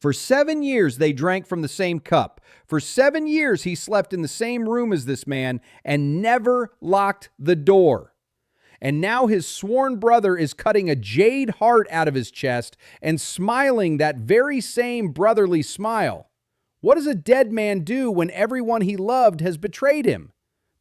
For 7 years, they drank from the same cup. For 7 years, he slept in the same room as this man and never locked the door. And now his sworn brother is cutting a jade heart out of his chest and smiling that very same brotherly smile. What does a dead man do when everyone he loved has betrayed him?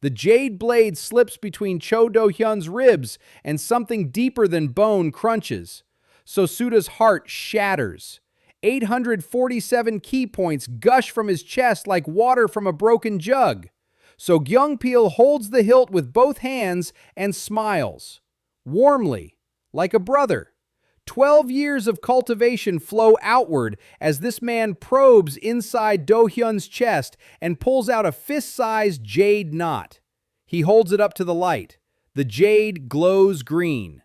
The jade blade slips between Choi Do-hyeon's ribs and something deeper than bone crunches. Sosuda's heart shatters. 847 key points gush from his chest like water from a broken jug. So Kyung-pil holds the hilt with both hands and smiles, warmly, like a brother. 12 years of cultivation flow outward as this man probes inside Do-hyun's chest and pulls out a fist-sized jade knot. He holds it up to the light. The jade glows green.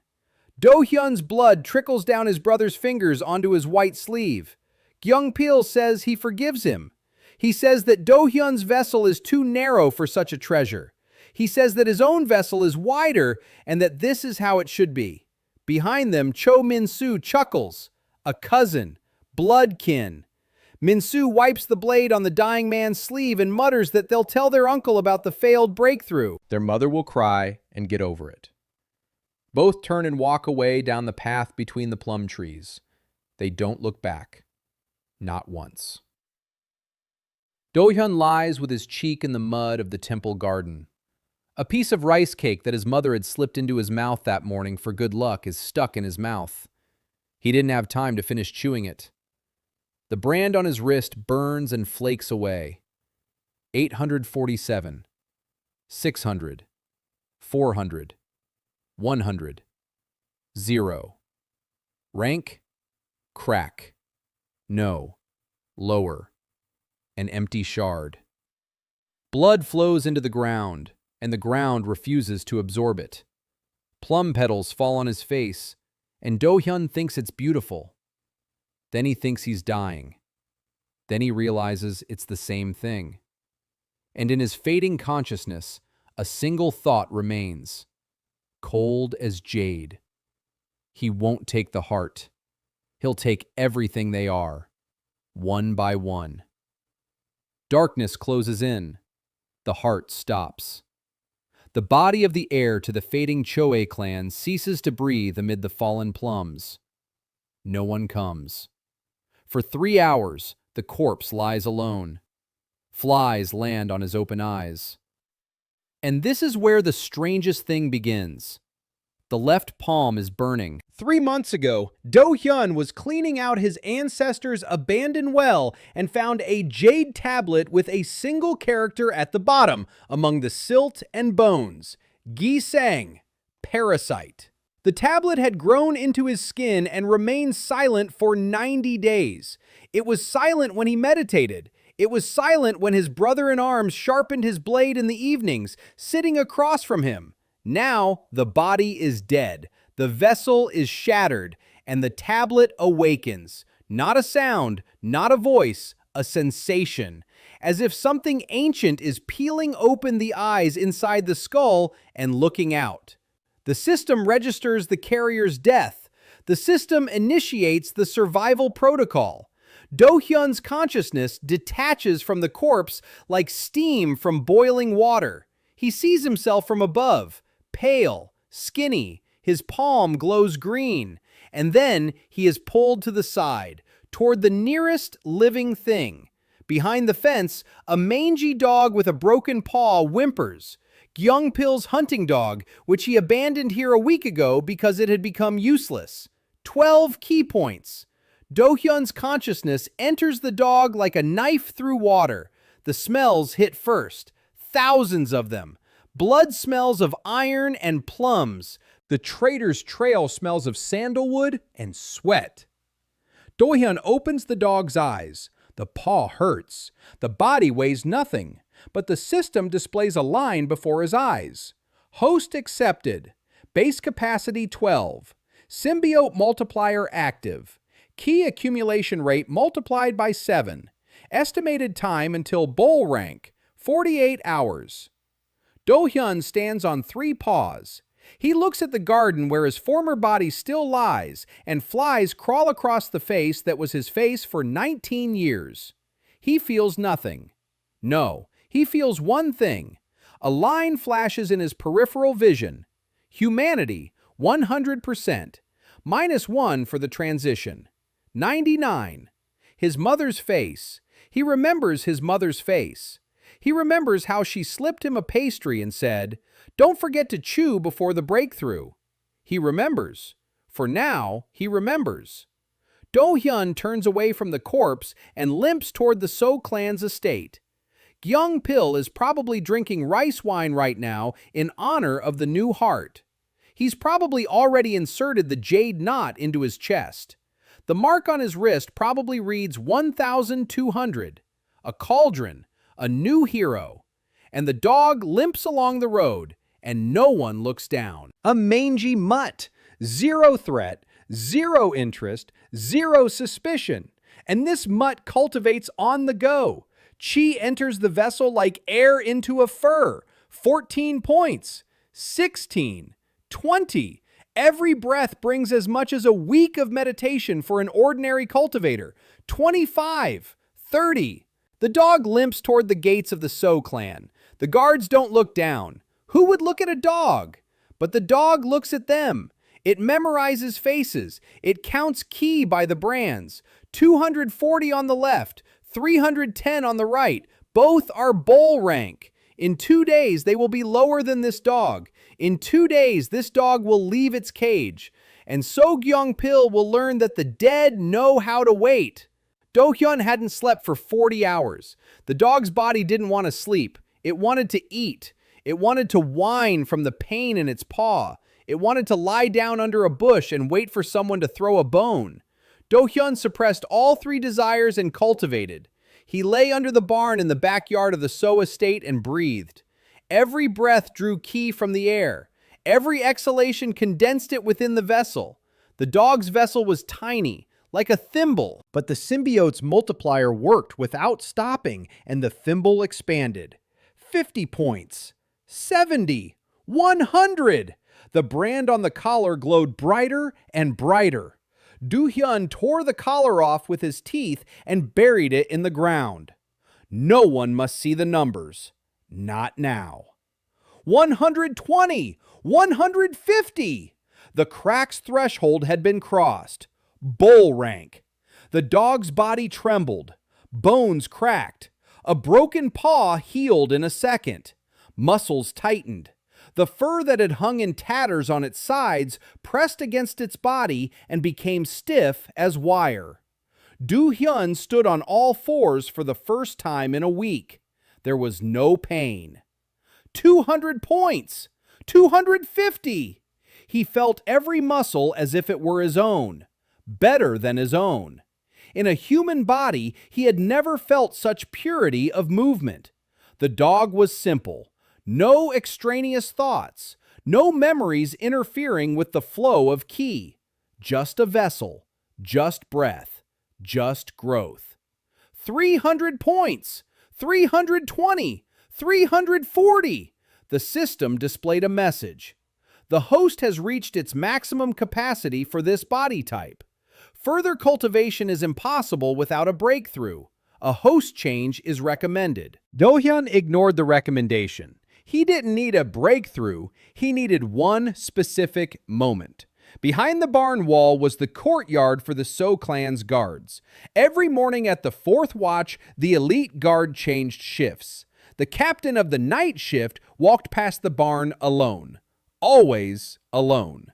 Do-hyun's blood trickles down his brother's fingers onto his white sleeve. Kyung-pil says he forgives him. He says that Do-hyun's vessel is too narrow for such a treasure. He says that his own vessel is wider and that this is how it should be. Behind them, Cho Min-soo chuckles. A cousin. Bloodkin. Min-soo wipes the blade on the dying man's sleeve and mutters that they'll tell their uncle about the failed breakthrough. Their mother will cry and get over it. Both turn and walk away down the path between the plum trees. They don't look back. Not once. Do-hyun lies with his cheek in the mud of the temple garden. A piece of rice cake that his mother had slipped into his mouth that morning for good luck is stuck in his mouth. He didn't have time to finish chewing it. The brand on his wrist burns and flakes away. 847. 600. 400. 100. 0. Rank? Crack. No. Lower. An empty shard. Blood flows into the ground, and the ground refuses to absorb it. Plum petals fall on his face, and Do-hyun thinks it's beautiful. Then he thinks he's dying. Then he realizes it's the same thing. And in his fading consciousness, a single thought remains. Cold as jade. He won't take the heart. He'll take everything they are, one by one. Darkness closes in. The heart stops. The body of the heir to the fading Choe clan ceases to breathe amid the fallen plums. No one comes. For 3 hours, the corpse lies alone. Flies land on his open eyes. And this is where the strangest thing begins. The left palm is burning. 3 months ago, Do-hyun was cleaning out his ancestors' abandoned well and found a jade tablet with a single character at the bottom among the silt and bones. Gi-saeng, Parasite. The tablet had grown into his skin and remained silent for 90 days. It was silent when he meditated. It was silent when his brother-in-arms sharpened his blade in the evenings, sitting across from him. Now, the body is dead, the vessel is shattered, and the tablet awakens. Not a sound, not a voice, a sensation. As if something ancient is peeling open the eyes inside the skull and looking out. The system registers the carrier's death. The system initiates the survival protocol. Do-hyun's consciousness detaches from the corpse like steam from boiling water. He sees himself from above. Pale, skinny, his palm glows green, and then he is pulled to the side, toward the nearest living thing. Behind the fence, a mangy dog with a broken paw whimpers. Kyung-pil's hunting dog, which he abandoned here a week ago because it had become useless. 12 key points. Do-hyun's consciousness enters the dog like a knife through water. The smells hit first. Thousands of them. Blood smells of iron and plums. The traitor's trail smells of sandalwood and sweat. Do-hyun opens the dog's eyes. The paw hurts. The body weighs nothing, but the system displays a line before his eyes. Host accepted. Base capacity 12. Symbiote multiplier active. Key accumulation rate multiplied by 7. Estimated time until bowl rank, 48 hours. Do-hyun stands on 3 paws. He looks at the garden where his former body still lies, and flies crawl across the face that was his face for 19 years. He feels nothing. No, he feels one thing. A line flashes in his peripheral vision. Humanity, 100%. -1 for the transition. 99. His mother's face. He remembers his mother's face. He remembers how she slipped him a pastry and said, "Don't forget to chew before the breakthrough." He remembers. For now, he remembers. Do-hyeon turns away from the corpse and limps toward the So clan's estate. Gyeong-pil is probably drinking rice wine right now in honor of the new heart. He's probably already inserted the jade knot into his chest. The mark on his wrist probably reads 1,200. A cauldron, a new hero. And the dog limps along the road, and no one looks down. A mangy mutt. Zero threat, zero interest, zero suspicion. And this mutt cultivates on the go. Chi enters the vessel like air into a fur. 14 points. 16. 20. Every breath brings as much as a week of meditation for an ordinary cultivator. 25. 30. The dog limps toward the gates of the So clan. The guards don't look down. Who would look at a dog? But the dog looks at them. It memorizes faces. It counts ki by the brands. 240 on the left, 310 on the right. Both are bowl rank. In 2 days, they will be lower than this dog. In 2 days, this dog will leave its cage. And So Gyeong-pil will learn that the dead know how to wait. Do-hyeon hadn't slept for 40 hours. The dog's body didn't want to sleep. It wanted to eat. It wanted to whine from the pain in its paw. It wanted to lie down under a bush and wait for someone to throw a bone. Do-hyeon suppressed all 3 desires and cultivated. He lay under the barn in the backyard of the So estate and breathed. Every breath drew ki from the air. Every exhalation condensed it within the vessel. The dog's vessel was tiny, like a thimble, but the symbiote's multiplier worked without stopping, and the thimble expanded. 50 points. 70. 100. The brand on the collar glowed brighter and brighter. Do-hyeon tore the collar off with his teeth and buried it in the ground. No one must see the numbers. Not now. 120! 150! The crack's threshold had been crossed. Bull rank. The dog's body trembled. Bones cracked. A broken paw healed in a second. Muscles tightened. The fur that had hung in tatters on its sides pressed against its body and became stiff as wire. Do-hyeon stood on all fours for the first time in a week. There was no pain. 200 points! 250! He felt every muscle as if it were his own. Better than his own. In a human body, he had never felt such purity of movement. The dog was simple. No extraneous thoughts. No memories interfering with the flow of ki. Just a vessel. Just breath. Just growth. 300 points! 320! 340! The system displayed a message. The host has reached its maximum capacity for this body type. Further cultivation is impossible without a breakthrough. A host change is recommended. Do-hyeon ignored the recommendation. He didn't need a breakthrough, he needed one specific moment. Behind the barn wall was the courtyard for the So clan's guards. Every morning at the 4th watch, the elite guard changed shifts. The captain of the night shift walked past the barn alone. Always alone.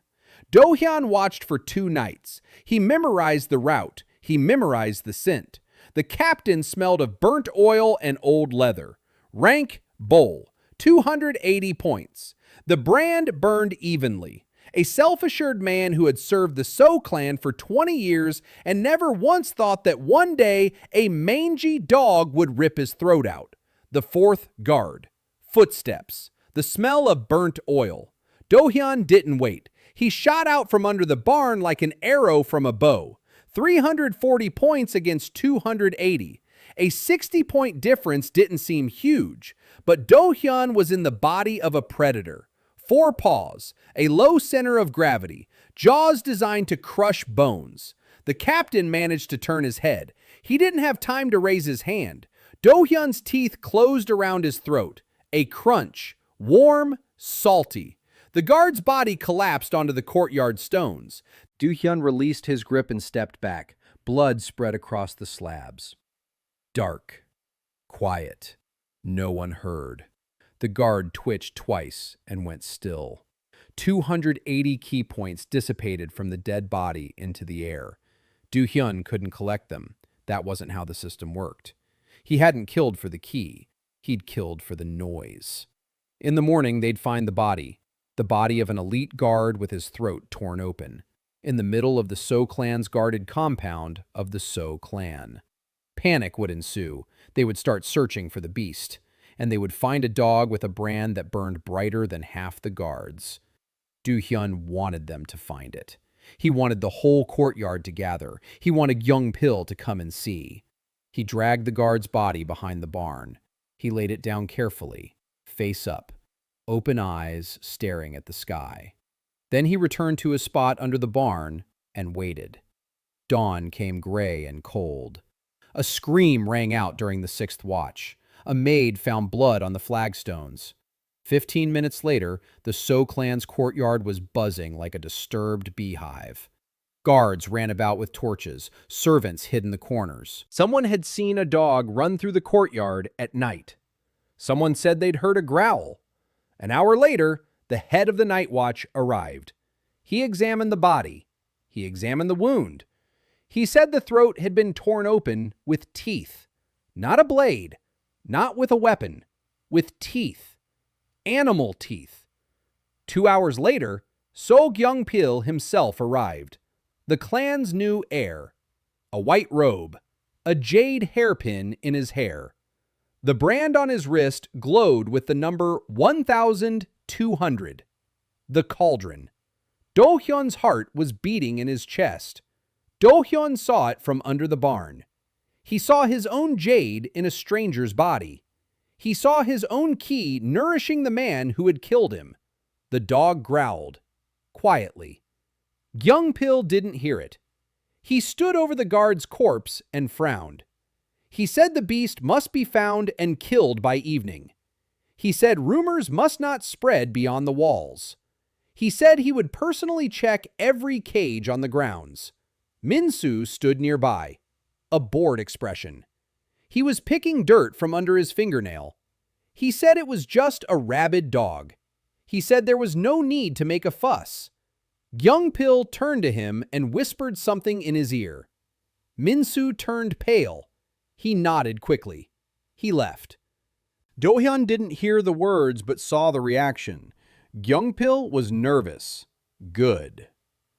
Do-hyeon watched for 2 nights. He memorized the route. He memorized the scent. The captain smelled of burnt oil and old leather. Rank, bowl. 280 points. The brand burned evenly. A self-assured man who had served the So clan for 20 years and never once thought that one day a mangy dog would rip his throat out. The 4th guard. Footsteps. The smell of burnt oil. Do-hyeon didn't wait. He shot out from under the barn like an arrow from a bow. 340 points against 280. A 60-point difference didn't seem huge, but Do-hyeon was in the body of a predator. 4 paws, a low center of gravity, jaws designed to crush bones. The captain managed to turn his head. He didn't have time to raise his hand. Do-hyeon's teeth closed around his throat. A crunch, warm, salty. The guard's body collapsed onto the courtyard stones. Do-hyeon released his grip and stepped back. Blood spread across the slabs. Dark. Quiet. No one heard. The guard twitched twice and went still. 280 key points dissipated from the dead body into the air. Do-hyeon couldn't collect them. That wasn't how the system worked. He hadn't killed for the key. He'd killed for the noise. In the morning, they'd find the body of an elite guard with his throat torn open, in the middle of the So clan's guarded compound of the So clan. Panic would ensue. They would start searching for the beast, and they would find a dog with a brand that burned brighter than half the guards. Do-hyeon wanted them to find it. He wanted the whole courtyard to gather. He wanted Young Pil to come and see. He dragged the guard's body behind the barn. He laid it down carefully, face up, open eyes staring at the sky. Then he returned to his spot under the barn and waited. Dawn came gray and cold. A scream rang out during the 6th watch. A maid found blood on the flagstones. 15 minutes later, the So clan's courtyard was buzzing like a disturbed beehive. Guards ran about with torches. Servants hid in the corners. Someone had seen a dog run through the courtyard at night. Someone said they'd heard a growl. An hour later, the head of the night watch arrived. He examined the body. He examined the wound. He said the throat had been torn open with teeth. Not a blade. Not with a weapon. With teeth. Animal teeth. 2 hours later, So Young Pil himself arrived. The clan's new heir. A white robe. A jade hairpin in his hair. The brand on his wrist glowed with the number 1,200. The cauldron. Do-hyeon's heart was beating in his chest. Do-hyeon saw it from under the barn. He saw his own jade in a stranger's body. He saw his own key nourishing the man who had killed him. The dog growled. Quietly. Young Pil didn't hear it. He stood over the guard's corpse and frowned. He said the beast must be found and killed by evening. He said rumors must not spread beyond the walls. He said he would personally check every cage on the grounds. Min-soo stood nearby, a bored expression. He was picking dirt from under his fingernail. He said it was just a rabid dog. He said there was no need to make a fuss. Young Pil turned to him and whispered something in his ear. Min-soo turned pale. He nodded quickly. He left. Do-hyeon didn't hear the words but saw the reaction. Young Pil was nervous. Good.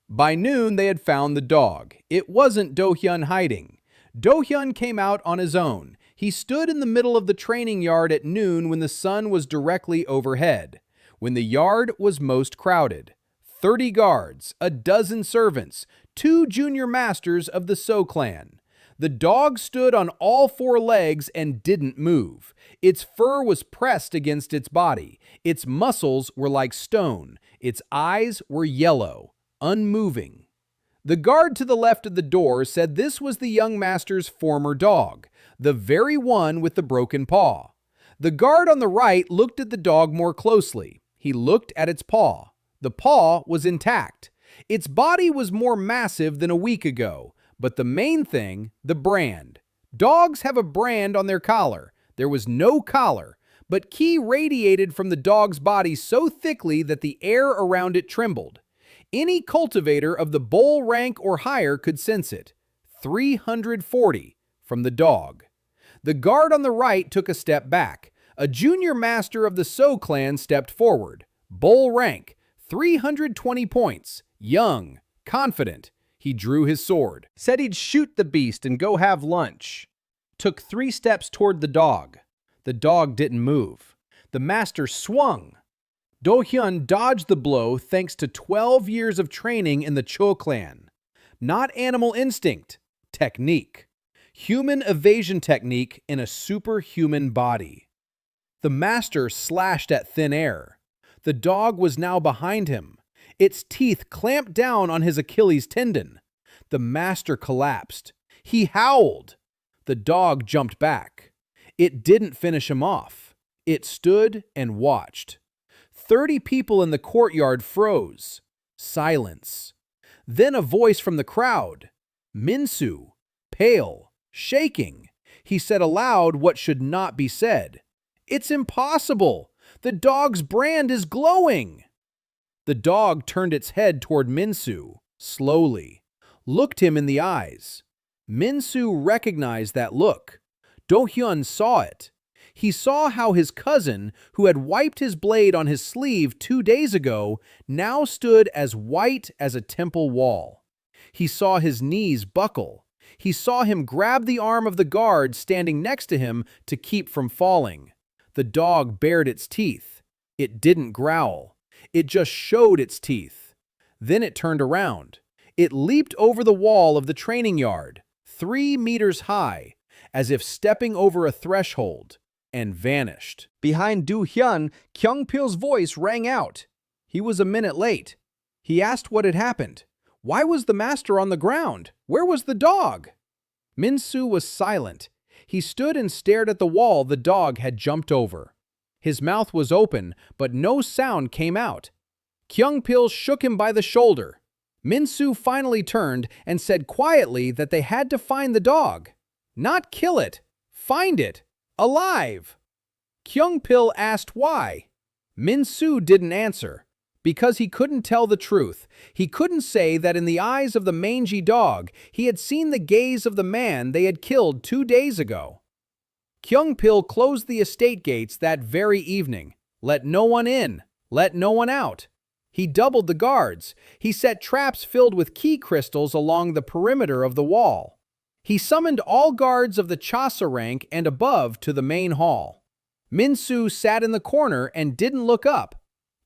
By noon, they had found the dog. It wasn't Do-hyeon hiding. Do-hyeon came out on his own. He stood in the middle of the training yard at noon when the sun was directly overhead, when the yard was most crowded. 30 guards, a dozen servants, 2 junior masters of the So clan. The dog stood on all 4 legs and didn't move. Its fur was pressed against its body. Its muscles were like stone. Its eyes were yellow, unmoving. The guard to the left of the door said this was the young master's former dog, the very one with the broken paw. The guard on the right looked at the dog more closely. He looked at its paw. The paw was intact. Its body was more massive than a week ago. But the main thing, the brand. Dogs have a brand on their collar. There was no collar, but ki radiated from the dog's body so thickly that the air around it trembled. Any cultivator of the bull rank or higher could sense it. 340 from the dog. The guard on the right took a step back. A junior master of the So clan stepped forward. Bull rank, 320 points, young, confident. He drew his sword, said he'd shoot the beast and go have lunch. Took 3 steps toward the dog. The dog didn't move. The master swung. Do-hyeon dodged the blow thanks to 12 years of training in the Choi clan. Not animal instinct, technique. Human evasion technique in a superhuman body. The master slashed at thin air. The dog was now behind him. Its teeth clamped down on his Achilles tendon. The master collapsed. He howled. The dog jumped back. It didn't finish him off. It stood and watched. 30 people in the courtyard froze. Silence. Then a voice from the crowd. Minsu, pale, shaking. He said aloud what should not be said. "It's impossible! The dog's brand is glowing!" The dog turned its head toward Minsu, slowly, looked him in the eyes. Minsu recognized that look. Do-hyeon saw it. He saw how his cousin, who had wiped his blade on his sleeve 2 days ago, now stood as white as a temple wall. He saw his knees buckle. He saw him grab the arm of the guard standing next to him to keep from falling. The dog bared its teeth. It didn't growl. It just showed its teeth. Then it turned around. It leaped over the wall of the training yard, 3 meters high, as if stepping over a threshold, and vanished. Behind Do-hyeon, Kyung-pil's voice rang out. He was a minute late. He asked what had happened. Why was the master on the ground? Where was the dog? Minsu was silent. He stood and stared at the wall the dog had jumped over. His mouth was open, but no sound came out. Kyung-pil shook him by the shoulder. Minsu finally turned and said quietly that they had to find the dog. Not kill it. Find it. Alive. Kyung-pil asked why. Minsu didn't answer. Because he couldn't tell the truth. He couldn't say that in the eyes of the mangy dog, he had seen the gaze of the man they had killed 2 days ago. Kyung-pil closed the estate gates that very evening. Let no one in. Let no one out. He doubled the guards. He set traps filled with key crystals along the perimeter of the wall. He summoned all guards of the Chasa rank and above to the main hall. Minsu sat in the corner and didn't look up.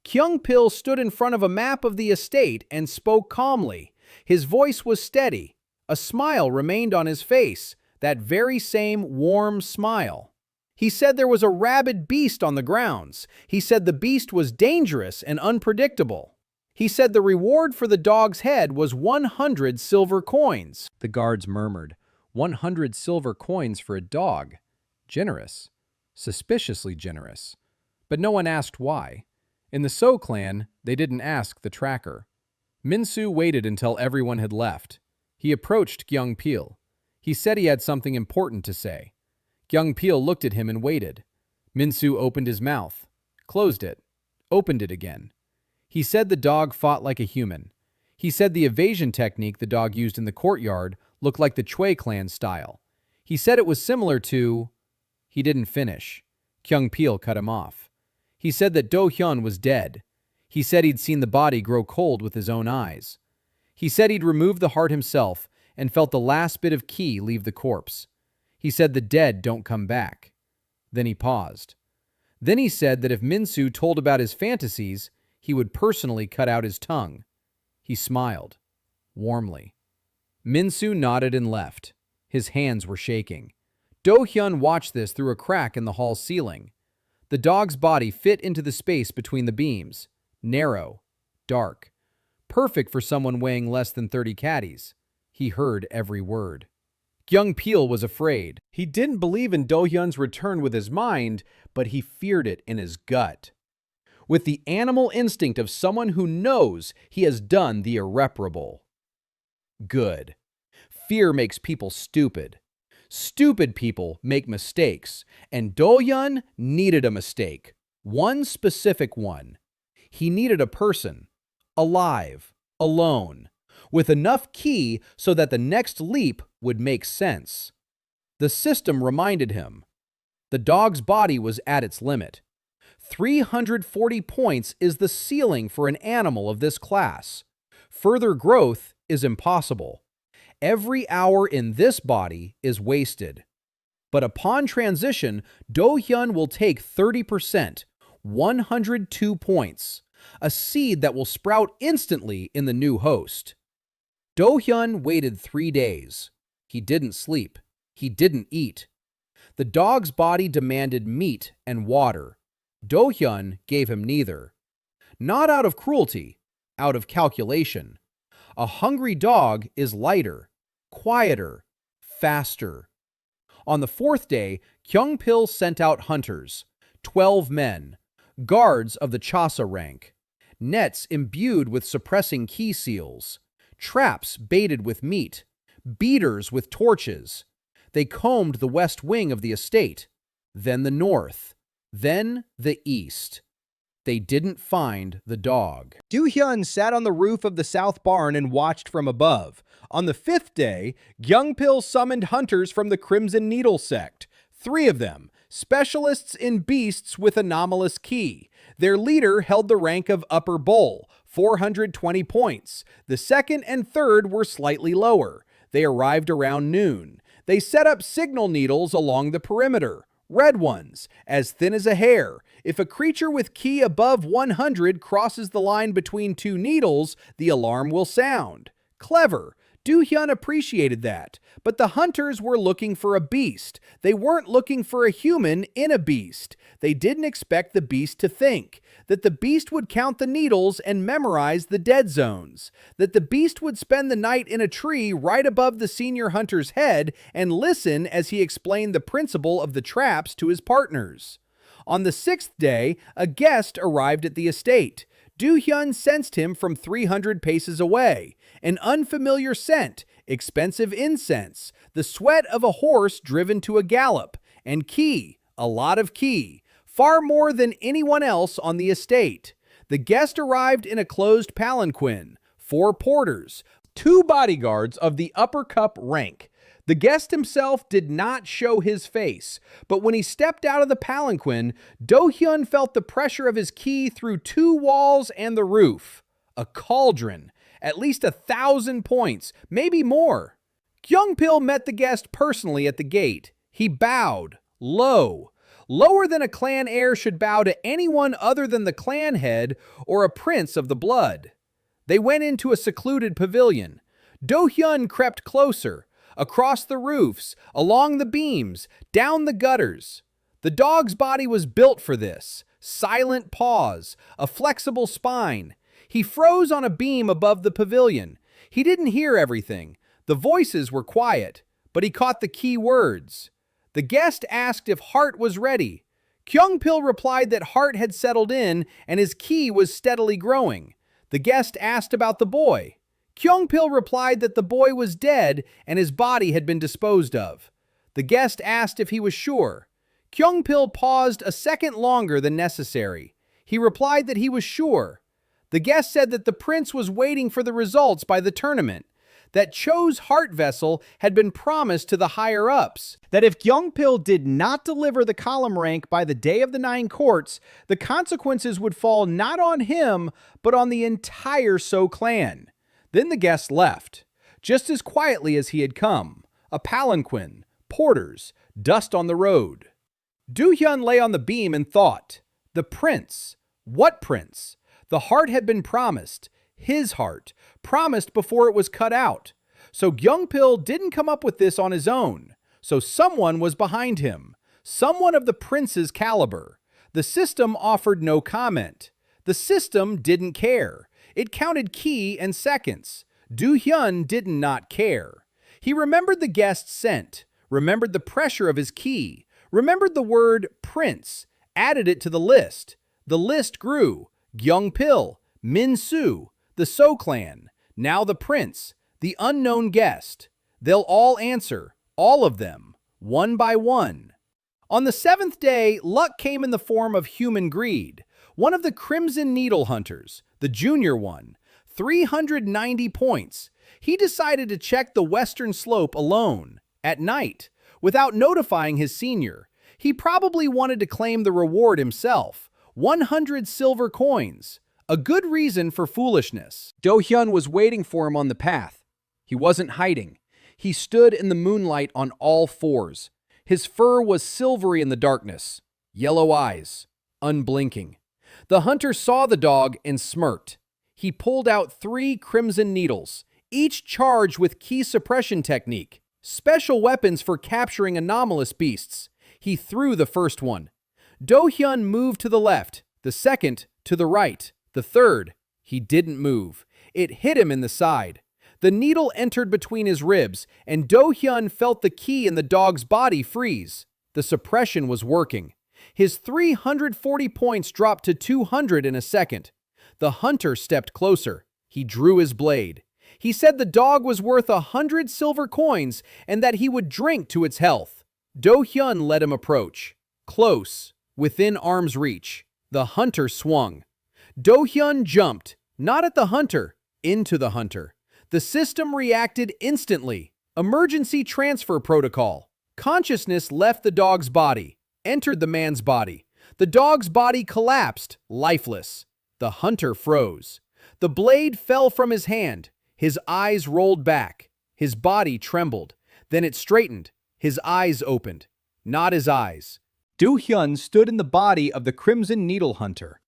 Kyung-pil stood in front of a map of the estate and spoke calmly. His voice was steady. A smile remained on his face, that very same warm smile. He said there was a rabid beast on the grounds. He said the beast was dangerous and unpredictable. He said the reward for the dog's head was 100 silver coins. The guards murmured, 100 silver coins for a dog. Generous. Suspiciously generous. But no one asked why. In the So clan, they didn't ask the tracker. Minsu waited until everyone had left. He approached Kyung-pil. He said he had something important to say. Kyung-pil looked at him and waited. Minsu opened his mouth, closed it, opened it again. He said the dog fought like a human. He said the evasion technique the dog used in the courtyard looked like the Choi clan style. He said it was similar to... He didn't finish. Kyung-pil cut him off. He said that Do-hyeon was dead. He said he'd seen the body grow cold with his own eyes. He said he'd removed the heart himself and felt the last bit of ki leave the corpse. He said the dead don't come back. Then he paused. Then he said that if Minsu told about his fantasies, he would personally cut out his tongue. He smiled, warmly. Minsu nodded and left. His hands were shaking. Do-hyeon watched this through a crack in the hall ceiling. The dog's body fit into the space between the beams. Narrow, dark. Perfect for someone weighing less than 30 caddies. He heard every word. Kyung-pil was afraid. He didn't believe in Do-hyeon's return with his mind, but he feared it in his gut. With the animal instinct of someone who knows he has done the irreparable. Good. Fear makes people stupid. Stupid people make mistakes, and Do-hyeon needed a mistake. One specific one. He needed a person. Alive. Alone. With enough ki so that the next leap would make sense. The system reminded him. The dog's body was at its limit. 340 points is the ceiling for an animal of this class. Further growth is impossible. Every hour in this body is wasted. But upon transition, Do-hyeon will take 30%, 102 points, a seed that will sprout instantly in the new host. Do-hyeon waited 3 days. He didn't sleep. He didn't eat. The dog's body demanded meat and water. Do-hyeon gave him neither. Not out of cruelty, out of calculation. A hungry dog is lighter, quieter, faster. On the fourth day, Kyung-pil sent out hunters, 12 men, guards of the Chasa rank, nets imbued with suppressing key seals, traps baited with meat, beaters with torches. They combed the west wing of the estate, then the north, then the east. They didn't find the dog. Do-hyeon sat on the roof of the south barn and watched from above. On the fifth day, Kyung-pil summoned hunters from the Crimson Needle sect, 3 of them, specialists in beasts with anomalous ki. Their leader held the rank of Upper Bull, 420 points. The second and third were slightly lower. They arrived around noon. They set up signal needles along the perimeter, red ones, as thin as a hair. If a creature with ki above 100 crosses the line between 2 needles, the alarm will sound. Clever. Do-hyeon appreciated that. But the hunters were looking for a beast. They weren't looking for a human in a beast. They didn't expect the beast to think. That the beast would count the needles and memorize the dead zones. That the beast would spend the night in a tree right above the senior hunter's head and listen as he explained the principle of the traps to his partners. On the 6th day, a guest arrived at the estate. Do-hyeon sensed him from 300 paces away. An unfamiliar scent, expensive incense, the sweat of a horse driven to a gallop, and ki, a lot of ki, far more than anyone else on the estate. The guest arrived in a closed palanquin, 4 porters, 2 bodyguards of the upper cup rank. The guest himself did not show his face, but when he stepped out of the palanquin, Do-hyeon felt the pressure of his ki through 2 walls and the roof. A cauldron. At least 1,000 points, maybe more. Kyung-pil met the guest personally at the gate. He bowed, low. Lower than a clan heir should bow to anyone other than the clan head or a prince of the blood. They went into a secluded pavilion. Do-hyeon crept closer, across the roofs, along the beams, down the gutters. The dog's body was built for this. Silent paws, a flexible spine. He froze on a beam above the pavilion. He didn't hear everything. The voices were quiet, but he caught the key words. The guest asked if Heart was ready. Kyung-pil replied that Heart had settled in and his ki was steadily growing. The guest asked about the boy. Kyung-pil replied that the boy was dead and his body had been disposed of. The guest asked if he was sure. Kyung-pil paused a second longer than necessary. He replied that he was sure. The guest said that the prince was waiting for the results by the tournament, that Cho's heart vessel had been promised to the higher-ups, that if Kyung-pil did not deliver the column rank by the day of the 9 courts, the consequences would fall not on him, but on the entire So clan. Then the guest left, just as quietly as he had come, a palanquin, porters, dust on the road. Do-hyeon lay on the beam and thought, the prince, what prince? The heart had been promised, his heart, promised before it was cut out. So Kyung-pil didn't come up with this on his own. So someone was behind him, someone of the prince's caliber. The system offered no comment. The system didn't care. It counted ki and seconds. Do-hyeon did not care. He remembered the guest's scent, remembered the pressure of his ki, remembered the word prince, added it to the list. The list grew. Kyung-pil, Min-soo, the So clan, now the prince, the unknown guest. They'll all answer, all of them, one by one. On the 7th day, luck came in the form of human greed. One of the Crimson Needle hunters, the junior one, 390 points. He decided to check the western slope alone, at night, without notifying his senior. He probably wanted to claim the reward himself. 100 silver coins. A good reason for foolishness. Do-hyeon was waiting for him on the path. He wasn't hiding. He stood in the moonlight on all 4s. His fur was silvery in the darkness. Yellow eyes. Unblinking. The hunter saw the dog and smirked. He pulled out 3 crimson needles, each charged with ki suppression technique. Special weapons for capturing anomalous beasts. He threw the first one. Do-hyeon moved to the left, the second to the right, The third, he didn't move. It hit him in the side. The needle entered between his ribs, and Do-hyeon felt the ki in the dog's body freeze. The suppression was working. His 340 points dropped to 200 in a second. The hunter stepped closer. He drew his blade. He said the dog was worth 100 silver coins and that he would drink to its health. Do-hyeon let him approach. Close, within arm's reach. The hunter swung. Do-hyeon jumped, not at the hunter, into the hunter. The system reacted instantly. Emergency transfer protocol. Consciousness left the dog's body, entered the man's body. The dog's body collapsed, lifeless. The hunter froze. The blade fell from his hand. His eyes rolled back. His body trembled. Then it straightened. His eyes opened. Not his eyes. Do-hyeon stood in the body of the Crimson Needle Hunter.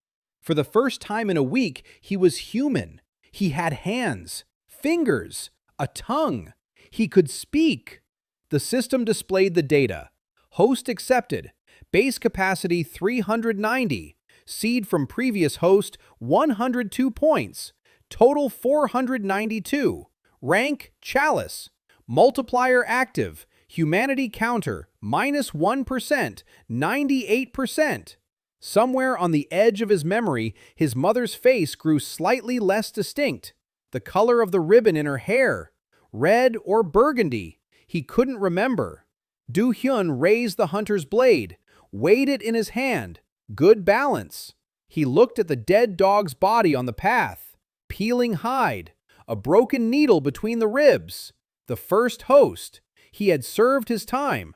For the first time in a week, he was human. He had hands, fingers, a tongue. He could speak. The system displayed the data. Host accepted. Base capacity 390. Seed from previous host 102 points. Total 492. Rank chalice. Multiplier active. Humanity counter -1%, 98%. Somewhere on the edge of his memory, his mother's face grew slightly less distinct. The color of the ribbon in her hair, red or burgundy, he couldn't remember. Do-hyeon raised the hunter's blade, weighed it in his hand. Good balance. He looked at the dead dog's body on the path. Peeling hide, a broken needle between the ribs. The first host. He had served his time.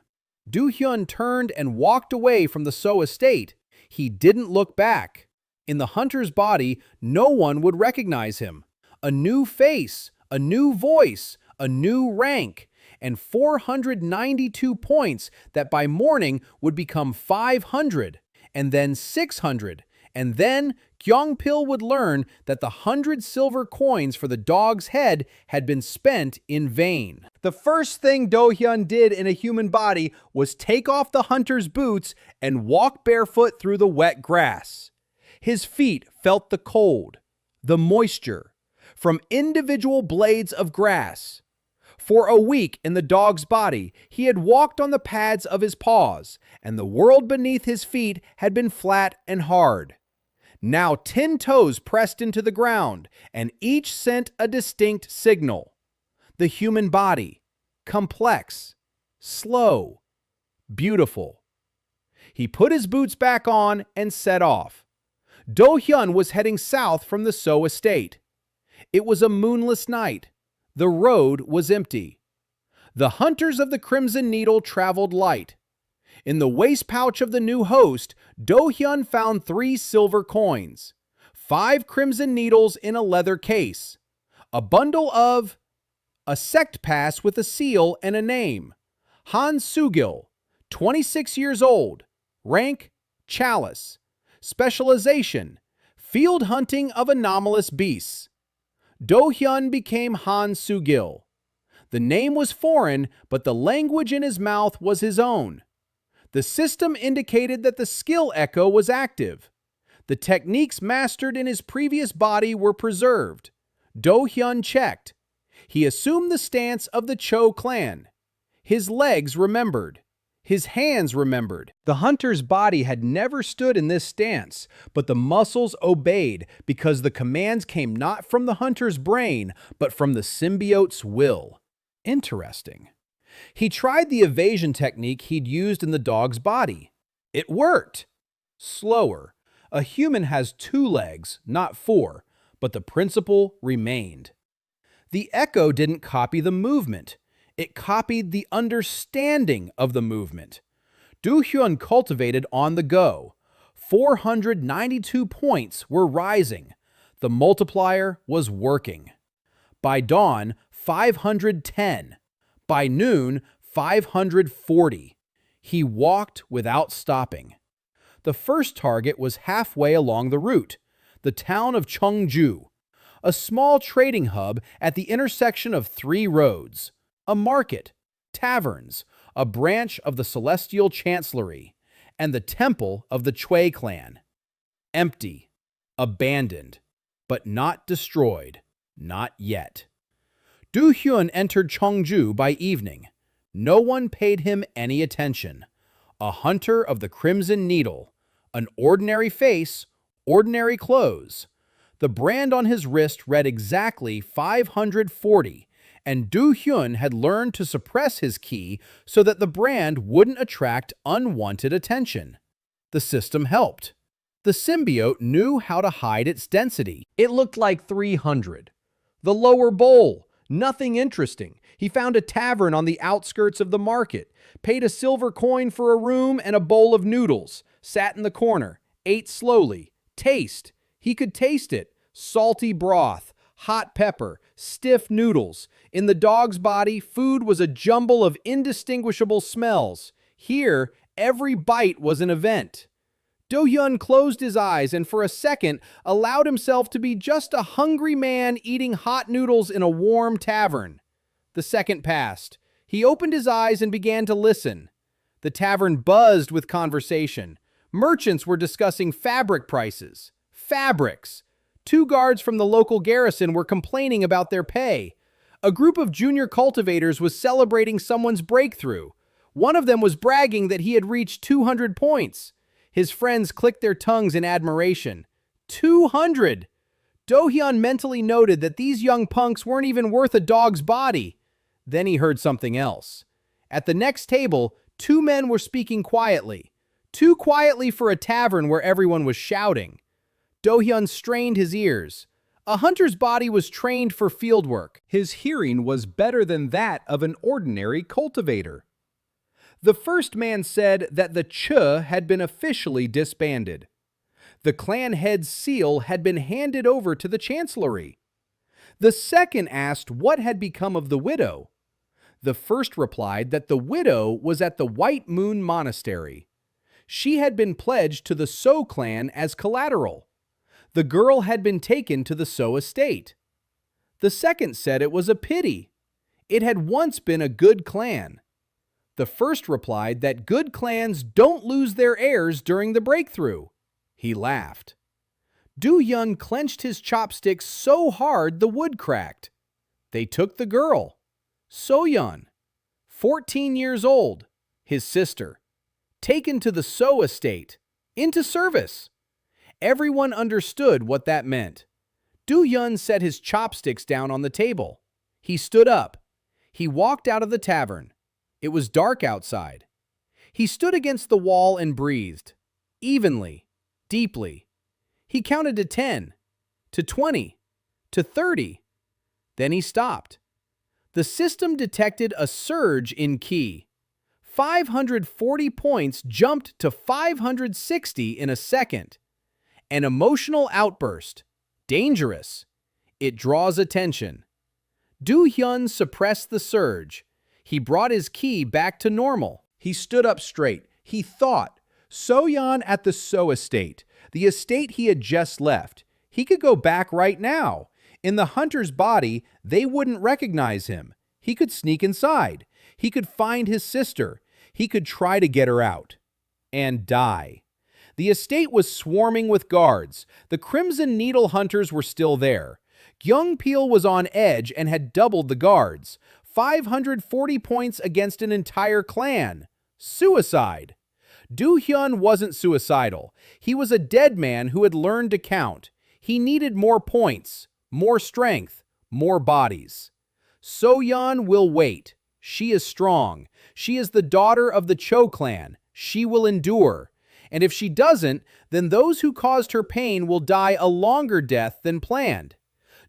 Do-hyeon turned and walked away from the So estate. He didn't look back. In the hunter's body, no one would recognize him. A new face, a new voice, a new rank, and 492 points that by morning would become 500, and then 600, and then Kyungpil would learn that the 100 silver coins for the dog's head had been spent in vain. The first thing Do-hyeon did in a human body was take off the hunter's boots and walk barefoot through the wet grass. His feet felt the cold, the moisture, from individual blades of grass. For a week in the dog's body, he had walked on the pads of his paws, and the world beneath his feet had been flat and hard. Now 10 toes pressed into the ground, and each sent a distinct signal. The human body, complex, slow, beautiful. He put his boots back on and set off. Do-hyeon was heading south from the So estate. It was a moonless night. The road was empty. The hunters of the Crimson Needle traveled light. In the waist pouch of the new host, Do-hyeon found 3 silver coins, 5 crimson needles in a leather case, a bundle of a sect pass with a seal and a name. Han Sugil, 26 years old, rank chalice, specialization, field hunting of anomalous beasts. Do-hyeon became Han Sugil. The name was foreign, but the language in his mouth was his own. The system indicated that the skill echo was active. The techniques mastered in his previous body were preserved. Do-hyeon checked. He assumed the stance of the Cho clan. His legs remembered. His hands remembered. The hunter's body had never stood in this stance, but the muscles obeyed because the commands came not from the hunter's brain, but from the symbiote's will. Interesting. He tried the evasion technique he'd used in the dog's body. It worked. Slower. A human has 2 legs, not 4, but the principle remained. The echo didn't copy the movement. It copied the understanding of the movement. Do-hyeon cultivated on the go. 492 points were rising. The multiplier was working. By dawn, 510. By noon, 540. He walked without stopping. The first target was halfway along the route, the town of Cheongju, a small trading hub at the intersection of 3 roads, a market, taverns, a branch of the Celestial Chancellery, and the temple of the Choi clan. Empty, abandoned. but not destroyed. Not yet. Do-hyeon entered Cheongju by evening. No one paid him any attention. A hunter of the Crimson Needle. An ordinary face, ordinary clothes. The brand on his wrist read exactly 540, and Do-hyun had learned to suppress his ki so that the brand wouldn't attract unwanted attention. The system helped. The symbiote knew how to hide its density. It looked like 300. The lower bowl, nothing interesting. He found a tavern on the outskirts of the market, paid a silver coin for a room and a bowl of noodles, sat in the corner, ate slowly. Taste. He could taste it. Salty broth, hot pepper, stiff noodles. In the dog's body, food was a jumble of indistinguishable smells. Here, every bite was an event. Do-hyun closed his eyes and for a second allowed himself to be just a hungry man eating hot noodles in a warm tavern. The second passed. He opened his eyes and began to listen. The tavern buzzed with conversation. Merchants were discussing fabric prices. Fabrics. 2 guards from the local garrison were complaining about their pay. A group of junior cultivators was celebrating someone's breakthrough. One of them was bragging that he had reached 200 points. His friends clicked their tongues in admiration. 200! Do-hyun mentally noted that these young punks weren't even worth a dog's body. Then he heard something else. At the next table, 2 men were speaking quietly. Too quietly for a tavern where everyone was shouting. Do-hyun strained his ears. A hunter's body was trained for fieldwork. His hearing was better than that of an ordinary cultivator. The first man said that the Choi had been officially disbanded. The clan head's seal had been handed over to the chancellery. The second asked what had become of the widow. The first replied that the widow was at the White Moon Monastery. She had been pledged to the So clan as collateral. The girl had been taken to the So estate. The second said it was a pity. It had once been a good clan. The first replied that good clans don't lose their heirs during the breakthrough. He laughed. Do-hyun clenched his chopsticks so hard the wood cracked. They took the girl. So-yeon, 14 years old, his sister, taken to the So estate, into service. Everyone understood what that meant. Do-hyun set his chopsticks down on the table. He stood up. He walked out of the tavern. It was dark outside. He stood against the wall and breathed, evenly, deeply. He counted to 10, to 20, to 30. Then he stopped. The system detected a surge in ki. 540 points jumped to 560 in a second. An emotional outburst. Dangerous. It draws attention. Do-hyun suppressed the surge. He brought his ki back to normal. He stood up straight. He thought. So-yeon at the So estate, the estate he had just left. He could go back right now. In the hunter's body, they wouldn't recognize him. He could sneak inside. He could find his sister. He could try to get her out. And die. The estate was swarming with guards. The Crimson Needle hunters were still there. Gyeongpil was on edge and had doubled the guards. 540 points against an entire clan. Suicide. Do-hyun wasn't suicidal. He was a dead man who had learned to count. He needed more points, more strength, more bodies. So-yeon will wait. She is strong. She is the daughter of the Cho clan. She will endure. And if she doesn't, then those who caused her pain will die a longer death than planned.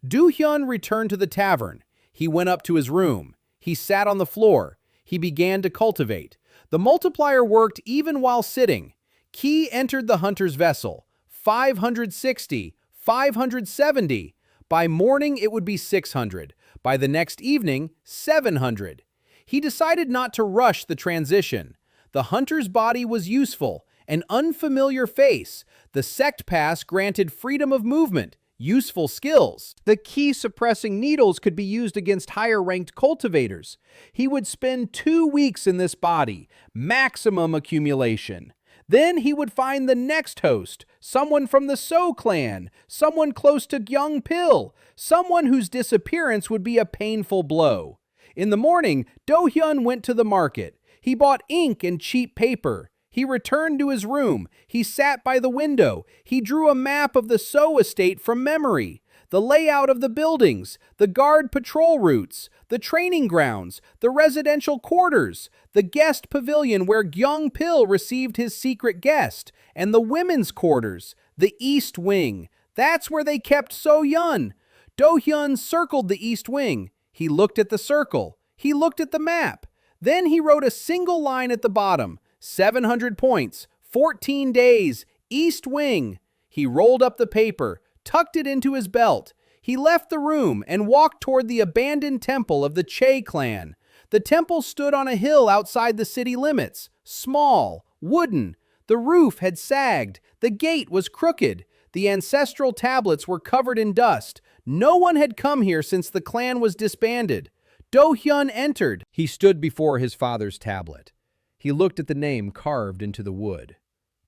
Do-hyun returned to the tavern. He went up to his room. He sat on the floor. He began to cultivate. The multiplier worked even while sitting. Ki entered the hunter's vessel. 560, 570. By morning, it would be 600. By the next evening, 700. He decided not to rush the transition. The hunter's body was useful. An unfamiliar face. The sect pass granted freedom of movement. Useful skills. The ki-suppressing needles could be used against higher-ranked cultivators. He would spend 2 weeks in this body, maximum accumulation. Then he would find the next host, someone from the So clan, someone close to Young Pil, someone whose disappearance would be a painful blow. In the morning, Do-hyeon went to the market. He bought ink and cheap paper. He returned to his room. He sat by the window. He drew a map of the So estate from memory. The layout of the buildings, the guard patrol routes, the training grounds, the residential quarters, the guest pavilion where Young Pil received his secret guest, and the women's quarters, the East Wing. That's where they kept So-yeon. Do-hyun circled the East Wing. He looked at the circle. He looked at the map. Then he wrote a single line at the bottom. 700 points, 14 days, East Wing. He rolled up the paper, tucked it into his belt. He left the room and walked toward the abandoned temple of the Choi clan. The temple stood on a hill outside the city limits, small, wooden. The roof had sagged. The gate was crooked. The ancestral tablets were covered in dust. No one had come here since the clan was disbanded. Do-hyun entered. He stood before his father's tablet. He looked at the name carved into the wood.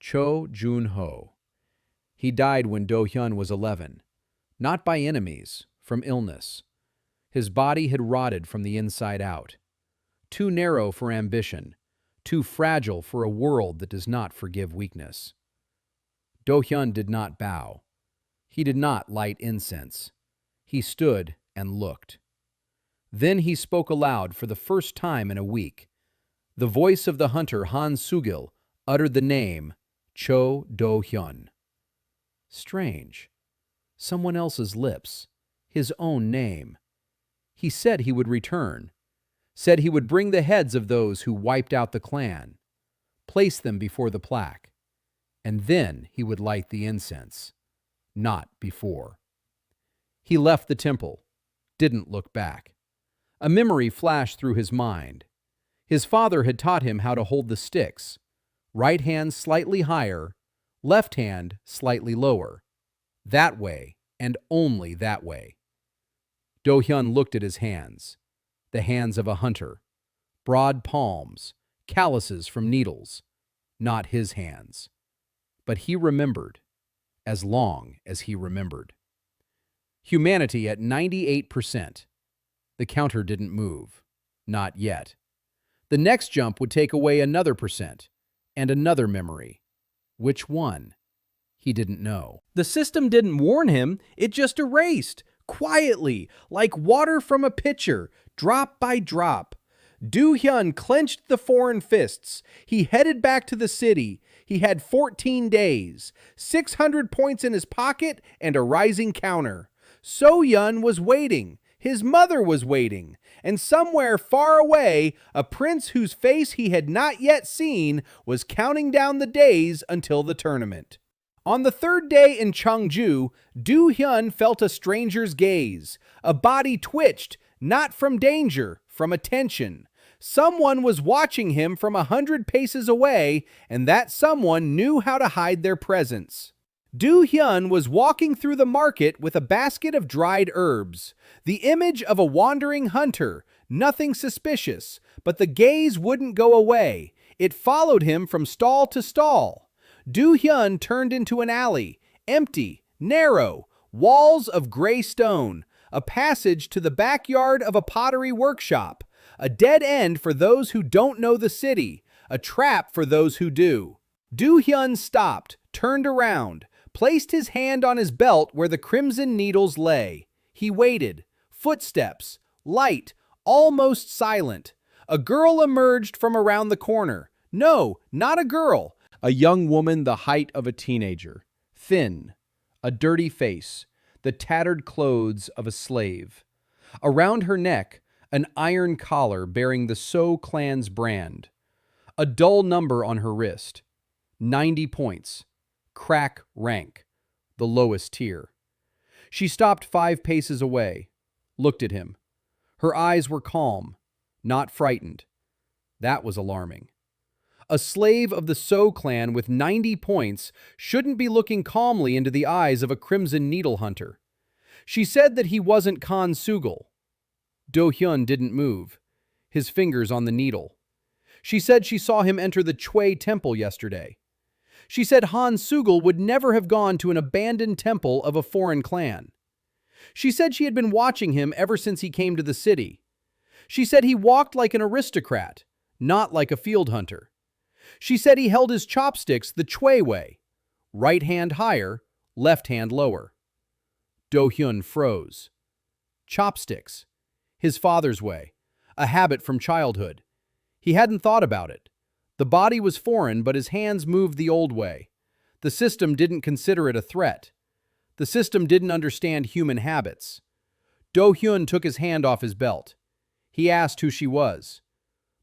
Choi Do-hyeon. He died when Do-hyun was 11. Not by enemies, from illness. His body had rotted from the inside out. Too narrow for ambition. Too fragile for a world that does not forgive weakness. Do-hyun did not bow. He did not light incense. He stood and looked. Then he spoke aloud for the first time in a week. The voice of the hunter Han Sugil uttered the name Choi Do-hyeon. Strange. Someone else's lips. His own name. He said he would return. Said he would bring the heads of those who wiped out the clan. Place them before the plaque. And then he would light the incense. Not before. He left the temple. Didn't look back. A memory flashed through his mind. His father had taught him how to hold the sticks. Right hand slightly higher, left hand slightly lower. That way, and only that way. Do-hyun looked at his hands. The hands of a hunter. Broad palms, calluses from needles. Not his hands. But he remembered, as long as he remembered. Humanity at 98%. The counter didn't move. Not yet. The next jump would take away another percent, and another memory. Which one? He didn't know. The system didn't warn him, it just erased, quietly, like water from a pitcher, drop by drop. Do-hyun clenched the foreign fists. He headed back to the city. He had 14 days, 600 points in his pocket, and a rising counter. So-yeon was waiting. His mother was waiting, and somewhere far away, a prince whose face he had not yet seen was counting down the days until the tournament. On the third day in Cheongju, Do-hyun felt a stranger's gaze. A body twitched, not from danger, from attention. Someone was watching him from 100 paces away, and that someone knew how to hide their presence. Do-hyun was walking through the market with a basket of dried herbs. The image of a wandering hunter, nothing suspicious, but the gaze wouldn't go away. It followed him from stall to stall. Do-hyun turned into an alley, empty, narrow, walls of gray stone, a passage to the backyard of a pottery workshop, a dead end for those who don't know the city, a trap for those who do. Do-hyun stopped, turned around, placed his hand on his belt where the crimson needles lay. He waited. Footsteps. Light. Almost silent. A girl emerged from around the corner. No, not a girl. A young woman the height of a teenager. Thin. A dirty face. The tattered clothes of a slave. Around her neck, an iron collar bearing the So clan's brand. A dull number on her wrist. 90 points. Crack rank, the lowest tier. She stopped 5 paces away, looked at him. Her eyes were calm, not frightened. That was alarming. A slave of the So clan with 90 points shouldn't be looking calmly into the eyes of a crimson needle hunter. She said that he wasn't Khan Sugil. Do-hyun didn't move, his fingers on the needle. She said she saw him enter the Choi temple yesterday. She said Han Sugil would never have gone to an abandoned temple of a foreign clan. She said she had been watching him ever since he came to the city. She said he walked like an aristocrat, not like a field hunter. She said he held his chopsticks the Choi way, right hand higher, left hand lower. Do-hyeon froze. Chopsticks. His father's way. A habit from childhood. He hadn't thought about it. The body was foreign, but his hands moved the old way. The system didn't consider it a threat. The system didn't understand human habits. Do-hyeon took his hand off his belt. He asked who she was.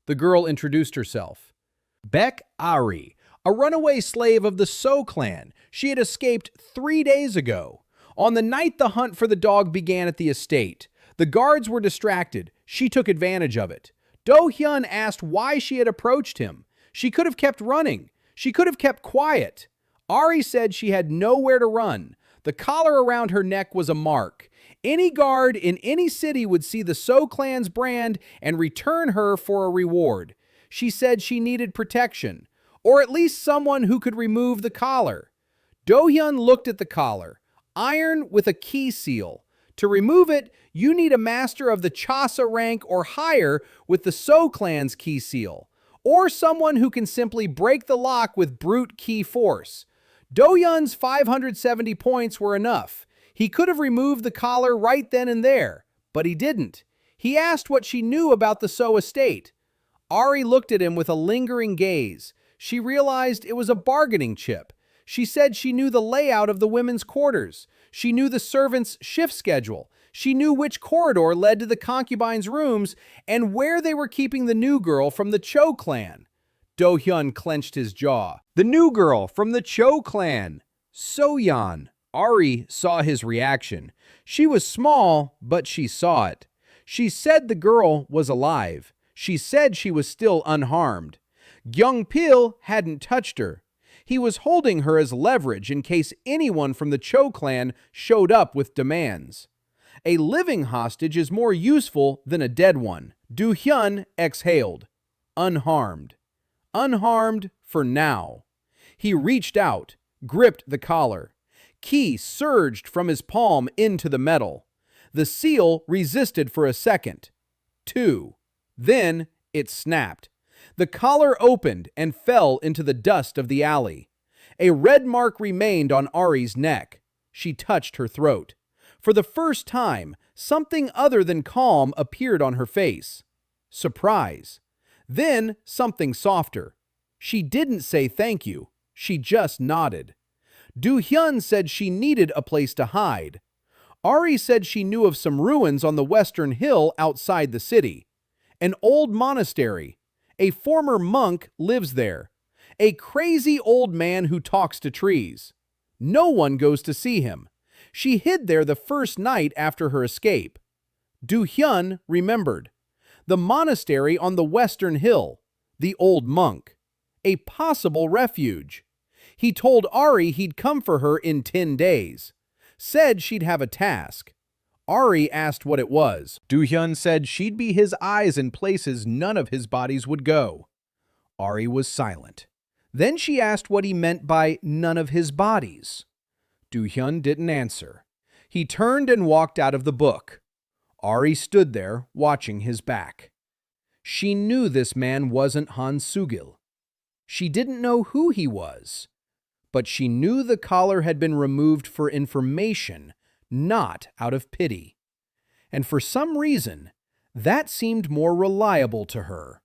The girl introduced herself. Baek Ari, a runaway slave of the So clan. She had escaped 3 days ago. On the night the hunt for the dog began at the estate, the guards were distracted. She took advantage of it. Do-hyeon asked why she had approached him. She could have kept running. She could have kept quiet. Ari said she had nowhere to run. The collar around her neck was a mark. Any guard in any city would see the So clan's brand and return her for a reward. She said she needed protection, or at least someone who could remove the collar. Do-hyeon looked at the collar. Iron with a key seal. To remove it, you need a master of the Chasa rank or higher with the So clan's key seal, or someone who can simply break the lock with brute key force. Do-hyeon's 570 points were enough. He could have removed the collar right then and there, but he didn't. He asked what she knew about the So estate. Ari looked at him with a lingering gaze. She realized it was a bargaining chip. She said she knew the layout of the women's quarters. She knew the servants' shift schedule. She knew which corridor led to the concubines' rooms and where they were keeping the new girl from the Cho clan. Do-hyeon clenched his jaw. The new girl from the Cho clan. So-yeon. Ari saw his reaction. She was small, but she saw it. She said the girl was alive. She said she was still unharmed. Gyung-pil hadn't touched her. He was holding her as leverage in case anyone from the Cho clan showed up with demands. A living hostage is more useful than a dead one. Do-hyeon exhaled. Unharmed. Unharmed for now. He reached out, gripped the collar. Ki surged from his palm into the metal. The seal resisted for a second. 2. Then it snapped. The collar opened and fell into the dust of the alley. A red mark remained on Ari's neck. She touched her throat. For the first time, something other than calm appeared on her face. Surprise. Then something softer. She didn't say thank you. She just nodded. Do-hyeon said she needed a place to hide. Ari said she knew of some ruins on the western hill outside the city. An old monastery. A former monk lives there. A crazy old man who talks to trees. No one goes to see him. She hid there the first night after her escape. Do-hyeon remembered. The monastery on the western hill. The old monk. A possible refuge. He told Ari he'd come for her in 10 days. Said she'd have a task. Ari asked what it was. Do-hyeon said she'd be his eyes in places none of his bodies would go. Ari was silent. Then she asked what he meant by none of his bodies. Do-hyeon didn't answer. He turned and walked out of the book. Ari stood there, watching his back. She knew this man wasn't Han Sugil. She didn't know who he was. But she knew the collar had been removed for information, not out of pity. And for some reason, that seemed more reliable to her.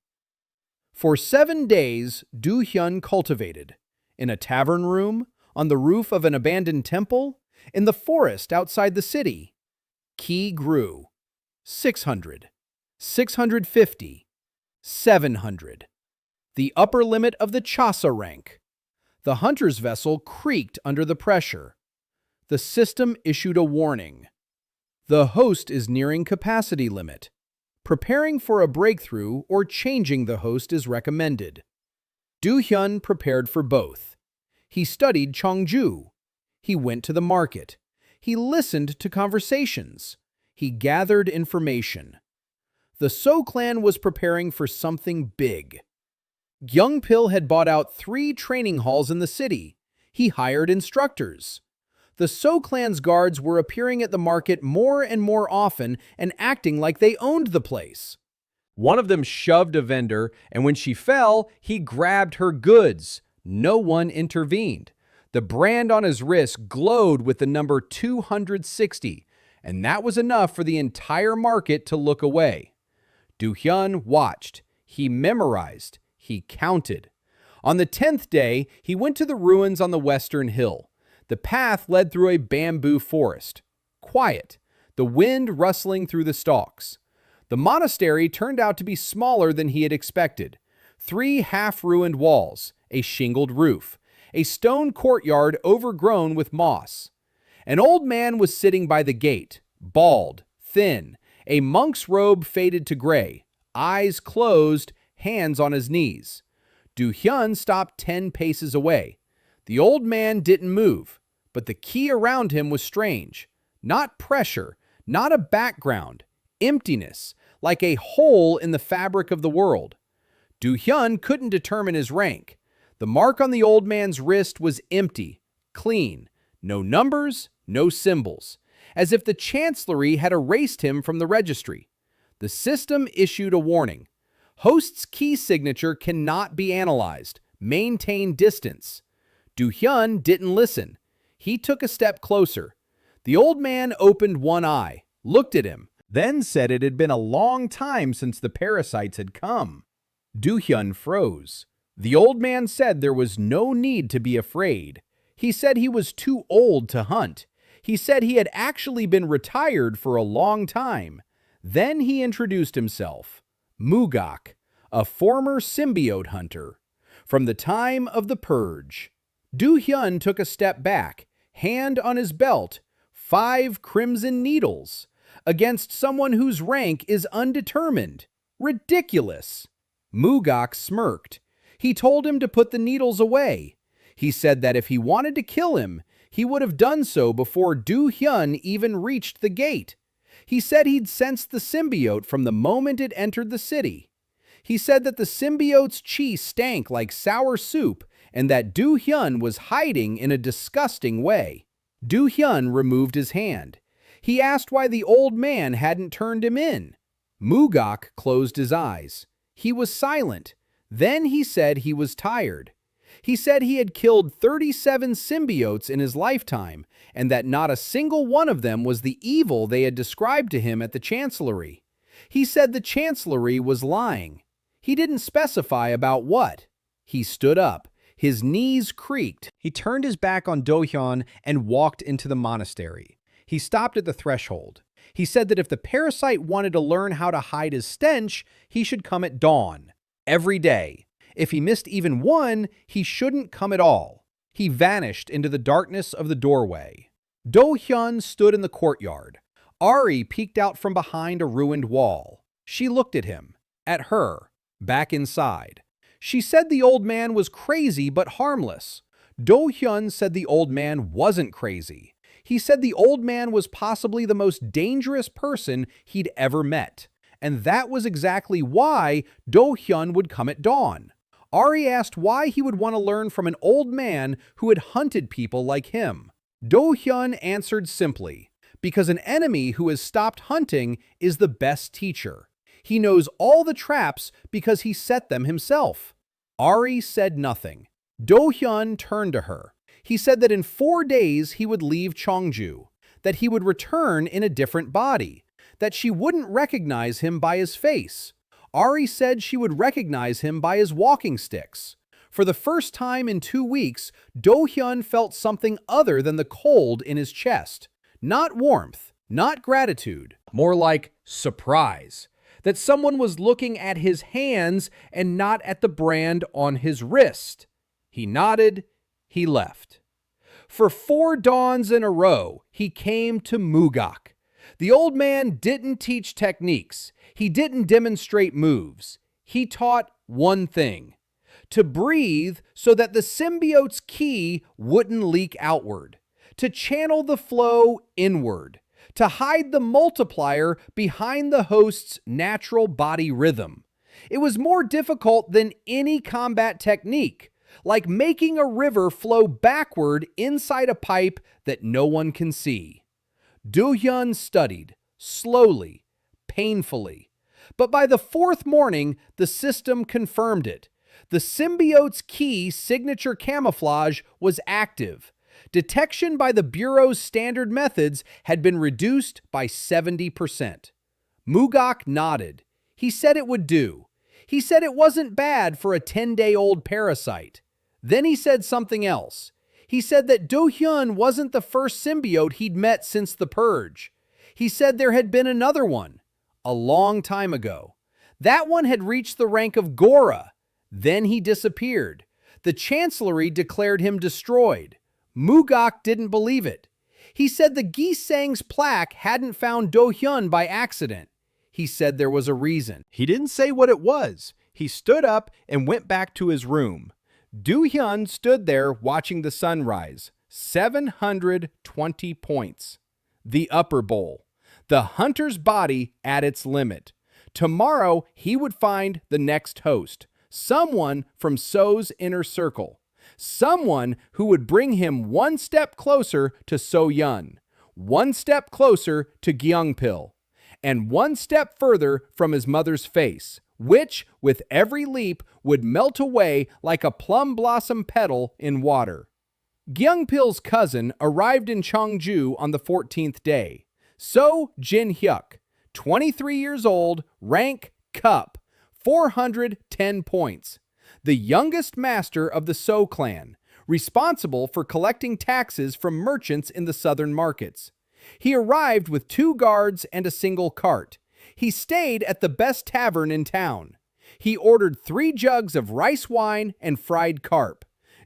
For 7 days, Do-hyeon cultivated. In a tavern room, on the roof of an abandoned temple, in the forest outside the city. Ki grew. 600. 650. 700. The upper limit of the Chasa rank. The hunter's vessel creaked under the pressure. The system issued a warning. The host is nearing capacity limit. Preparing for a breakthrough or changing the host is recommended. Do-hyeon prepared for both. He studied Cheongju. He went to the market. He listened to conversations. He gathered information. The So clan was preparing for something big. Young-pil had bought out 3 training halls in the city. He hired instructors. The So-clan's guards were appearing at the market more and more often and acting like they owned the place. One of them shoved a vendor, and when she fell, he grabbed her goods. No one intervened. The brand on his wrist glowed with the number 260, and that was enough for the entire market to look away. Do-hyeon watched. He memorized. He counted. On the 10th day, he went to the ruins on the western hill. The path led through a bamboo forest. Quiet, the wind rustling through the stalks. The monastery turned out to be smaller than he had expected. 3 half-ruined walls, a shingled roof, a stone courtyard overgrown with moss. An old man was sitting by the gate, bald, thin, a monk's robe faded to gray, eyes closed, hands on his knees. Do-hyeon stopped 10 paces away. The old man didn't move, but the key around him was strange. Not pressure, not a background, emptiness, like a hole in the fabric of the world. Do-hyeon couldn't determine his rank. The mark on the old man's wrist was empty, clean, no numbers, no symbols, as if the chancellery had erased him from the registry. The system issued a warning. Host's key signature cannot be analyzed. Maintain distance. Do-hyeon didn't listen. He took a step closer. The old man opened one eye, looked at him, then said it had been a long time since the parasites had come. Do-hyeon froze. The old man said there was no need to be afraid. He said he was too old to hunt. He said he had actually been retired for a long time. Then he introduced himself. Mugak, a former symbiote hunter. From the time of the purge. Do-hyeon took a step back, hand on his belt, 5 crimson needles, against someone whose rank is undetermined. Ridiculous. Mugak smirked. He told him to put the needles away. He said that if he wanted to kill him, he would have done so before Do-hyeon even reached the gate. He said he'd sensed the symbiote from the moment it entered the city. He said that the symbiote's chi stank like sour soup and that Do-hyeon was hiding in a disgusting way. Do-hyeon removed his hand. He asked why the old man hadn't turned him in. Mugak closed his eyes. He was silent. Then he said he was tired. He said he had killed 37 symbiotes in his lifetime, and that not a single one of them was the evil they had described to him at the chancellery. He said the chancellery was lying. He didn't specify about what. He stood up. His knees creaked. He turned his back on Do-hyeon and walked into the monastery. He stopped at the threshold. He said that if the parasite wanted to learn how to hide his stench, he should come at dawn. Every day. If he missed even one, he shouldn't come at all. He vanished into the darkness of the doorway. Do-hyeon stood in the courtyard. Ari peeked out from behind a ruined wall. She looked at him, at her, back inside. She said the old man was crazy but harmless. Do-hyeon said the old man wasn't crazy. He said the old man was possibly the most dangerous person he'd ever met. And that was exactly why Do-hyeon would come at dawn. Ari asked why he would want to learn from an old man who had hunted people like him. Do-hyeon answered simply, because an enemy who has stopped hunting is the best teacher. He knows all the traps because he set them himself. Ari said nothing. Do-hyeon turned to her. He said that in 4 days he would leave Cheongju, that he would return in a different body, that she wouldn't recognize him by his face. Ari said she would recognize him by his walking sticks. For the first time in 2 weeks, Do-hyeon felt something other than the cold in his chest. Not warmth, not gratitude, more like surprise. That someone was looking at his hands and not at the brand on his wrist. He nodded. He left. For 4 dawns in a row, he came to Mugak. The old man didn't teach techniques. He didn't demonstrate moves. He taught one thing: to breathe so that the symbiote's ki wouldn't leak outward, to channel the flow inward, to hide the multiplier behind the host's natural body rhythm. It was more difficult than any combat technique, like making a river flow backward inside a pipe that no one can see. Do-hyeon studied, slowly, painfully. But by the fourth morning, the system confirmed it. The symbiote's key signature camouflage was active. Detection by the Bureau's standard methods had been reduced by 70%. Mugak nodded. He said it would do. He said it wasn't bad for a 10-day-old parasite. Then he said something else. He said that Do-hyeon wasn't the first symbiote he'd met since the Purge. He said there had been another one, a long time ago. That one had reached the rank of Gora. Then he disappeared. The Chancellery declared him destroyed. Mugak didn't believe it. He said the gi-saeng's plaque hadn't found Do-hyeon by accident. He said there was a reason. He didn't say what it was. He stood up and went back to his room. Do-hyeon stood there watching the sunrise. 720 points. The upper bowl. The hunter's body at its limit. Tomorrow, he would find the next host. Someone from So's inner circle. Someone who would bring him one step closer to So-yeon, one step closer to Gyeongpil, and one step further from his mother's face, which, with every leap, would melt away like a plum blossom petal in water. Gyeongpil's cousin arrived in Cheongju on the 14th day. So Jin-hyuk, 23 years old, rank Cup, 410 points. The youngest master of the So clan, responsible for collecting taxes from merchants in the southern markets. He arrived with 2 guards and a single cart. He stayed at the best tavern in town. He ordered 3 jugs of rice wine and fried carp.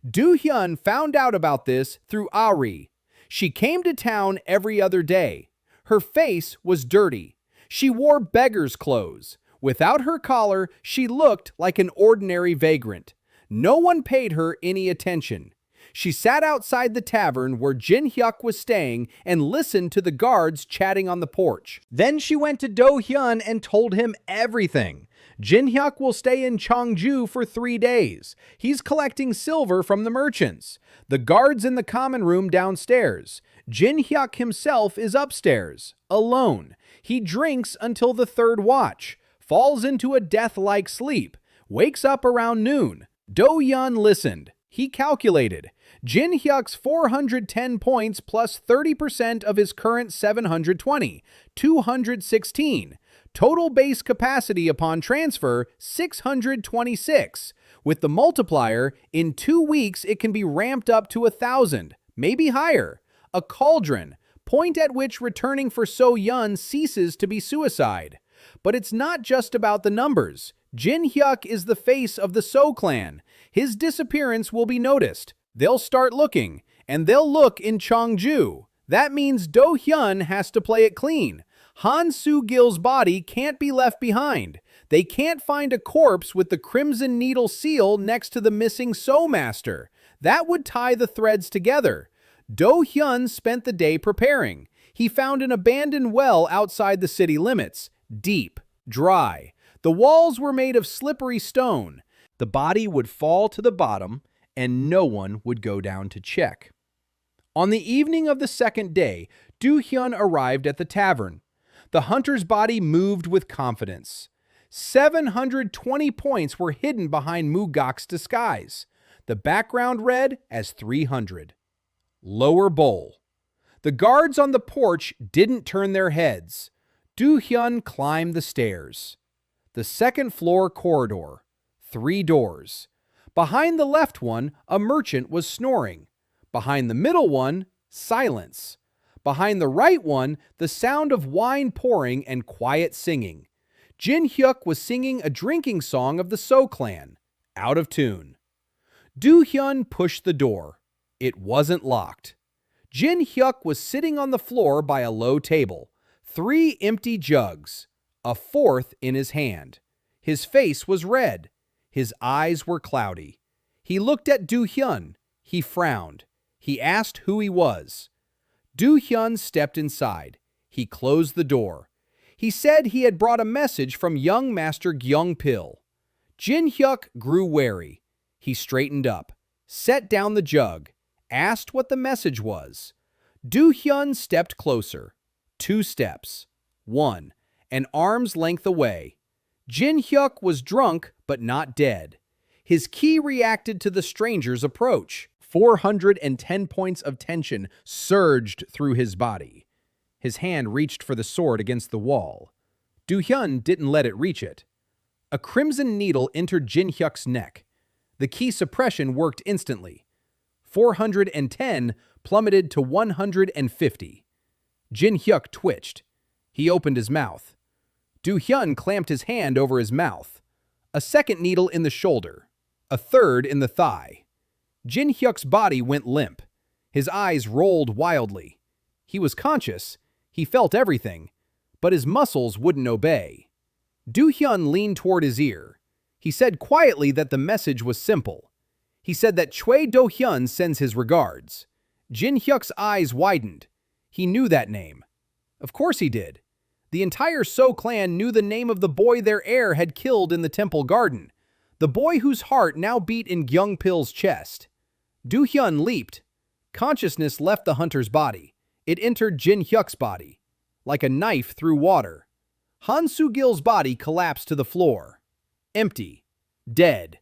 Do-hyeon found out about this through Ari. She came to town every other day. Her face was dirty. She wore beggar's clothes. Without her collar, she looked like an ordinary vagrant. No one paid her any attention. She sat outside the tavern where Jin-hyuk was staying and listened to the guards chatting on the porch. Then she went to Do-hyeon and told him everything. Jin-hyuk will stay in Cheongju for 3 days. He's collecting silver from the merchants. The guard's in the common room downstairs. Jin-hyuk himself is upstairs, alone. He drinks until the 3rd watch. Falls into a death-like sleep, wakes up around noon. Do-hyeon listened. He calculated. Jin-hyuk's 410 points plus 30% of his current 720, 216. Total base capacity upon transfer, 626. With the multiplier, in 2 weeks it can be ramped up to 1,000, maybe higher. A cauldron, point at which returning for So-yeon ceases to be suicide. But it's not just about the numbers. Jin-hyuk is the face of the So clan. His disappearance will be noticed. They'll start looking, and they'll look in Cheongju. That means Do-hyeon has to play it clean. Han Soo-gil's body can't be left behind. They can't find a corpse with the Crimson Needle seal next to the missing So master. That would tie the threads together. Do-hyeon spent the day preparing. He found an abandoned well outside the city limits. Deep, dry. The walls were made of slippery stone. The body would fall to the bottom, and no one would go down to check. On the evening of the 2nd day, Do-hyeon arrived at the tavern. The hunter's body moved with confidence. 720 points were hidden behind Mugak's disguise. The background read as 300. Lower bowl. The guards on the porch didn't turn their heads. Do-hyeon climbed the stairs. The 2nd floor corridor. 3 doors. Behind the left one, a merchant was snoring. Behind the middle one, silence. Behind the right one, the sound of wine pouring and quiet singing. Jin-hyuk was singing a drinking song of the So clan, out of tune. Do-hyeon pushed the door. It wasn't locked. Jin-hyuk was sitting on the floor by a low table. 3 empty jugs, a 4th in his hand. His face was red. His eyes were cloudy. He looked at Do-hyeon. He frowned. He asked who he was. Do-hyeon stepped inside. He closed the door. He said he had brought a message from young Master Gyeongpil. Jin-hyuk grew wary. He straightened up, set down the jug, asked what the message was. Do-hyun stepped closer. 2 steps. 1. An arm's length away. Jin-hyuk was drunk but not dead. His ki reacted to the stranger's approach. 410 points of tension surged through his body. His hand reached for the sword against the wall. Do-hyun didn't let it reach it. A crimson needle entered Jin-hyuk's neck. The ki suppression worked instantly. 410 plummeted to 150. Jin-hyuk twitched. He opened his mouth. Do-hyun clamped his hand over his mouth. A second needle in the shoulder. A third in the thigh. Jin-hyuk's body went limp. His eyes rolled wildly. He was conscious. He felt everything. But his muscles wouldn't obey. Do-hyun leaned toward his ear. He said quietly that the message was simple. He said that Choi Do-hyeon sends his regards. Jin-hyuk's eyes widened. He knew that name. Of course he did. The entire So clan knew the name of the boy their heir had killed in the temple garden. The boy whose heart now beat in Gyung-pil's chest. Do-hyun leaped. Consciousness left the hunter's body. It entered Jin-hyuk's body. Like a knife through water. Han Soo-gil's body collapsed to the floor. Empty. Dead.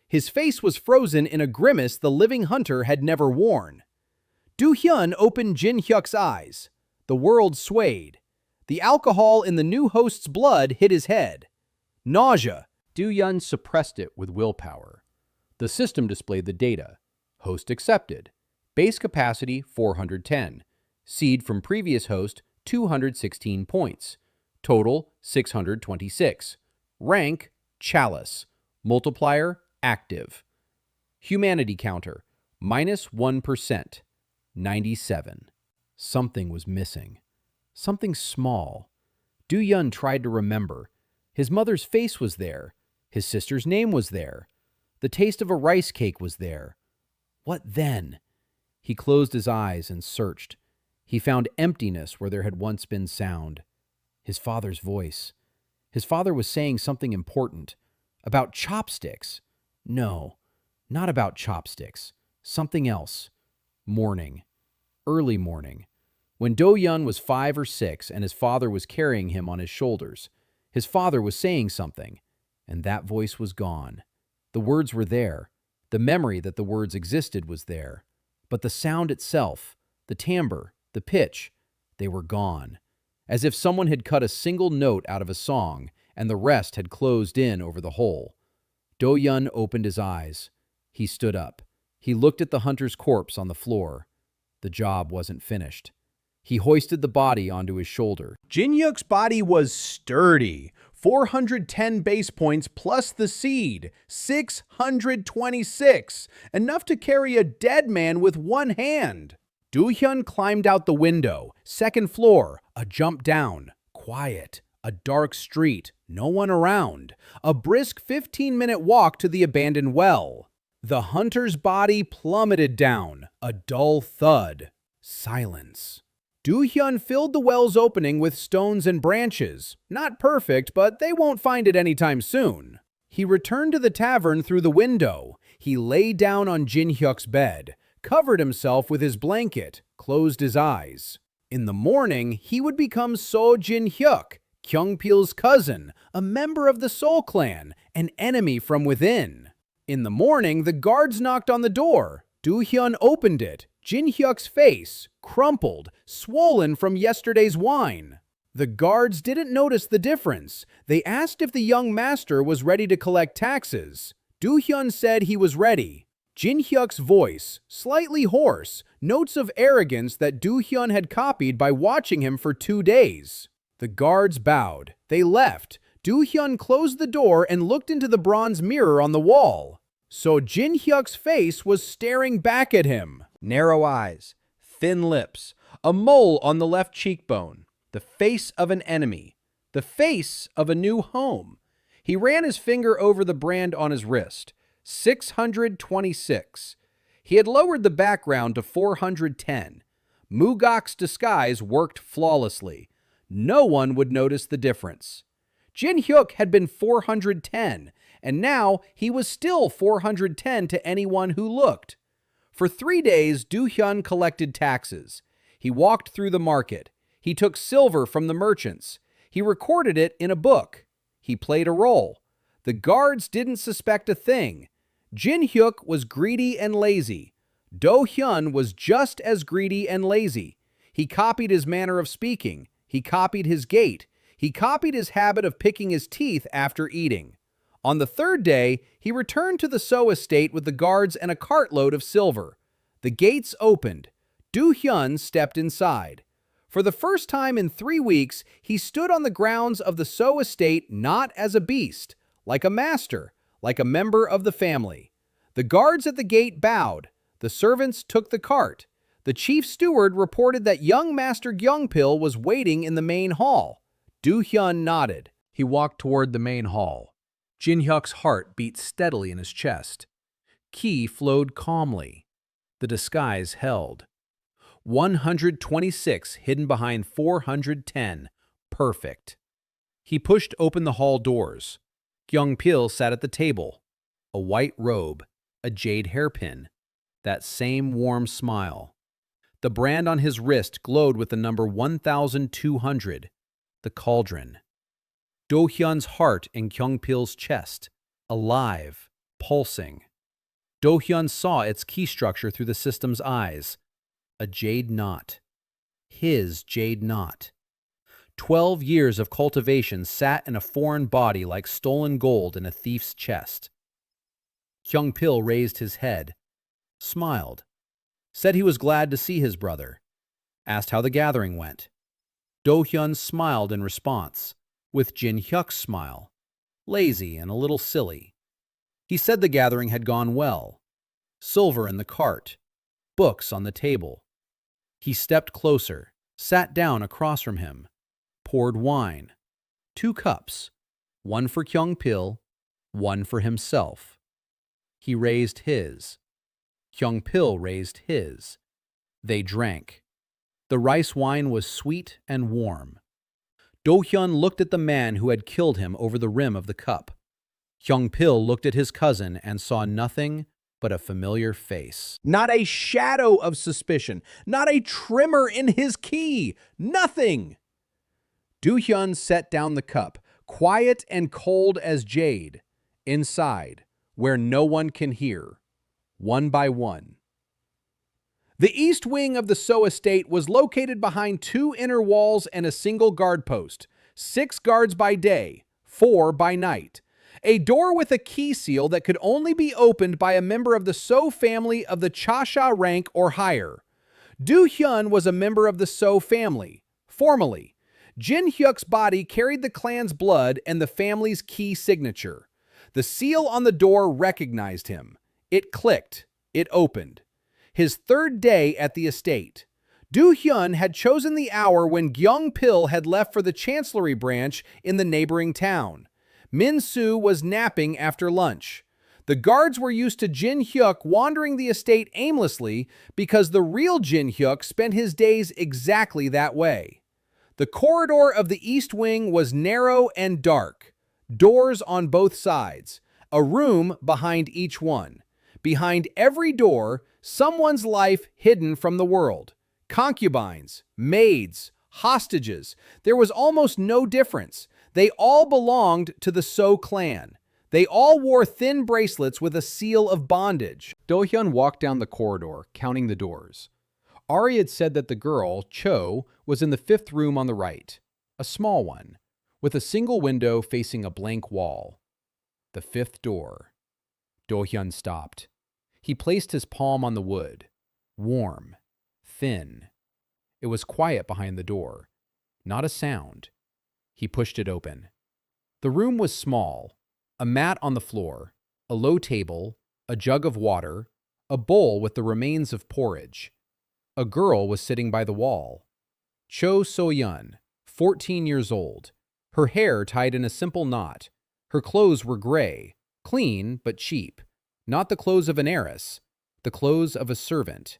His face was frozen in a grimace the living hunter had never worn. Do-hyun opened Jin-hyuk's eyes. The world swayed. The alcohol in the new host's blood hit his head. Nausea. Do-hyun suppressed it with willpower. The system displayed the data. Host accepted. Base capacity 410. Seed from previous host 216 points. Total 626. Rank Chalice. Multiplier active. Humanity counter -1%. 97. Something was missing. Something small. Do-hyun tried to remember. His mother's face was there. His sister's name was there. The taste of a rice cake was there. What then? He closed his eyes and searched. He found emptiness where there had once been sound. His father's voice. His father was saying something important. About chopsticks. No, not about chopsticks. Something else. Morning. Early morning. When Do-hyun was 5 or 6 and his father was carrying him on his shoulders, his father was saying something, and that voice was gone. The words were there. The memory that the words existed was there. But the sound itself, the timbre, the pitch, they were gone. As if someone had cut a single note out of a song and the rest had closed in over the whole. Do-hyun opened his eyes. He stood up. He looked at the hunter's corpse on the floor. The job wasn't finished. He hoisted the body onto his shoulder. Jin-hyuk's body was sturdy. 410 base points plus the seed. 626. Enough to carry a dead man with one hand. Do-hyun climbed out the window. 2nd floor. A jump down. Quiet. A dark street. No one around. A brisk 15-minute walk to the abandoned well. The hunter's body plummeted down. A dull thud. Silence. Do-hyun filled the well's opening with stones and branches. Not perfect, but they won't find it anytime soon. He returned to the tavern through the window. He lay down on Jin-hyuk's bed, covered himself with his blanket, closed his eyes. In the morning, he would become So Jin-hyuk, Kyung-pil's cousin, a member of the Seoul clan, an enemy from within. In the morning, the guards knocked on the door. Do-hyun opened it. Jin-hyuk's face, crumpled, swollen from yesterday's wine. The guards didn't notice the difference. They asked if the young master was ready to collect taxes. Do-hyun said he was ready. Jin-hyuk's voice, slightly hoarse, notes of arrogance that Do-hyun had copied by watching him for 2 days. The guards bowed. They left. Do-hyun closed the door and looked into the bronze mirror on the wall. So Jin-hyuk's face was staring back at him. Narrow eyes, thin lips, a mole on the left cheekbone, the face of an enemy, the face of a new home. He ran his finger over the brand on his wrist. 626. He had lowered the background to 410. Mugok's disguise worked flawlessly. No one would notice the difference. Jin-hyuk had been 410, and now he was still 410 to anyone who looked. For 3 days, Do-hyeon collected taxes. He walked through the market. He took silver from the merchants. He recorded it in a book. He played a role. The guards didn't suspect a thing. Jin-hyuk was greedy and lazy. Do-hyun was just as greedy and lazy. He copied his manner of speaking. He copied his gait. He copied his habit of picking his teeth after eating. On the 3rd day, he returned to the So estate with the guards and a cartload of silver. The gates opened. Do-hyun stepped inside. For the first time in 3 weeks, he stood on the grounds of the So estate not as a beast, like a master, like a member of the family. The guards at the gate bowed. The servants took the cart. The chief steward reported that young Master Gyeongpil was waiting in the main hall. Do-hyun nodded. He walked toward the main hall. Jin-hyuk's heart beat steadily in his chest. Ki flowed calmly. The disguise held. 126 hidden behind 410. Perfect. He pushed open the hall doors. Gyeongpil sat at the table. A white robe, a jade hairpin, that same warm smile. The brand on his wrist glowed with the number 1,200, the cauldron. Do-hyun's heart in Gyeongpil's chest, alive, pulsing. Do-hyun saw its key structure through the system's eyes. A jade knot. His jade knot. 12 years of cultivation sat in a foreign body like stolen gold in a thief's chest. Gyeongpil raised his head, smiled, said he was glad to see his brother, asked how the gathering went. Do-hyun smiled in response, with Jin-hyuk's smile, lazy and a little silly. He said the gathering had gone well. Silver in the cart, books on the table. He stepped closer, sat down across from him, poured wine. 2 cups, one for Gyeongpil, one for himself. He raised his. Gyeongpil raised his. They drank. The rice wine was sweet and warm. Do-hyun looked at the man who had killed him over the rim of the cup. Gyeongpil looked at his cousin and saw nothing but a familiar face. Not a shadow of suspicion, not a tremor in his ki, nothing. Do-hyun set down the cup, quiet and cold as jade, inside, where no one can hear, one by one. The east wing of the So estate was located behind 2 inner walls and a single guard post, 6 guards by day, 4 by night. A door with a key seal that could only be opened by a member of the So family of the Chasha rank or higher. Do-hyun was a member of the So family, formally. Jin-hyuk's body carried the clan's blood and the family's key signature. The seal on the door recognized him. It clicked. It opened. His 3rd day at the estate. Do-hyun had chosen the hour when Gyeongpil had left for the chancellery branch in the neighboring town. Min-soo was napping after lunch. The guards were used to Jin-hyuk wandering the estate aimlessly because the real Jin-hyuk spent his days exactly that way. The corridor of the east wing was narrow and dark. Doors on both sides. A room behind each one. Behind every door, someone's life hidden from the world. Concubines, maids, hostages. There was almost no difference. They all belonged to the So clan. They all wore thin bracelets with a seal of bondage. Do-hyun walked down the corridor, counting the doors. Ari had said that the girl, Cho, was in the 5th room on the right, a small one, with a single window facing a blank wall. The 5th door. Do-hyun stopped. He placed his palm on the wood. Warm. Thin. It was quiet behind the door. Not a sound. He pushed it open. The room was small. A mat on the floor, a low table, a jug of water, a bowl with the remains of porridge. A girl was sitting by the wall. Cho So-yeon, 14 years old. Her hair tied in a simple knot. Her clothes were gray, clean but cheap. Not the clothes of an heiress, the clothes of a servant.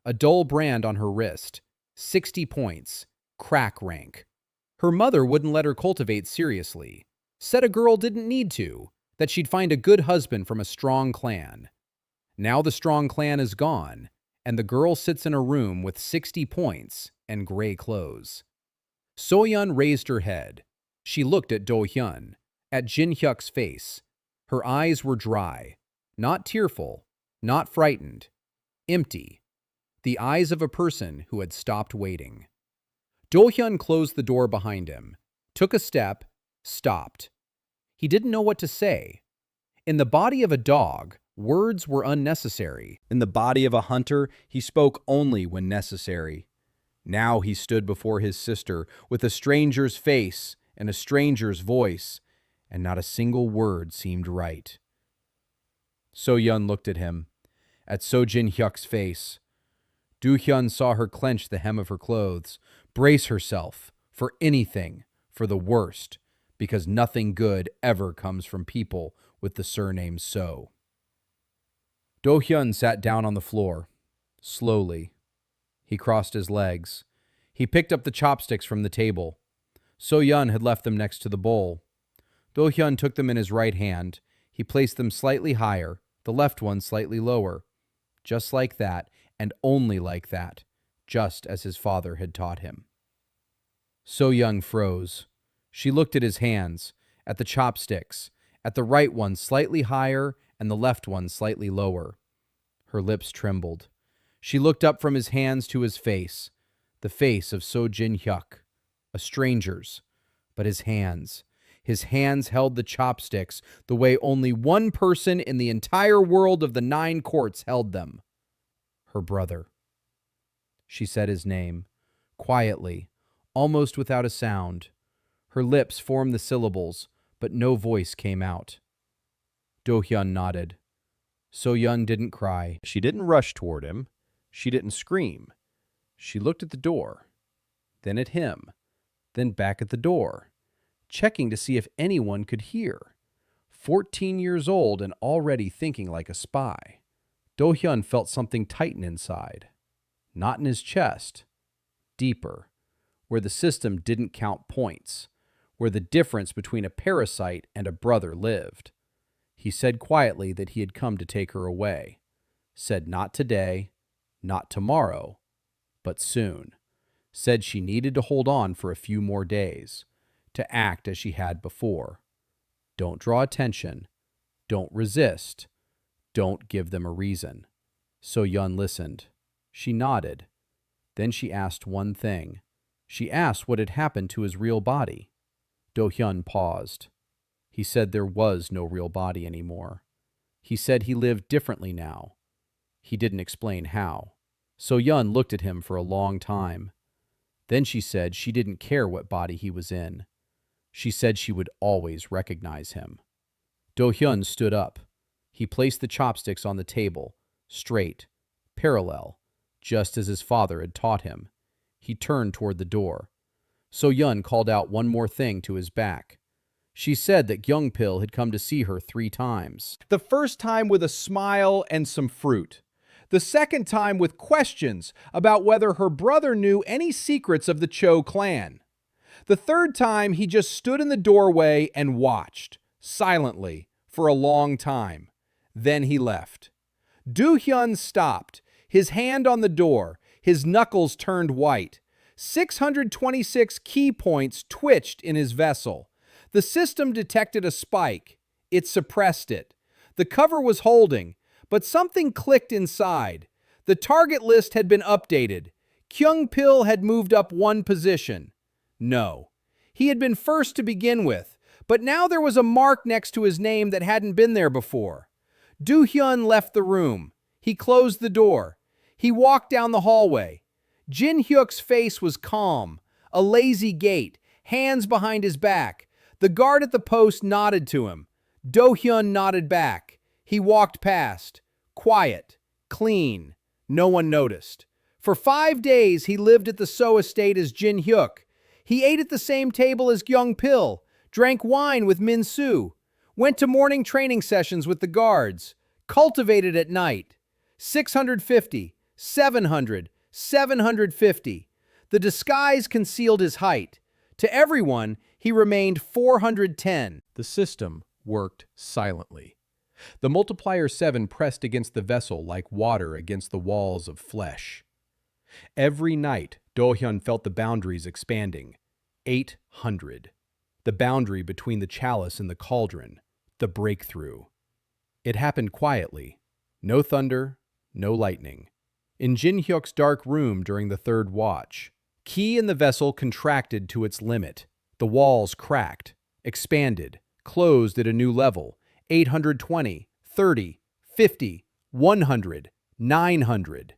A dull brand on her wrist. 60 points. Crack rank. Her mother wouldn't let her cultivate seriously. Said a girl didn't need to, that she'd find a good husband from a strong clan. Now the strong clan is gone, and the girl sits in a room with 60 points and gray clothes. So-yeon raised her head. She looked at Do-hyun, at Jin-hyuk's face. Her eyes were dry, not tearful, not frightened, empty. The eyes of a person who had stopped waiting. Do-hyun closed the door behind him, took a step, stopped. He didn't know what to say. In the body of a dog, words were unnecessary. In the body of a hunter, he spoke only when necessary. Now he stood before his sister with a stranger's face and a stranger's voice, and not a single word seemed right. So-yeon looked at him, at So Jin-hyuk's face. Do-hyun saw her clench the hem of her clothes, brace herself for anything, for the worst, because nothing good ever comes from people with the surname So. Do-hyun sat down on the floor, slowly. He crossed his legs. He picked up the chopsticks from the table. So-yeon had left them next to the bowl. Do-hyun took them in his right hand. He placed them slightly higher, the left one slightly lower. Just like that, and only like that, just as his father had taught him. So-yeon froze. She looked at his hands, at the chopsticks, at the right one slightly higher and the left one slightly lower. Her lips trembled. She looked up from his hands to his face, the face of So Jin-hyuk, a stranger's, but his hands held the chopsticks the way only one person in the entire world of the 9 courts held them. Her brother. She said his name, quietly, almost without a sound. Her lips formed the syllables, but no voice came out. Do-hyun nodded. So-yeon didn't cry. She didn't rush toward him. She didn't scream. She looked at the door, then at him, then back at the door, checking to see if anyone could hear. 14 years old and already thinking like a spy. Do-hyun felt something tighten inside. Not in his chest. Deeper. Where the system didn't count points. Where the difference between a parasite and a brother lived. He said quietly that he had come to take her away. Said not today, not tomorrow, but soon. Said she needed to hold on for a few more days. To act as she had before. Don't draw attention. Don't resist. Don't give them a reason. So-yeon listened. She nodded. Then she asked one thing. She asked what had happened to his real body. Do-hyun paused. He said there was no real body anymore. He said he lived differently now. He didn't explain how. So-yeon looked at him for a long time. Then she said she didn't care what body he was in. She said she would always recognize him. Do-hyun stood up. He placed the chopsticks on the table, straight, parallel, just as his father had taught him. He turned toward the door. So-yeon called out one more thing to his back. She said that Kyung-pil had come to see her 3 times. The first time with a smile and some fruit. The second time with questions about whether her brother knew any secrets of the Cho clan. The third time he just stood in the doorway and watched, silently, for a long time. Then he left. Do-hyun stopped, his hand on the door, his knuckles turned white. 626 key points twitched in his vessel. The system detected a spike. It suppressed it. The cover was holding, but something clicked inside. The target list had been updated. Kyung-pil had moved up 1 position. No. He had been first to begin with, but now there was a mark next to his name that hadn't been there before. Do-hyun left the room. He closed the door. He walked down the hallway. Jin-hyuk's face was calm, a lazy gait, hands behind his back. The guard at the post nodded to him. Do-hyun nodded back. He walked past. Quiet, clean. No one noticed. For 5 days, he lived at the So estate as Jin-hyuk. He ate at the same table as Kyung-pil, drank wine with Min-soo, went to morning training sessions with the guards, cultivated at night. 650, 700, 750. The disguise concealed his height. To everyone, he remained 410. The system worked silently. The multiplier 7 pressed against the vessel like water against the walls of flesh. Every night, Do-hyeon felt the boundaries expanding. 800. The boundary between the chalice and the cauldron. The breakthrough. It happened quietly. No thunder, no lightning. In Jin-hyuk's dark room during the third watch, ki in the vessel contracted to its limit. The walls cracked, expanded, closed at a new level. 820, 30, 50, 100, 900.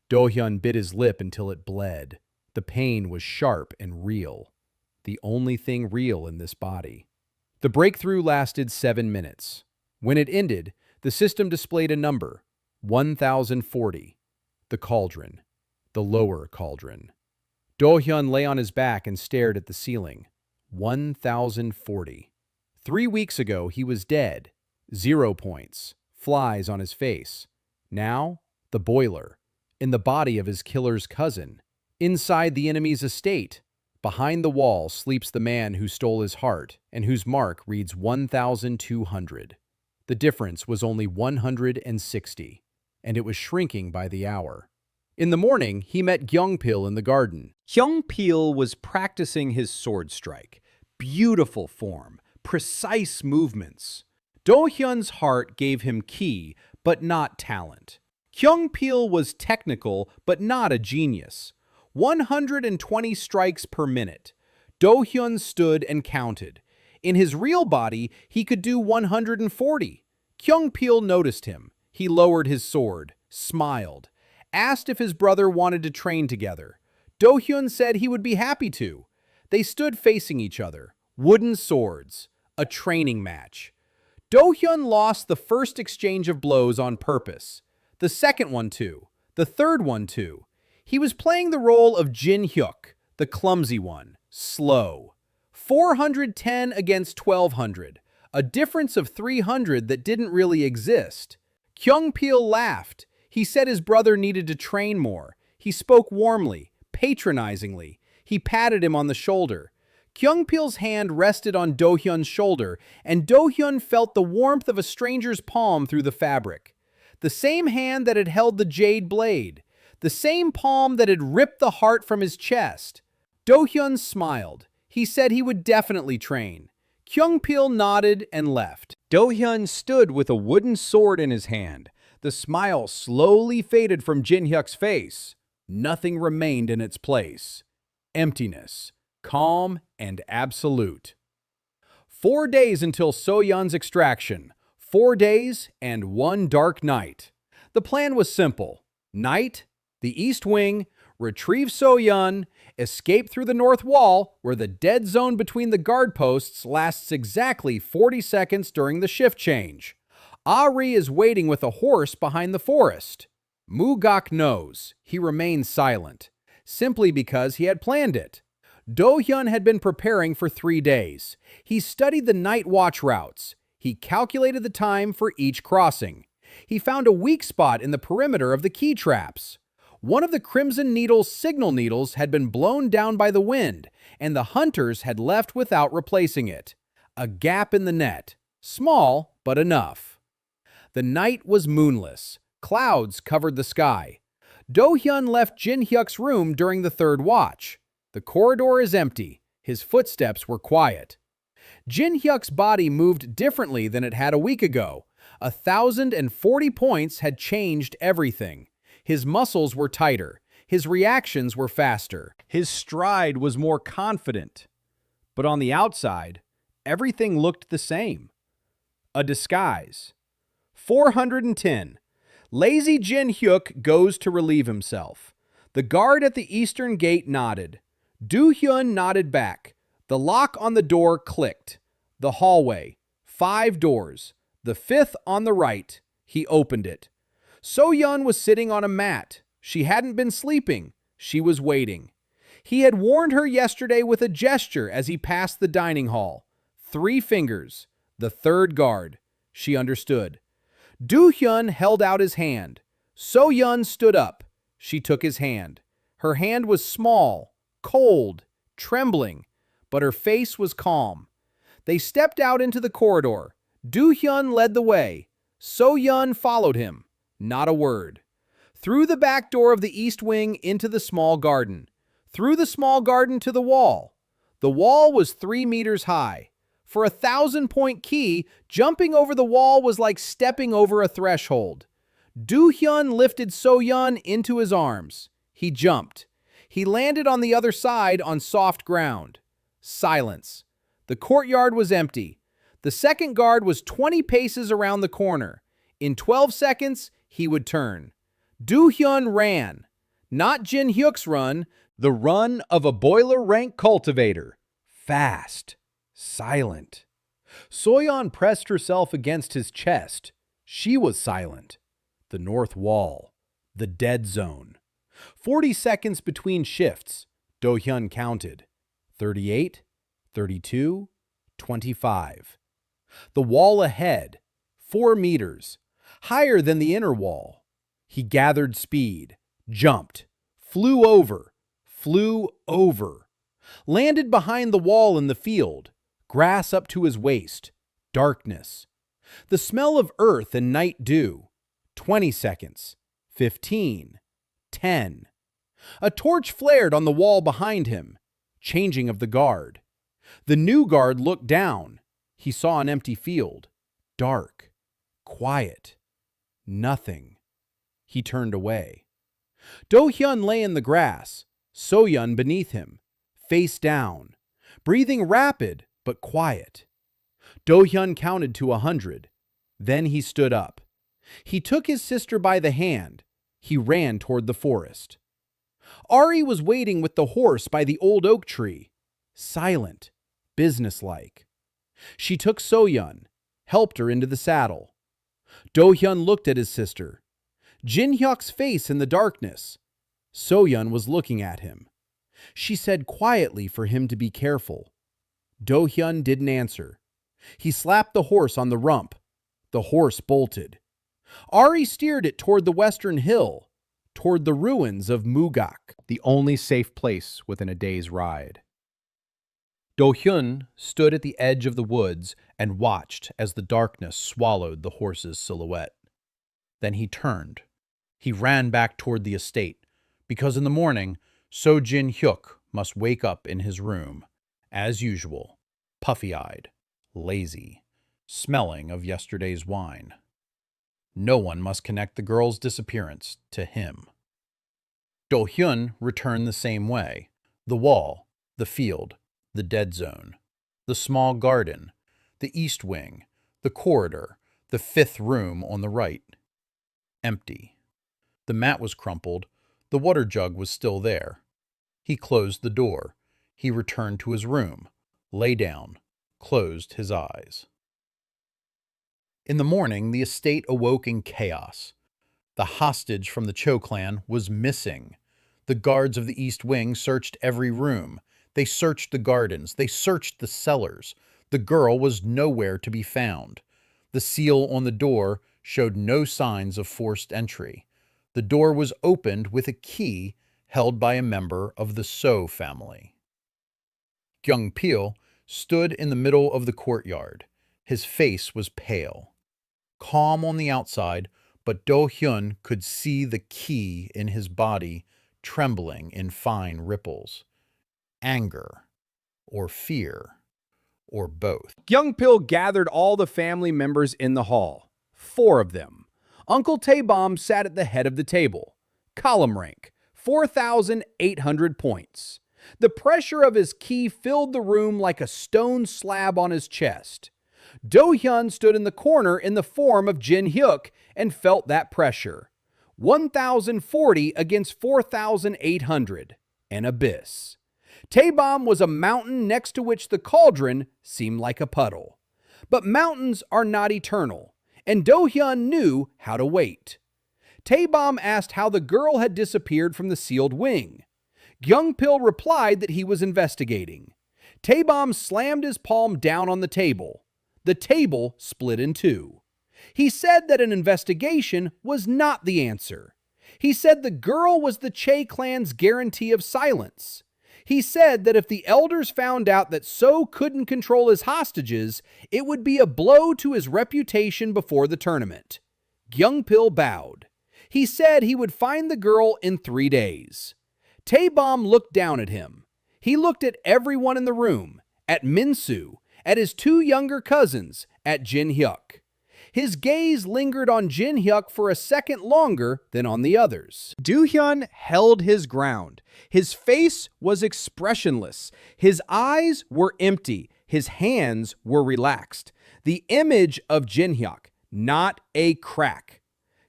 Do-hyeon bit his lip until it bled. The pain was sharp and real. The only thing real in this body. The breakthrough lasted 7 minutes. When it ended, the system displayed a number, 1040. The cauldron. The lower cauldron. Do-hyeon lay on his back and stared at the ceiling. 1040. 3 weeks ago, he was dead. 0 points. Flies on his face. Now, the boiler. In the body of his killer's cousin. Inside the enemy's estate. Behind the wall sleeps the man who stole his heart and whose mark reads 1200. The difference was only 160, and it was shrinking by the hour. In the morning, he met Gyeongpil in the garden. Gyeongpil was practicing his sword strike. Beautiful form, precise movements. Do-hyun's heart gave him ki, but not talent. Gyeongpil was technical, but not a genius. 120 strikes per minute. Do-hyun stood and counted. In his real body, he could do 140. Gyeongpil noticed him. He lowered his sword, smiled, asked if his brother wanted to train together. Do-hyun said he would be happy to. They stood facing each other, wooden swords, a training match. Do-hyun lost the first exchange of blows on purpose. The second one too. The third one too. He was playing the role of Jin-hyuk, the clumsy one, slow. 410 against 1200, a difference of 300 that didn't really exist. Gyeongpil laughed. He said his brother needed to train more. He spoke warmly, patronizingly. He patted him on the shoulder. Gyeongpil's hand rested on Do-hyun's shoulder, and Do-hyun felt the warmth of a stranger's palm through the fabric. The same hand that had held the jade blade. The same palm that had ripped the heart from his chest. Do-hyun smiled. He said he would definitely train. Gyeongpil nodded and left. Do-hyun stood with a wooden sword in his hand. The smile slowly faded from Jin-hyuk's face. Nothing remained in its place. Emptiness, calm, and absolute. 4 days until So-yeon's extraction. 4 days and 1 dark night. The plan was simple. Night, the East Wing, retrieve So-yeon, escape through the North Wall, where the dead zone between the guard posts lasts exactly 40 seconds during the shift change. Ari is waiting with a horse behind the forest. Mugak knows. He remains silent, simply because he had planned it. Do-hyun had been preparing for 3 days. He studied the night watch routes. He calculated the time for each crossing. He found a weak spot in the perimeter of the key traps. One of the Crimson Needle's signal needles had been blown down by the wind, and the hunters had left without replacing it. A gap in the net. Small, but enough. The night was moonless. Clouds covered the sky. Do-hyun left Jin-hyuk's room during the third watch. The corridor is empty. His footsteps were quiet. Jin-hyuk's body moved differently than it had a week ago. 1,040 points had changed everything. His muscles were tighter. His reactions were faster. His stride was more confident. But on the outside, everything looked the same. A disguise. 410. Lazy Jin-hyuk goes to relieve himself. The guard at the eastern gate nodded. Do-hyun nodded back. The lock on the door clicked. The hallway. 5 doors. The 5th on the right. He opened it. So-yeon was sitting on a mat. She hadn't been sleeping. She was waiting. He had warned her yesterday with a gesture as he passed the dining hall. 3 fingers. The 3rd guard. She understood. Do-hyun held out his hand. So-yeon stood up. She took his hand. Her hand was small, cold, trembling, but her face was calm. They stepped out into the corridor. Do-hyeon led the way. So-yeon followed him. Not a word. Through the back door of the east wing into the small garden. Through the small garden to the wall. The wall was 3 meters high. For a 1,000-point key, jumping over the wall was like stepping over a threshold. Do-hyeon lifted So-yeon into his arms. He jumped. He landed on the other side on soft ground. Silence. The courtyard was empty. The second guard was 20 paces around the corner. In 12 seconds, he would turn. Do-hyeon ran. Not Jin-hyuk's run, the run of a boiler rank cultivator. Fast. Silent. So-yeon pressed herself against his chest. She was silent. The north wall. The dead zone. 40 seconds between shifts. Do-hyeon counted. 38, 32, 25. The wall ahead. 4 meters. Higher than the inner wall. He gathered speed. Jumped. Flew over. Landed behind the wall in the field. Grass up to his waist. Darkness. The smell of earth and night dew. 20 seconds. 15. 10. A torch flared on the wall behind him. Changing of the guard. The new guard looked down. He saw an empty field. Dark. Quiet. Nothing. He turned away. Do-hyeon lay in the grass. So-yeon beneath him. Face down. Breathing rapid but quiet. Do-hyeon counted to 100. Then he stood up. He took his sister by the hand. He ran toward the forest. Ari was waiting with the horse by the old oak tree. Silent. Businesslike. She took So-yeon. Helped her into the saddle. Do-hyeon looked at his sister. Jin-hyuk's face in the darkness. So-yeon was looking at him. She said quietly for him to be careful. Do-hyeon didn't answer. He slapped the horse on the rump. The horse bolted. Ari steered it toward the western hill, toward the ruins of Mugak, the only safe place within a day's ride. Do-hyun stood at the edge of the woods and watched as the darkness swallowed the horse's silhouette. Then he turned. He ran back toward the estate, because in the morning, So Jin-hyuk must wake up in his room, as usual, puffy-eyed, lazy, smelling of yesterday's wine. No one must connect the girl's disappearance to him. Do-hyun returned the same way. The wall, the field, the dead zone, the small garden, the east wing, the corridor, the fifth room on the right. Empty. The mat was crumpled. The water jug was still there. He closed the door. He returned to his room, lay down, closed his eyes. In the morning, the estate awoke in chaos. The hostage from the Cho clan was missing. The guards of the East Wing searched every room. They searched the gardens. They searched the cellars. The girl was nowhere to be found. The seal on the door showed no signs of forced entry. The door was opened with a key held by a member of the So family. Kyung-pil stood in the middle of the courtyard. His face was pale. Calm on the outside, but Do-hyun could see the ki in his body trembling in fine ripples. Anger, or fear, or both. Kyung-pil gathered all the family members in the hall. 4 of them. Uncle Tae-bom sat at the head of the table. Column rank, 4,800 points. The pressure of his ki filled the room like a stone slab on his chest. Do-hyun stood in the corner in the form of Jin-hyuk and felt that pressure. 1,040 against 4,800. An abyss. Tae-bom was a mountain next to which the cauldron seemed like a puddle. But mountains are not eternal, and Do-hyun knew how to wait. Tae-bom asked how the girl had disappeared from the sealed wing. Kyung-pil replied that he was investigating. Tae-bom slammed his palm down on the table. The table split in 2. He said that an investigation was not the answer. He said the girl was the Che clan's guarantee of silence. He said that if the elders found out that So couldn't control his hostages, it would be a blow to his reputation before the tournament. Kyung-pil bowed. He said he would find the girl in 3 days. Tae-bom looked down at him. He looked at everyone in the room, at Min-soo, at his 2 younger cousins, at Jin-hyuk. His gaze lingered on Jin-hyuk for a second longer than on the others. Do-hyeon held his ground. His face was expressionless. His eyes were empty. His hands were relaxed. The image of Jin-hyuk, not a crack.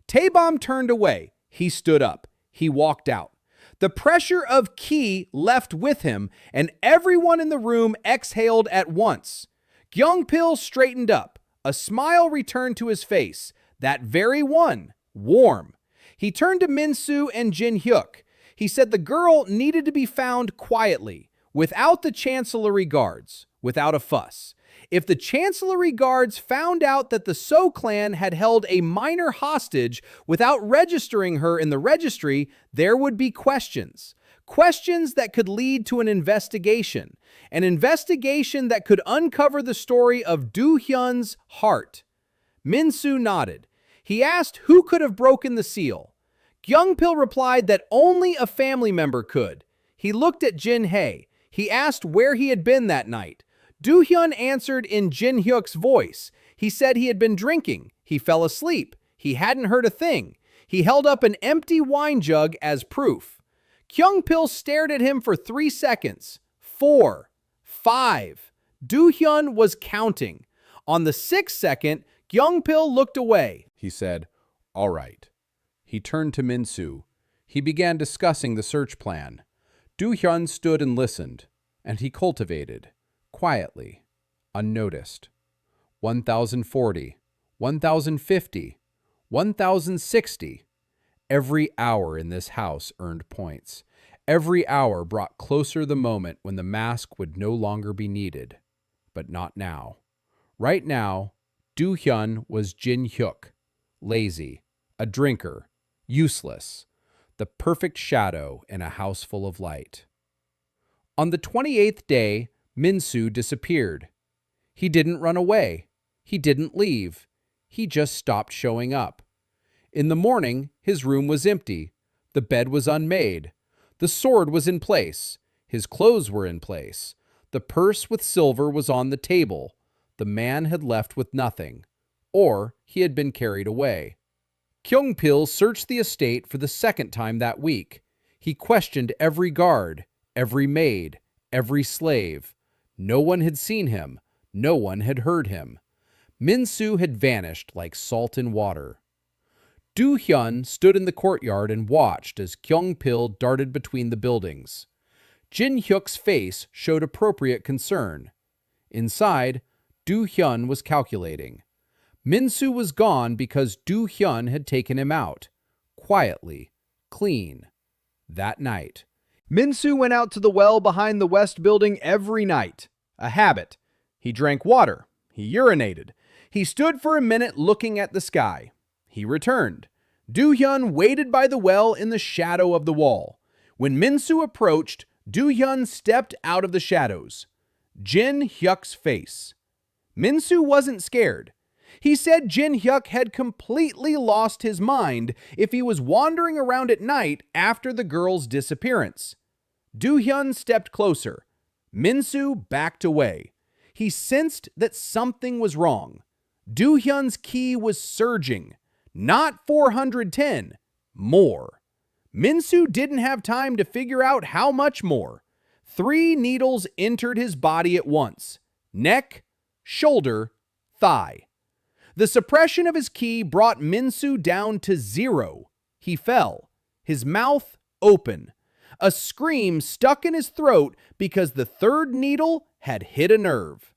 Tae-bom turned away. He stood up. He walked out. The pressure of ki left with him, and everyone in the room exhaled at once. Kyung-pil straightened up. A smile returned to his face, that very one, warm. He turned to Min-soo and Jin-hyuk. He said the girl needed to be found quietly, without the chancellery guards, without a fuss. If the chancellery guards found out that the So clan had held a minor hostage without registering her in the registry, there would be questions. Questions that could lead to an investigation that could uncover the story of Do-hyun's heart. Min-soo nodded. He asked who could have broken the seal. Kyung-pil replied that only a family member could. He looked at Jin-hae. He asked where he had been that night. Do-hyun answered in Jin-hyuk's voice. He said he had been drinking. He fell asleep. He hadn't heard a thing. He held up an empty wine jug as proof. Kyung-pil stared at him for 3 seconds. 4, 5. Do-hyun was counting. On the 6th second, Kyung-pil looked away. He said, "All right." He turned to Min-soo. He began discussing the search plan. Do-hyun stood and listened, and he cultivated, quietly, unnoticed. 1,040, 1,050, 1,060. Every hour in this house earned points. Every hour brought closer the moment when the mask would no longer be needed. But not now. Right now, Do-hyun was Jin-hyuk, lazy, a drinker, useless, the perfect shadow in a house full of light. On the 28th day, Min-soo disappeared. He didn't run away. He didn't leave. He just stopped showing up. In the morning, his room was empty. The bed was unmade. The sword was in place. His clothes were in place. The purse with silver was on the table. The man had left with nothing. Or he had been carried away. Kyung-pil searched the estate for the 2nd time that week. He questioned every guard, every maid, every slave. No one had seen him. No one had heard him. Min-soo had vanished like salt in water. Do-hyun stood in the courtyard and watched as Kyung-pil darted between the buildings. Jin-hyuk's face showed appropriate concern. Inside, Do-hyun was calculating. Min-soo was gone because Do-hyun had taken him out. Quietly, clean. That night. Min-soo went out to the well behind the west building every night. A habit. He drank water. He urinated. He stood for a minute looking at the sky. He returned. Do-hyun waited by the well in the shadow of the wall. When Min-soo approached, Do-hyun stepped out of the shadows. Jin-hyuk's face. Min-soo wasn't scared. He said Jin-hyuk had completely lost his mind if he was wandering around at night after the girl's disappearance. Do-hyun stepped closer. Min-soo backed away. He sensed that something was wrong. Do-hyun's ki was surging. Not 410, more. Min-soo didn't have time to figure out how much more. 3 needles entered his body at once. Neck, shoulder, thigh. The suppression of his ki brought Min-soo down to 0. He fell, his mouth open. A scream stuck in his throat because the 3rd needle had hit a nerve.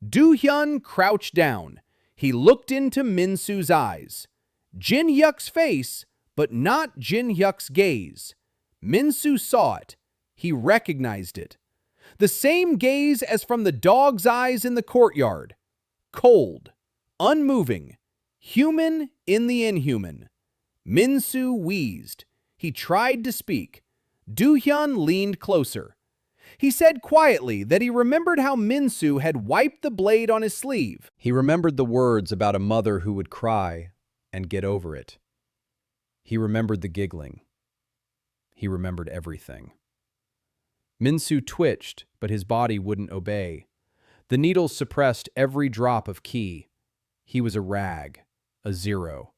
Do-hyun crouched down. He looked into Min-soo's eyes. Jin-hyuk's face, but not Jin-hyuk's gaze. Min-soo saw it. He recognized it. The same gaze as from the dog's eyes in the courtyard. Cold, unmoving, human in the inhuman. Min-soo wheezed. He tried to speak. Do-hyun leaned closer. He said quietly that he remembered how Minsu had wiped the blade on his sleeve. He remembered the words about a mother who would cry and get over it. He remembered the giggling. He remembered everything. Minsu twitched, but his body wouldn't obey. The needles suppressed every drop of ki. He was a rag, a zero,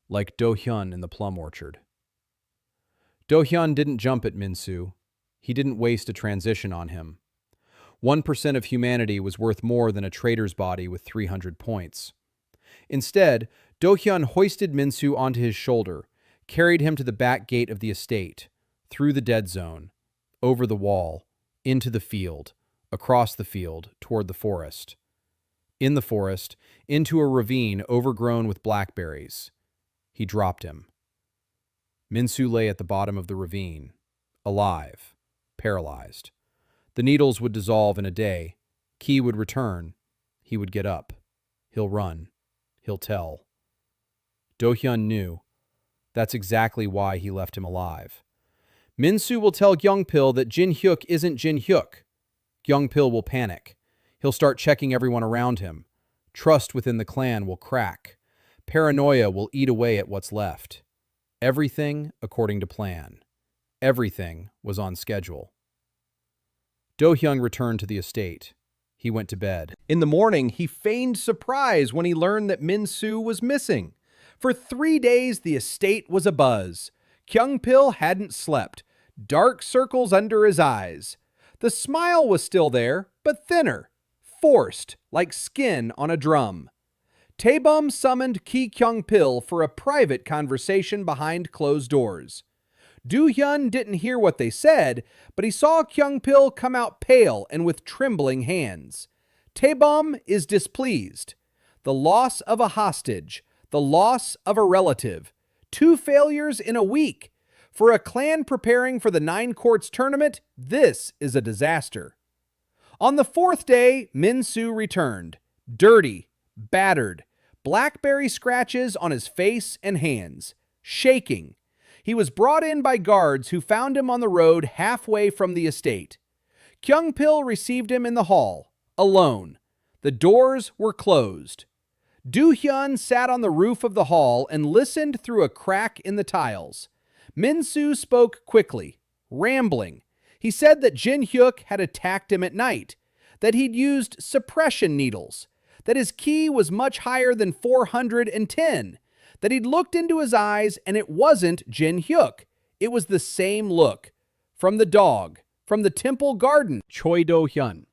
like Do-hyeon in the plum orchard. Do-hyeon didn't jump at Minsu. He didn't waste a transition on him. 1% of humanity was worth more than a trader's body with 300 points. Instead, Do-hyeon hoisted Minsu onto his shoulder, carried him to the back gate of the estate, through the dead zone, over the wall, into the field, across the field, toward the forest. In the forest, into a ravine overgrown with blackberries. He dropped him. Minsu lay at the bottom of the ravine, alive, paralyzed. The needles would dissolve in a day. Ki would return. He would get up. He'll run. He'll tell. Do-hyeon knew. That's exactly why he left him alive. Minsu will tell Kyungpil that Jin-hyuk isn't Jin-hyuk. Kyungpil will panic. He'll start checking everyone around him. Trust within the clan will crack. Paranoia will eat away at what's left. Everything according to plan. Everything was on schedule. Do-hyun returned to the estate. He went to bed. In the morning, he feigned surprise when he learned that Minsu was missing. For 3 days, the estate was abuzz. Kyungpil hadn't slept. Dark circles under his eyes. The smile was still there, but thinner. Forced, like skin on a drum. Taebum summoned Ki Kyungpil for a private conversation behind closed doors. Do-hyun didn't hear what they said, but he saw Kyungpil come out pale and with trembling hands. Taebum is displeased. The loss of a hostage, the loss of a relative. 2 failures in a week. For a clan preparing for the 9 courts tournament, this is a disaster. On the 4th day, Minsu returned. Dirty, battered, blackberry scratches on his face and hands, shaking. He was brought in by guards who found him on the road halfway from the estate. Kyungpil received him in the hall, alone. The doors were closed. Do-hyun sat on the roof of the hall and listened through a crack in the tiles. Minsu spoke quickly, rambling. He said that Jin-hyuk had attacked him at night, that he'd used suppression needles, that his ki was much higher than 410, that he'd looked into his eyes and it wasn't Jin-hyuk. It was the same look. From the dog, from the temple garden, Choi Do-hyeon.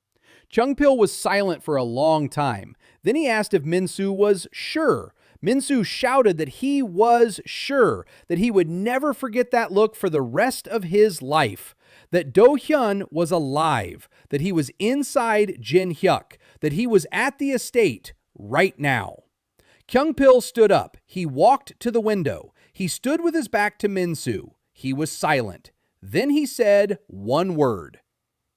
Kyungpil was silent for a long time. Then he asked if Minsu was sure. Minsu shouted that he was sure, that he would never forget that look for the rest of his life, that Do-hyun was alive, that he was inside Jin-hyuk, that he was at the estate right now. Kyungpil stood up. He walked to the window. He stood with his back to Minsu. He was silent. Then he said one word.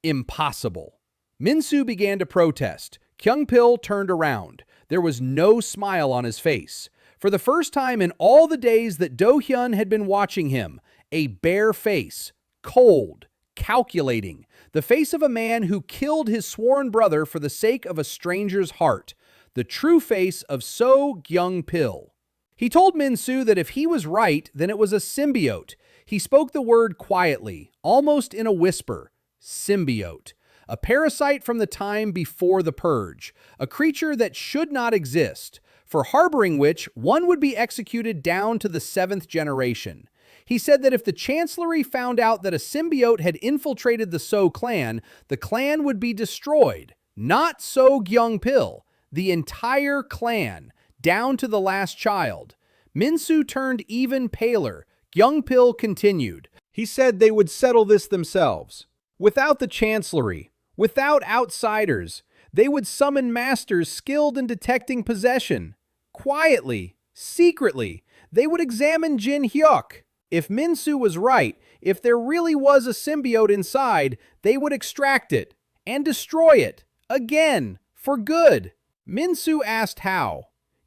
Impossible. Minsu began to protest. Kyungpil turned around. There was no smile on his face. For the first time in all the days that Do-hyun had been watching him, a bare face, cold, calculating, the face of a man who killed his sworn brother for the sake of a stranger's heart, the true face of Kyungpil. He told Minsu that if he was right, then it was a symbiote. He spoke the word quietly, almost in a whisper. Symbiote. A parasite from the time before the purge. A creature that should not exist, for harboring which one would be executed down to the 7th generation. He said that if the Chancellery found out that a symbiote had infiltrated the So clan, the clan would be destroyed. Not Kyungpil, the entire clan, down to the last child. Minsu turned even paler. Kyungpil continued. He said they would settle this themselves. Without the Chancellery, without outsiders, they would summon masters skilled in detecting possession. Quietly, secretly, they would examine Jin-hyuk. If Minsu was right, if there really was a symbiote inside, they would extract it and destroy it, again, for good. Minsu asked how.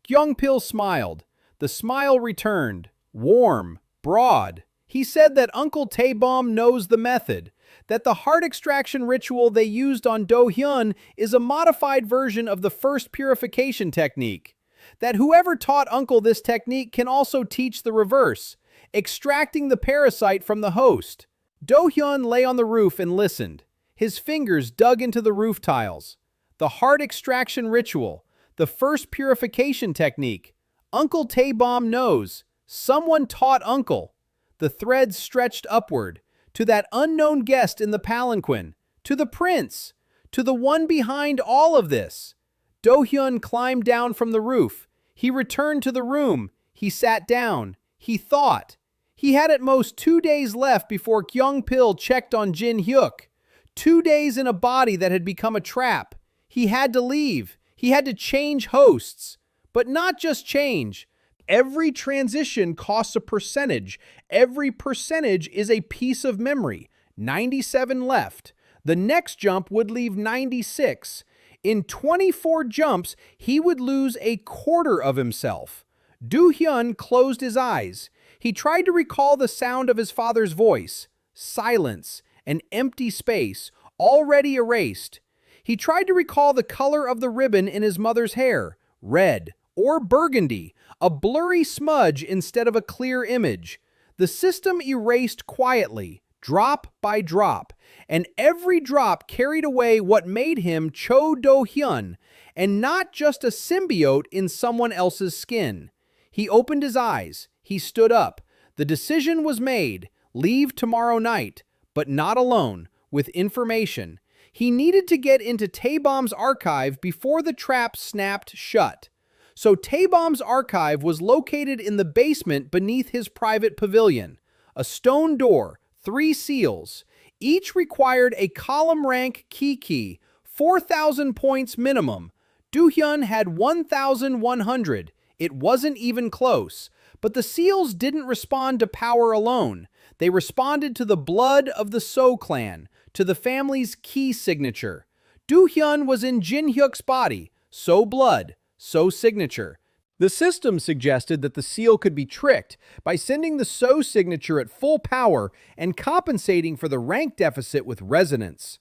Kyungpil smiled. The smile returned, warm, broad. He said that Uncle Taebum knows the method, that the heart extraction ritual they used on Do-hyeon is a modified version of the first purification technique. That whoever taught Uncle this technique can also teach the reverse, extracting the parasite from the host. Do-hyeon lay on the roof and listened. His fingers dug into the roof tiles. The heart extraction ritual, the first purification technique. Uncle Tae-bom knows. Someone taught Uncle. The threads stretched upward, to that unknown guest in the palanquin, to the prince, to the one behind all of this. Do-hyeon climbed down from the roof. He returned to the room. He sat down. He thought. He had at most 2 days left before Kyung-pil checked on Jin-hyuk. 2 days in a body that had become a trap. He had to leave. He had to change hosts. But not just change. Every transition costs a percentage. Every percentage is a piece of memory. 97 left. The next jump would leave 96. In 24 jumps, he would lose a quarter of himself. Do-hyeon closed his eyes. He tried to recall the sound of his father's voice. Silence, an empty space, already erased. He tried to recall the color of the ribbon in his mother's hair, red or burgundy, a blurry smudge instead of a clear image. The system erased quietly, drop by drop, and every drop carried away what made him Choi Do-hyeon, and not just a symbiote in someone else's skin. He opened his eyes. He stood up. The decision was made. Leave tomorrow night, but not alone, with information. He needed to get into Tae-bom's archive before the trap snapped shut. So Tae-bom's archive was located in the basement beneath his private pavilion. A stone door, 3 seals. Each required a column rank key, 4,000 points minimum. Do-hyeon had 1,100. It wasn't even close. But the seals didn't respond to power alone. They responded to the blood of the So clan, to the family's key signature. Do-hyeon was in Jin-hyuk's body, So blood, So signature. The system suggested that the seal could be tricked by sending the So signature at full power and compensating for the rank deficit with resonance.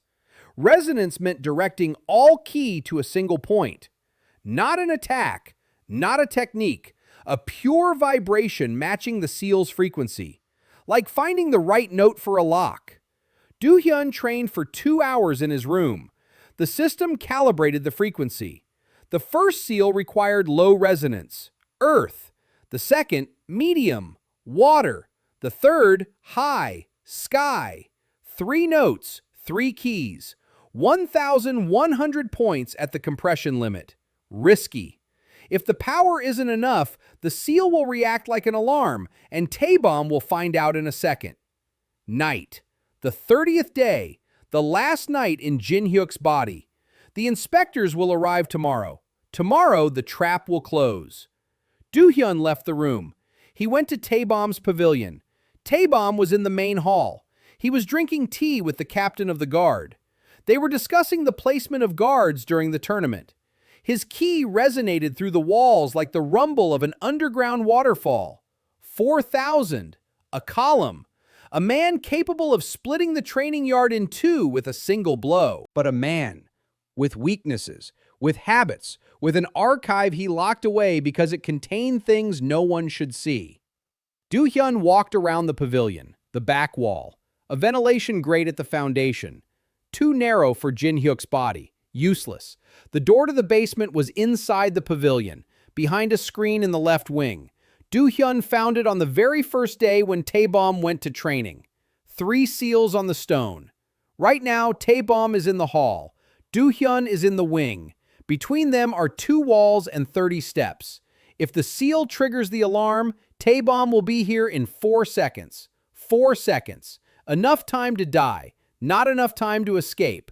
Resonance meant directing all ki to a single point. Not an attack, not a technique, a pure vibration matching the seal's frequency. Like finding the right note for a lock. Do-hyeon trained for 2 hours in his room. The system calibrated the frequency. The first seal required low resonance, earth. The second, medium, water. The third, high, sky. 3 notes, 3 keys. 1,100 points at the compression limit. Risky. If the power isn't enough, the seal will react like an alarm, and Tae-bom will find out in a second. Night. The 30th day. The last night in Jin-hyuk's body. The inspectors will arrive tomorrow. Tomorrow, the trap will close. Do-hyeon left the room. He went to Tae-bom's pavilion. Tae-bom was in the main hall. He was drinking tea with the captain of the guard. They were discussing the placement of guards during the tournament. His ki resonated through the walls like the rumble of an underground waterfall. 4,000. A column. A man capable of splitting the training yard in 2 with a single blow. But a man with weaknesses, with habits, with an archive he locked away because it contained things no one should see. Do-hyeon walked around the pavilion, the back wall, a ventilation grate at the foundation. Too narrow for Jin-hyuk's body. Useless. The door to the basement was inside the pavilion, behind a screen in the left wing. Do-hyeon found it on the very first day when Tae-bom went to training. 3 seals on the stone. Right now, Tae-bom is in the hall. Do-hyeon is in the wing. Between them are 2 walls and 30 steps. If the seal triggers the alarm, Tae-bom will be here in 4 seconds. 4 seconds. Enough time to die, not enough time to escape.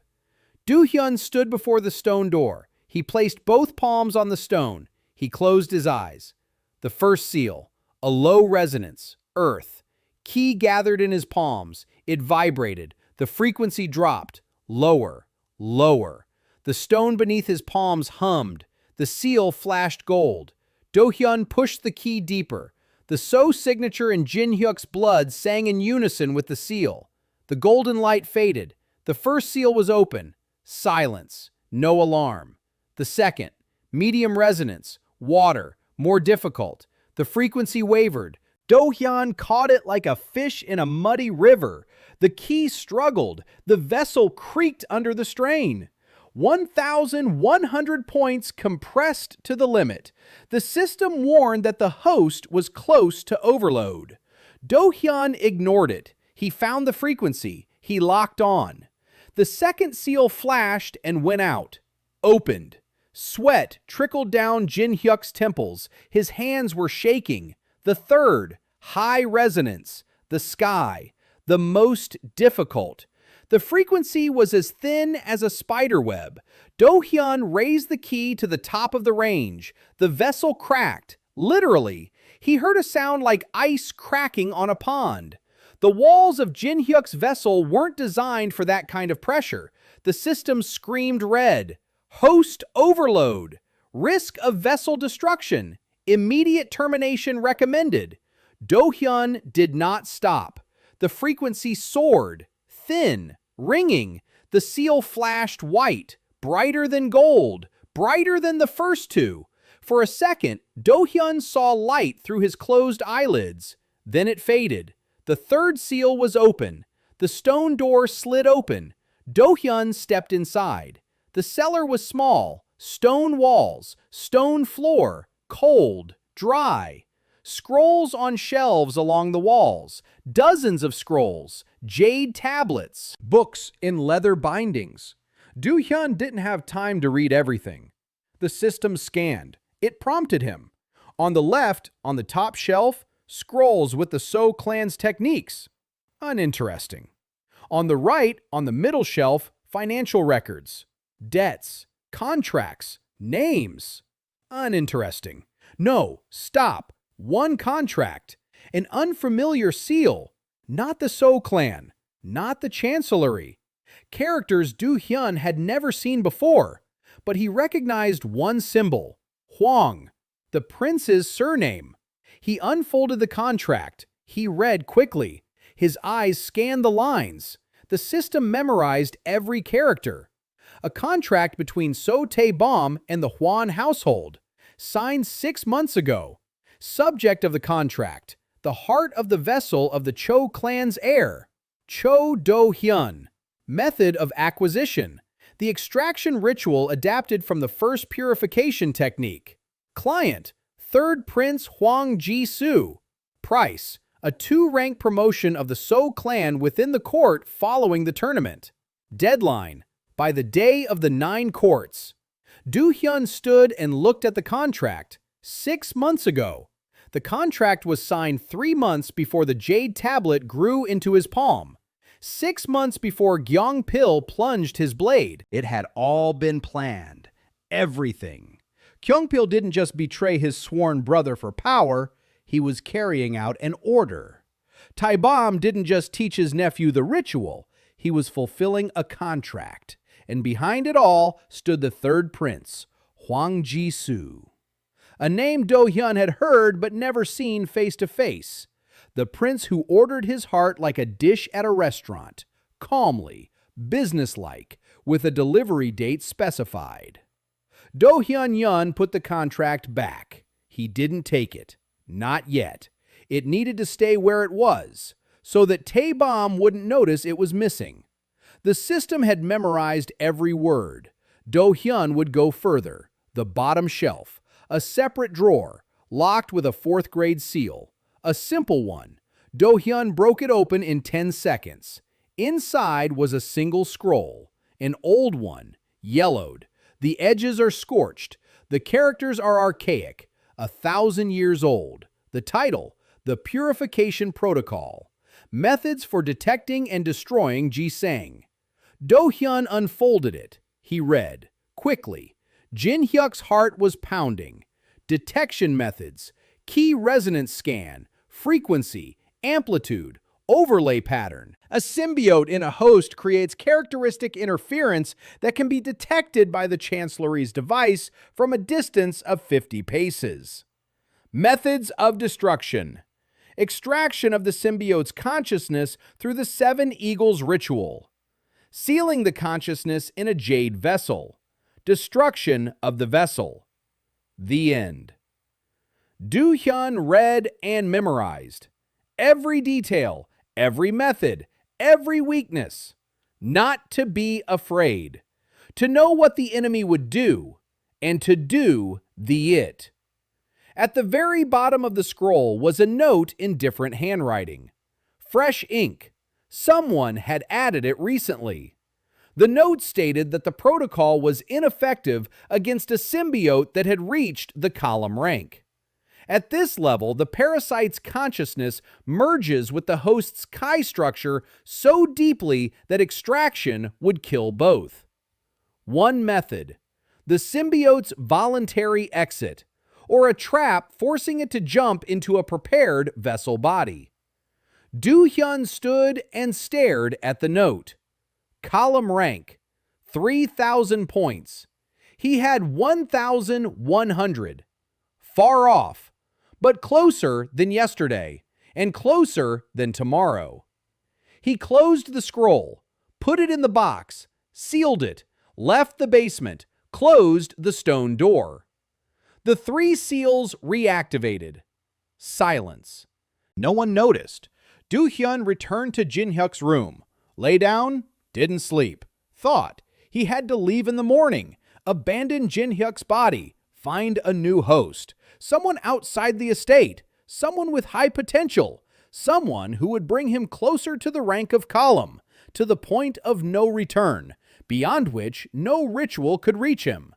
Do-hyeon stood before the stone door. He placed both palms on the stone. He closed his eyes. The first seal, a low resonance, earth. Ki gathered in his palms. It vibrated. The frequency dropped. Lower, lower. The stone beneath his palms hummed. The seal flashed gold. Do-hyeon pushed the ki deeper. The So signature in Jin-hyuk's blood sang in unison with the seal. The golden light faded. The first seal was open. Silence. No alarm. The second, medium resonance. Water. More difficult. The frequency wavered. Do-hyeon caught it like a fish in a muddy river. The key struggled. The vessel creaked under the strain. 1,100 points compressed to the limit. The system warned that the host was close to overload. Do-hyeon ignored it. He found the frequency. He locked on. The second seal flashed and went out. Opened. Sweat trickled down Jin-hyuk's temples. His hands were shaking. The third, high resonance. The sky. The most difficult. The frequency was as thin as a spider web. Do-hyeon raised the key to the top of the range. The vessel cracked. Literally, he heard a sound like ice cracking on a pond. The walls of Jin-hyuk's vessel weren't designed for that kind of pressure. The system screamed red. Host overload. Risk of vessel destruction. Immediate termination recommended. Do-hyeon did not stop. The frequency soared. Thin. Ringing. The seal flashed white. Brighter than gold. Brighter than the first two. For a second, Do-hyeon saw light through his closed eyelids. Then it faded. The third seal was open. The stone door slid open. Do-hyeon stepped inside. The cellar was small. Stone walls. Stone floor. Cold. Dry. Scrolls on shelves along the walls. Dozens of scrolls. Jade tablets. Books in leather bindings. Do-hyeon didn't have time to read everything. The system scanned. It prompted him. On the left, on the top shelf, scrolls with the So clan's techniques. Uninteresting. On the right, on the middle shelf, financial records. Debts. Contracts. Names. Uninteresting. No, stop. One contract. An unfamiliar seal. Not the So clan. Not the chancellery. Characters Do-hyeon had never seen before, but he recognized one symbol. Hwang, the prince's surname. He unfolded the contract. He read quickly. His eyes scanned the lines. The system memorized every character. A contract between So Tae-bom and the Hwan household. Signed 6 months ago. Subject of the contract. The heart of the vessel of the Cho clan's heir. Choi Do-hyeon. Method of acquisition. The extraction ritual adapted from the first purification technique. Client, third Prince Hwang Ji-soo. Price, a 2-rank promotion of the So clan within the court following the tournament. Deadline, by the day of the 9 courts. Do-hyeon stood and looked at the contract. 6 months ago. The contract was signed 3 months before the jade tablet grew into his palm. 6 months before Gyeong-pil plunged his blade. It had all been planned. Everything. Gyeong-pil didn't just betray his sworn brother for power, he was carrying out an order. Tae-bom didn't just teach his nephew the ritual, he was fulfilling a contract. And behind it all stood the third prince, Hwang Ji-soo. A name Do-hyeon had heard but never seen face to face. The prince who ordered his heart like a dish at a restaurant, calmly, businesslike, with a delivery date specified. Do-hyeon put the contract back. He didn't take it. Not yet. It needed to stay where it was, so that Tae-bom wouldn't notice it was missing. The system had memorized every word. Do-hyeon would go further. The bottom shelf, a separate drawer, locked with a 4th-grade seal. A simple one. Do-hyeon broke it open in 10 seconds. Inside was a single scroll. An old one. Yellowed. The edges are scorched. The characters are archaic. 1,000 years old. The title, The Purification Protocol. Methods for detecting and destroying gi-saeng. Do-hyeon unfolded it. He read. Quickly. Jin-hyuk's heart was pounding. Detection methods. Key resonance scan. Frequency. Amplitude. Overlay pattern. A symbiote in a host creates characteristic interference that can be detected by the chancellery's device from a distance of 50 paces. Methods of destruction. extraction of the symbiote's consciousness through the Seven Eagles ritual, sealing the consciousness in a jade vessel, destruction of the vessel. The end. Do-hyeon read and memorized every detail, every method, every weakness. Not to be afraid, to know what the enemy would do, and to do the it. At the very bottom of the scroll was a note in different handwriting. Fresh ink. Someone had added it recently. The note stated that the protocol was ineffective against a symbiote that had reached the column rank. At this level, the parasite's consciousness merges with the host's chi structure so deeply that extraction would kill both. One method: the symbiote's voluntary exit, or a trap forcing it to jump into a prepared vessel body. Do-hyeon stood and stared at the note. Column rank, 3,000 points. He had 1,100. Far off, but closer than yesterday, and closer than tomorrow. He closed the scroll, put it in the box, sealed it, left the basement, closed the stone door. The three seals reactivated. Silence. No one noticed. Do-hyeon returned to Jin-hyuk's room. Lay down, didn't sleep. Thought he had to leave in the morning, abandon Jin-hyuk's body, find a new host. Someone outside the estate, someone with high potential, someone who would bring him closer to the rank of column, to the point of no return, beyond which no ritual could reach him.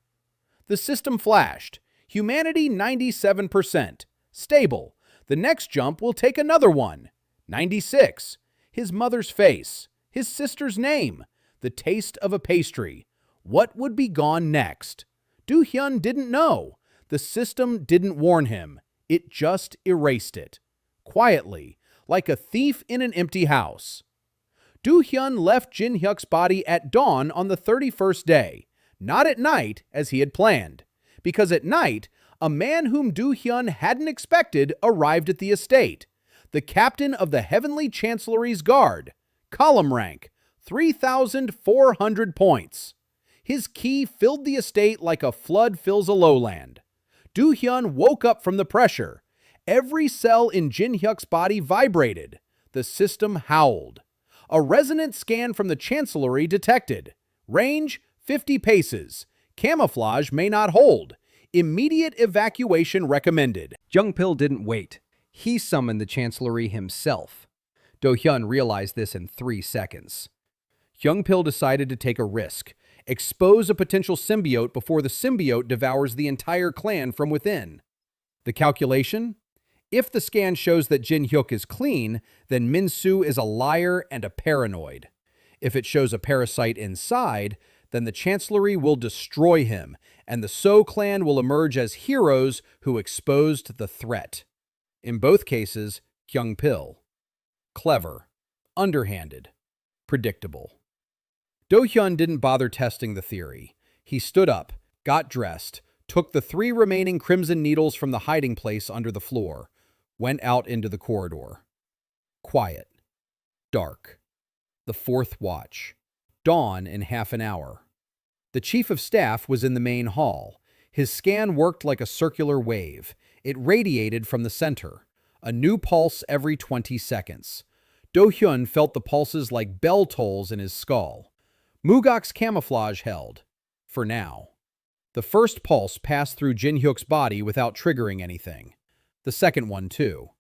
The system flashed. Humanity 97%. Stable. The next jump will take another one. 96. His mother's face. His sister's name. The taste of a pastry. What would be gone next? Do-hyeon didn't know. The system didn't warn him. It just erased it. Quietly, like a thief in an empty house. Do-hyeon left Jin-hyuk's body at dawn on the 31st day, not at night as he had planned, because at night, a man whom Do-hyeon hadn't expected arrived at the estate, the captain of the Heavenly Chancellery's Guard, column rank, 3,400 points. His ki filled the estate like a flood fills a lowland. Do-hyeon woke up from the pressure. Every cell in Jin-hyuk's body vibrated. The system howled. A resonant scan from the Chancellery detected. Range, 50 paces. Camouflage may not hold. Immediate evacuation recommended. Jung-pil didn't wait. He summoned the Chancellery himself. Do-hyeon realized this in 3 seconds. Jung-pil decided to take a risk. Expose a potential symbiote before the symbiote devours the entire clan from within. The calculation? If the scan shows that Jin-hyuk is clean, then Min-soo is a liar and a paranoid. If it shows a parasite inside, then the Chancellery will destroy him, and the So clan will emerge as heroes who exposed the threat. In both cases, Jung-pil. Clever, underhanded, predictable. Do-hyeon didn't bother testing the theory. He stood up, got dressed, took the 3 remaining crimson needles from the hiding place under the floor, went out into the corridor. Quiet. Dark. The 4th watch. Dawn in half an hour. The chief of staff was in the main hall. His scan worked like a circular wave. It radiated from the center. A new pulse every 20 seconds. Do-hyeon felt the pulses like bell tolls in his skull. Mugok's camouflage held. For now. The first pulse passed through Jin-hyuk's body without triggering anything. The second one, too.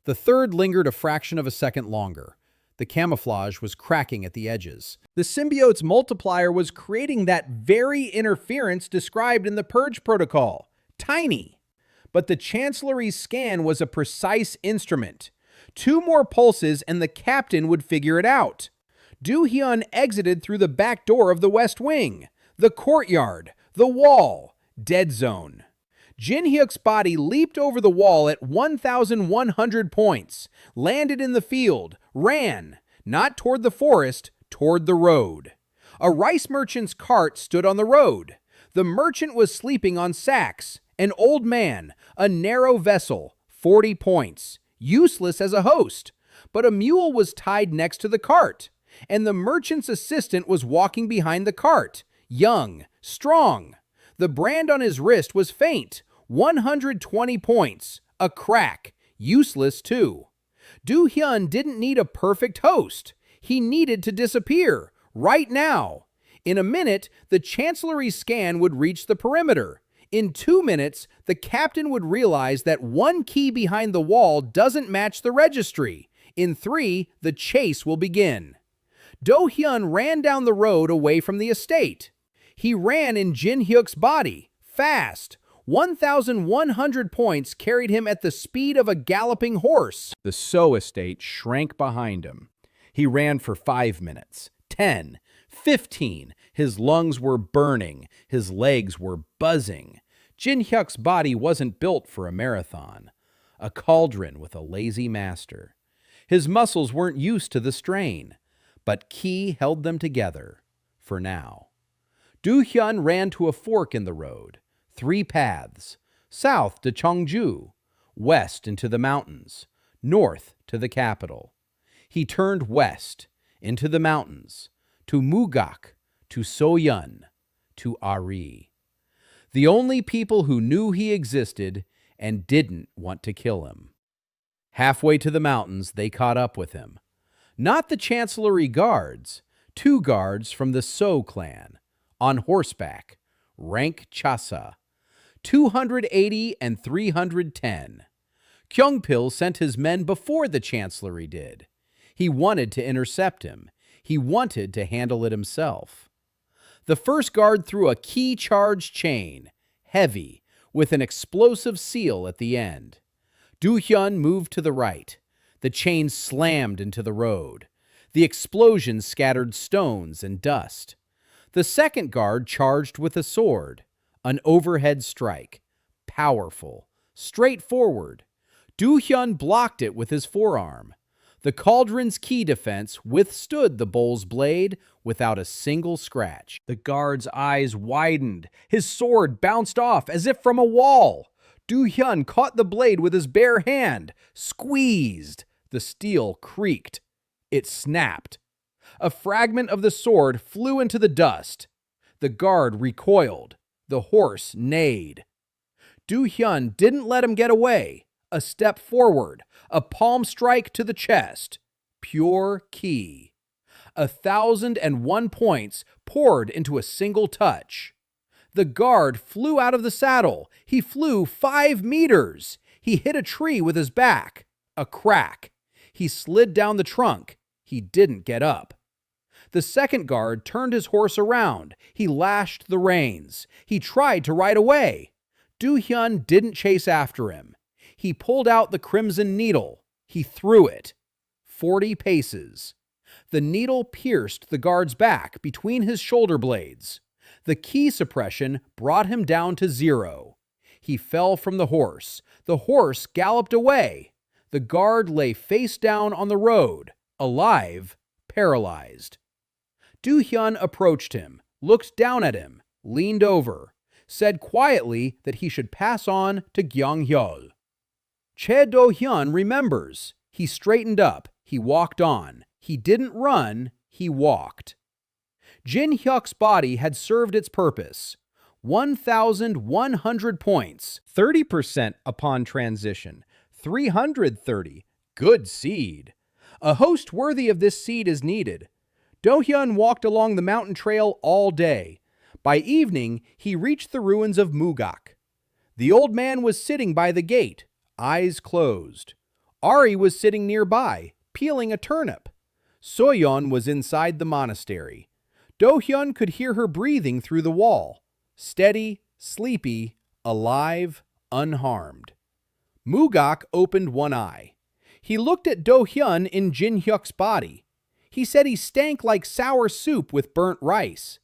The third lingered a fraction of a second longer. The camouflage was cracking at the edges. The symbiote's multiplier was creating that very interference described in the Purge Protocol. Tiny. But the Chancellery's scan was a precise instrument. 2 more pulses and the captain would figure it out. Do-hyeon exited through the back door of the West Wing, the courtyard, the wall, dead zone. Jin-hyuk's body leaped over the wall at 1,100 points, landed in the field, ran, not toward the forest, toward the road. A rice merchant's cart stood on the road. The merchant was sleeping on sacks. An old man, a narrow vessel, 40 points. useless as a host. But a mule was tied next to the cart, and the merchant's assistant was walking behind the cart, young, strong. The brand on his wrist was faint, 120 points, a crack, useless too. Do-hyeon didn't need a perfect host. He needed to disappear, right now. In a minute, the chancellery scan would reach the perimeter. In 2 minutes, the captain would realize that one key behind the wall doesn't match the registry. In 3, the chase will begin. Do-hyeon ran down the road away from the estate. He ran in Jin-hyuk's body, fast. 1,100 points carried him at the speed of a galloping horse. The So estate shrank behind him. He ran for 5 minutes, 10, 15. His lungs were burning. His legs were buzzing. Jin-hyuk's body wasn't built for a marathon. A cauldron with a lazy master. His muscles weren't used to the strain, but Ki held them together, for now. Do-hyeon ran to a fork in the road. 3 paths, south to Cheongju, west into the mountains, north to the capital. He turned west, into the mountains, to Mugak, to Soyeon, to Ari. The only people who knew he existed and didn't want to kill him. Halfway to the mountains, they caught up with him. Not the chancellery guards, 2 guards from the So clan, on horseback, rank Chasa, 280 and 310. Kyungpil sent his men before the chancellery did. He wanted to intercept him. He wanted to handle it himself. The first guard threw a key-charged chain, heavy, with an explosive seal at the end. Do-hyeon moved to the right. The chain slammed into the road. The explosion scattered stones and dust. The second guard charged with a sword, an overhead strike, powerful, straightforward. Do-hyeon blocked it with his forearm. The cauldron's key defense withstood the bull's blade without a single scratch. The guard's eyes widened. His sword bounced off as if from a wall. Do-hyeon caught the blade with his bare hand, squeezed. The steel creaked. It snapped. A fragment of the sword flew into the dust. The guard recoiled. The horse neighed. Do-hyeon didn't let him get away. A step forward, a palm strike to the chest. Pure ki. 1,001 points poured into a single touch. The guard flew out of the saddle. He flew 5 meters. He hit a tree with his back. A crack. He slid down the trunk. He didn't get up. The second guard turned his horse around. He lashed the reins. He tried to ride away. Do-hyeon didn't chase after him. He pulled out the crimson needle. He threw it. 40 paces. The needle pierced the guard's back between his shoulder blades. The ki suppression brought him down to 0. He fell from the horse. The horse galloped away. The guard lay face down on the road, alive, paralyzed. Do-hyeon approached him, looked down at him, leaned over, said quietly that he should pass on to Gyeonghyul. Choi Do-hyeon remembers. He straightened up. He walked on. He didn't run. He walked. Jin-hyuk's body had served its purpose. 1,100 points. 30% upon transition. 330. Good seed. A host worthy of this seed is needed. Do-hyeon walked along the mountain trail all day. By evening, he reached the ruins of Mugak. The old man was sitting by the gate, eyes closed. Ari was sitting nearby, peeling a turnip. Soyeon was inside the monastery. Do-hyeon could hear her breathing through the wall. Steady, sleepy, alive, unharmed. Mugak opened one eye. He looked at Do-hyeon in Jin-hyuk's body. He said he stank like sour soup with burnt rice.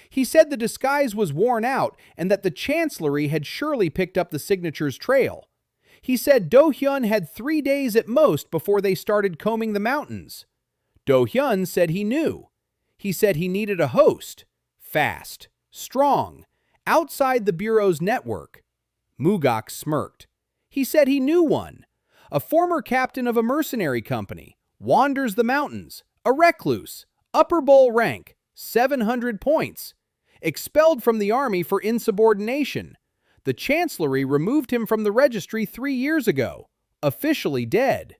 He said the disguise was worn out and that the chancellery had surely picked up the signature's trail. He said Do-hyeon had 3 days at most before they started combing the mountains. Do-hyeon said he knew. He said he needed a host, fast, strong, outside the Bureau's network. Mugak smirked. He said he knew one. A former captain of a mercenary company, wanders the mountains, a recluse, upper bowl rank, 700 points. Expelled from the army for insubordination. The chancellery removed him from the registry 3 years ago. Officially dead.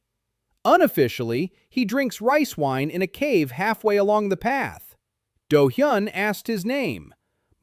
Unofficially, he drinks rice wine in a cave halfway along the path. Do-hyeon asked his name.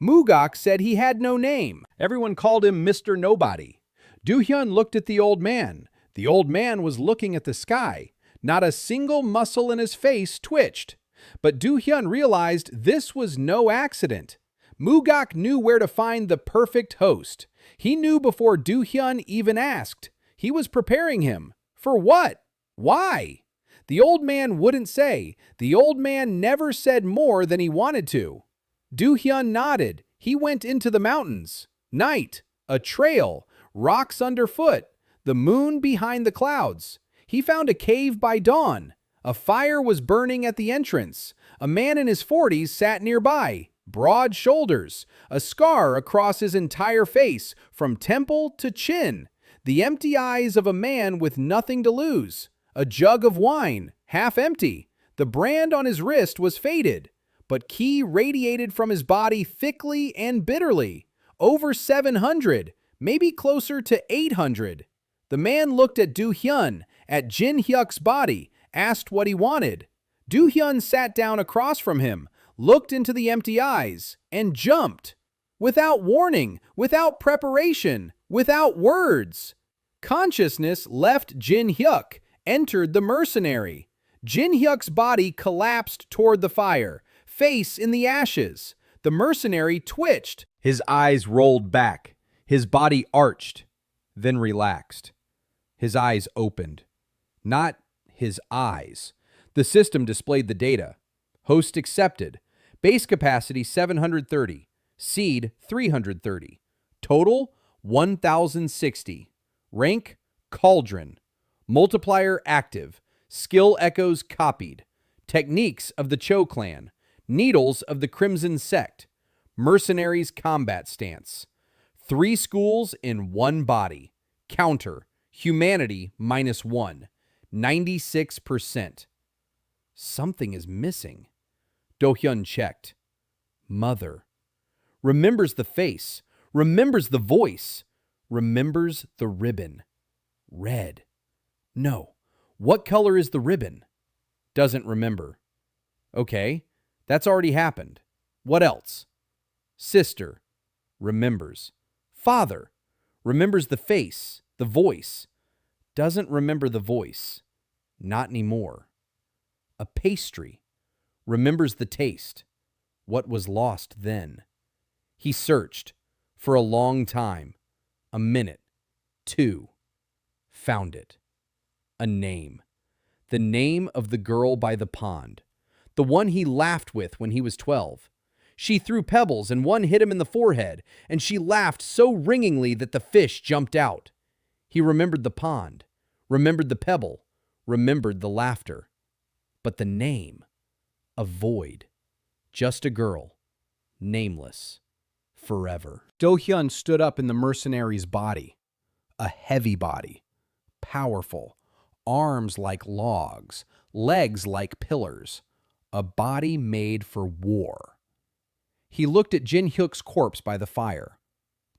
Mugak said he had no name. Everyone called him Mr. Nobody. Do-hyeon looked at the old man. The old man was looking at the sky. Not a single muscle in his face twitched. But Do-hyeon realized this was no accident. Mugak knew where to find the perfect host. He knew before Do-hyeon even asked. He was preparing him. For what? Why? The old man wouldn't say. The old man never said more than he wanted to. Do-hyeon nodded. He went into the mountains. Night. A trail. Rocks underfoot. The moon behind the clouds. He found a cave by dawn. A fire was burning at the entrance. A man in his 40s sat nearby. Broad shoulders. A scar across his entire face, from temple to chin. The empty eyes of a man with nothing to lose. A jug of wine, half empty. The brand on his wrist was faded, but ki radiated from his body thickly and bitterly. Over 700, maybe closer to 800. The man looked at Do-hyeon, at Jin-hyuk's body, asked what he wanted. Do-hyeon sat down across from him, looked into the empty eyes, and jumped. Without warning, without preparation, without words. Consciousness left Jin-hyuk, entered the mercenary. Jin-hyuk's body collapsed toward the fire, face in the ashes. The mercenary twitched. His eyes rolled back. His body arched, then relaxed. His eyes opened. Not his eyes. The system displayed the data. Host accepted. Base capacity 730. Seed 330. Total 1060. Rank Cauldron. Multiplier active. Skill echoes copied. Techniques of the Cho clan. Needles of the Crimson sect. Mercenaries combat stance. 3 schools in 1 body. Counter. Humanity -1. 96%. Something is missing. Do-hyeon checked. Mother. Remembers the face. Remembers the voice. Remembers the ribbon. Red. No. What color is the ribbon? Doesn't remember. Okay, that's already happened. What else? Sister. Remembers. Father. Remembers the face, the voice. Doesn't remember the voice. Not anymore. A pastry. Remembers the taste. What was lost then? He searched for a long time. A minute. 2. Found it. A name. The name of the girl by the pond. The one he laughed with when he was 12. She threw pebbles and one hit him in the forehead, and she laughed so ringingly that the fish jumped out. He remembered the pond, remembered the pebble, remembered the laughter. But the name, a void, just a girl, nameless, forever. Do-hyeon stood up in the mercenary's body, a heavy body, powerful, arms like logs, legs like pillars, a body made for war. He looked at Jin-hyuk's corpse by the fire,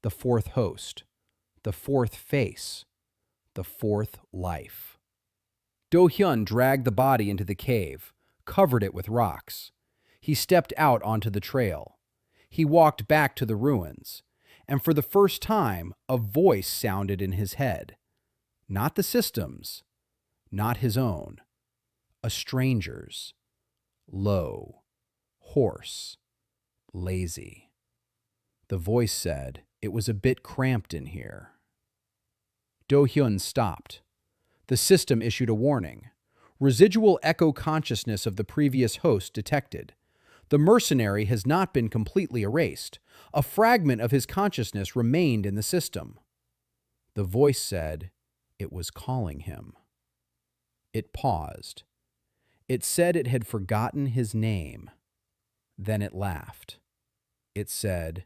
the 4th host, the 4th face, the 4th life. Do-hyeon dragged the body into the cave, covered it with rocks. He stepped out onto the trail. He walked back to the ruins, and for the first time, a voice sounded in his head. Not the system's, not his own, a stranger's. Low, hoarse, lazy. The voice said it was a bit cramped in here. Do-hyeon stopped. The system issued a warning. Residual echo consciousness of the previous host detected. The mercenary has not been completely erased. A fragment of his consciousness remained in the system. The voice said it was calling him. It paused. It said it had forgotten his name. Then it laughed. It said,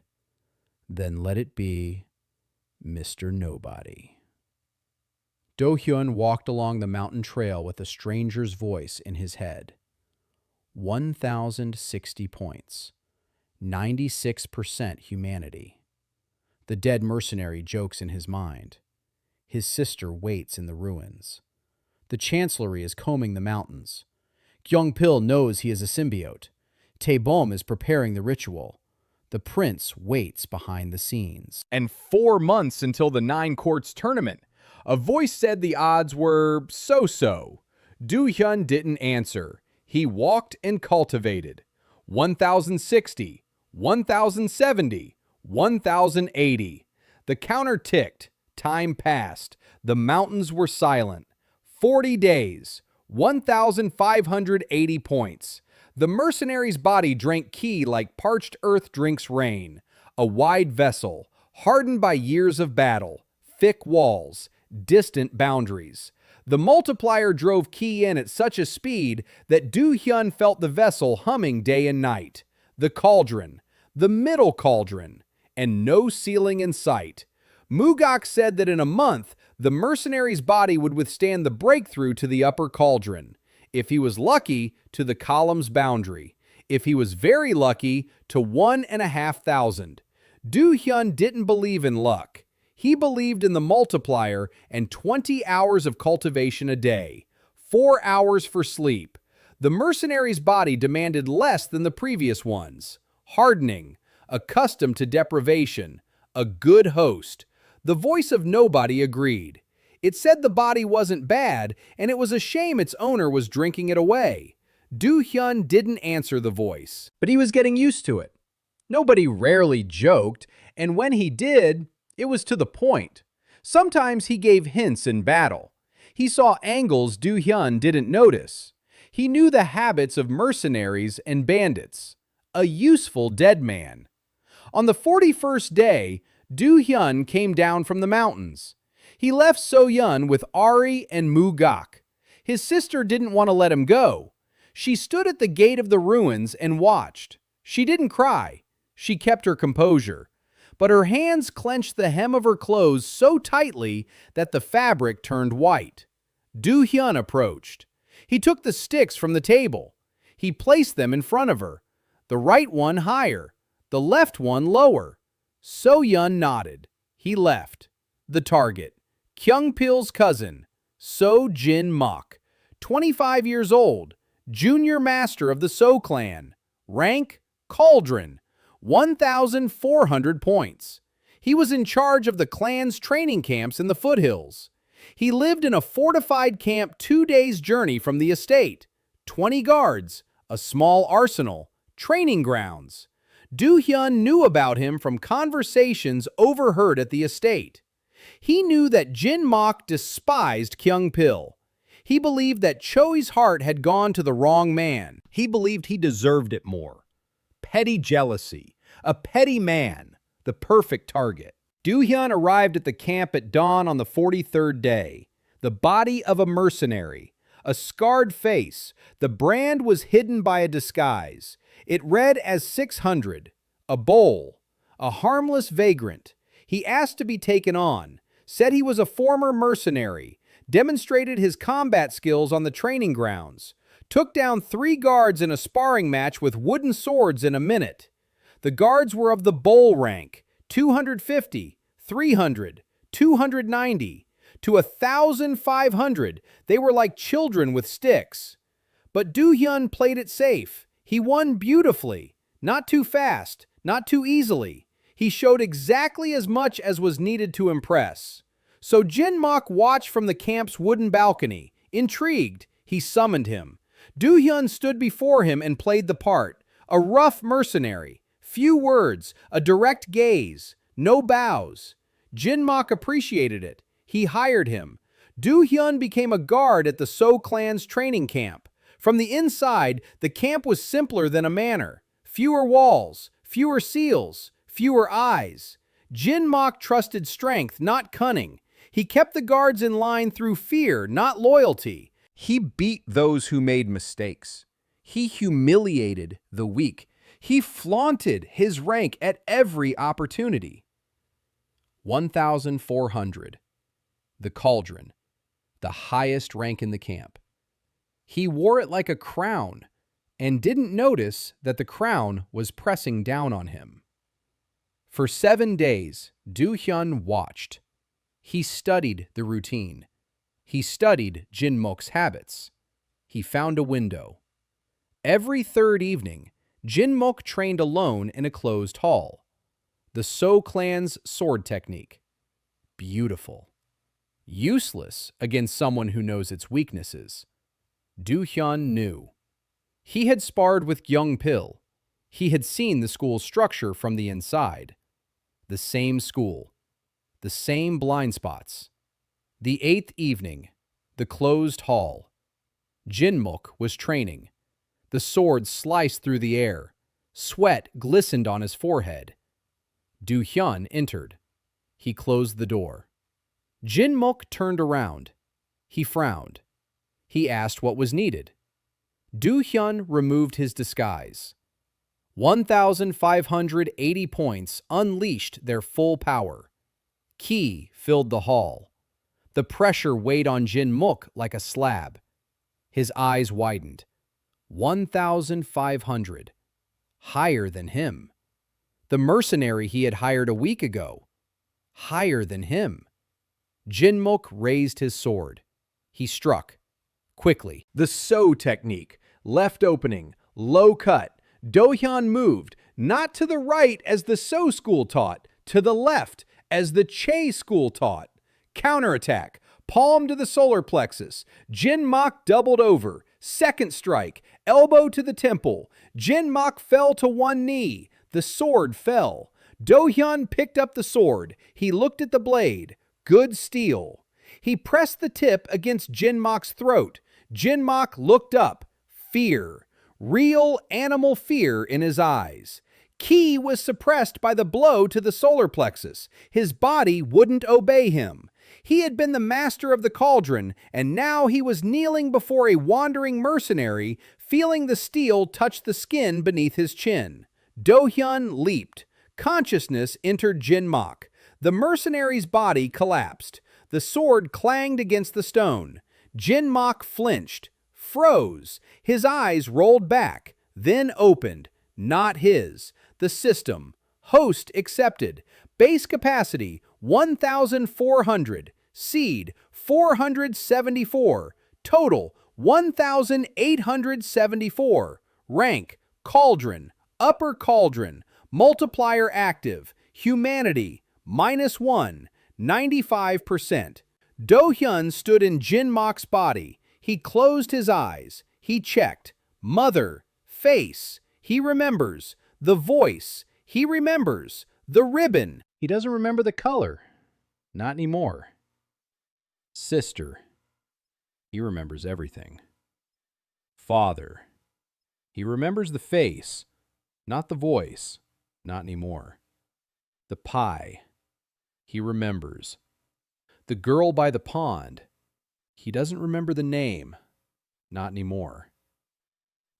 "Then let it be Mr. Nobody." Do-hyeon walked along the mountain trail with a stranger's voice in his head. 1,060 points. 96% humanity. The dead mercenary jokes in his mind. His sister waits in the ruins. The chancellery is combing the mountains. Kyung-pil knows he is a symbiote. Tae-bom is preparing the ritual. The prince waits behind the scenes. And 4 months until the 9 courts tournament. A voice said the odds were so-so. Do-hyeon didn't answer. He walked and cultivated. 1,060, 1,070, 1,080. The counter ticked. Time passed. The mountains were silent. 40 days. 1,580 points. The mercenary's body drank ki like parched earth drinks rain. A wide vessel, hardened by years of battle. Thick walls, distant boundaries. The multiplier drove ki in at such a speed that Do-hyeon felt the vessel humming day and night. The cauldron, the middle cauldron, and no ceiling in sight. Mugak said that in a month, the mercenary's body would withstand the breakthrough to the upper cauldron. If he was lucky, to the column's boundary. If he was very lucky, to 1,500. Do-hyeon didn't believe in luck. He believed in the multiplier and 20 hours of cultivation a day. 4 hours for sleep. The mercenary's body demanded less than the previous ones. Hardening. Accustomed to deprivation. A good host. The voice of nobody agreed. It said the body wasn't bad, and it was a shame its owner was drinking it away. Do-hyeon didn't answer the voice, but he was getting used to it. Nobody rarely joked, and when he did, it was to the point. Sometimes he gave hints in battle. He saw angles Do-hyeon didn't notice. He knew the habits of mercenaries and bandits. A useful dead man. On the 41st day, Do-hyeon came down from the mountains. He left So-yeon with Ari and Mugak. His sister didn't want to let him go. She stood at the gate of the ruins and watched. She didn't cry. She kept her composure. But her hands clenched the hem of her clothes so tightly that the fabric turned white. Do-hyeon approached. He took the sticks from the table. He placed them in front of her. The right one higher, the left one lower. So-yeon nodded. He left. The target. Kyung-pil's cousin, So Jin-mok, 25 years old, junior master of the So clan. Rank, Cauldron, 1,400 points. He was in charge of the clan's training camps in the foothills. He lived in a fortified camp 2 days' journey from the estate. 20 guards, a small arsenal, training grounds. Do-hyeon knew about him from conversations overheard at the estate. He knew that Jin-mok despised Kyung-pil. He believed that Choi's heart had gone to the wrong man. He believed he deserved it more. Petty jealousy. A petty man. The perfect target. Do-hyeon arrived at the camp at dawn on the 43rd day. The body of a mercenary. A scarred face. The brand was hidden by a disguise. It read as 600. A bowl. A harmless vagrant. He asked to be taken on, said he was a former mercenary, demonstrated his combat skills on the training grounds, took down 3 guards in a sparring match with wooden swords in a minute. The guards were of the bowl rank, 250, 300, 290. To 1,500, they were like children with sticks. But Do-hyeon played it safe. He won beautifully, not too fast, not too easily. He showed exactly as much as was needed to impress. So Jin-mok watched from the camp's wooden balcony. Intrigued, he summoned him. Do-hyeon stood before him and played the part. A rough mercenary. Few words, a direct gaze, no bows. Jin-mok appreciated it. He hired him. Do-hyeon became a guard at the So clan's training camp. From the inside, the camp was simpler than a manor. Fewer walls, fewer seals, fewer eyes. Jin-mok trusted strength, not cunning. He kept the guards in line through fear, not loyalty. He beat those who made mistakes. He humiliated the weak. He flaunted his rank at every opportunity. 1,400. The cauldron. the highest rank in the camp. He wore it like a crown and didn't notice that the crown was pressing down on him. For 7 days, Do-hyeon watched. He studied the routine. He studied Jin-mok's habits. He found a window. Every third evening, Jin-mok trained alone in a closed hall. The So clan's sword technique. Beautiful. Useless against someone who knows its weaknesses. Do-hyeon knew. He had sparred with Young Pil. He had seen the school's structure from the inside. The same school. The same blind spots. The 8th evening. The closed hall. Jin-mok was training. The sword sliced through the air. Sweat glistened on his forehead. Do-hyeon entered. He closed the door. Jin-mok turned around. He frowned. He asked what was needed. Do-hyeon removed his disguise. 1,580 points unleashed their full power. Ki filled the hall. The pressure weighed on Jin-mok like a slab. His eyes widened. 1,500. Higher than him. The mercenary he had hired a week ago. Higher than him. Jin-mok raised his sword. He struck. Quickly. The So technique. Left opening. Low cut. Do-hyeon moved, not to the right as the So school taught, to the left as the Choi school taught. Counterattack. Palm to the solar plexus. Jin-mok doubled over. Second strike. Elbow to the temple. Jin-mok fell to one knee. The sword fell. Do-hyeon picked up the sword. He looked at the blade. Good steel. He pressed the tip against Jin-mok's throat. Jin-mok looked up. Fear. Real animal fear in his eyes. Ki was suppressed by the blow to the solar plexus. His body wouldn't obey him. He had been the master of the cauldron, and now he was kneeling before a wandering mercenary, feeling the steel touch the skin beneath his chin. Do-hyeon leaped. Consciousness entered Jin-mok. The mercenary's body collapsed. The sword clanged against the stone. Jin-mok flinched. Froze. His eyes rolled back, then opened. Not his. The system. Host accepted. Base capacity 1,400. Seed 474. Total 1,874. Rank Cauldron. Upper Cauldron. Multiplier active. Humanity -1. 95%. Do-hyeon stood in Jin-mok's body. He closed his eyes. He checked. Mother. Face. He remembers. The voice. He remembers. The ribbon. He doesn't remember the color. Not anymore. Sister. He remembers everything. Father. He remembers the face, not the voice. Not anymore. The pie. He remembers. The girl by the pond. He doesn't remember the name. Not anymore.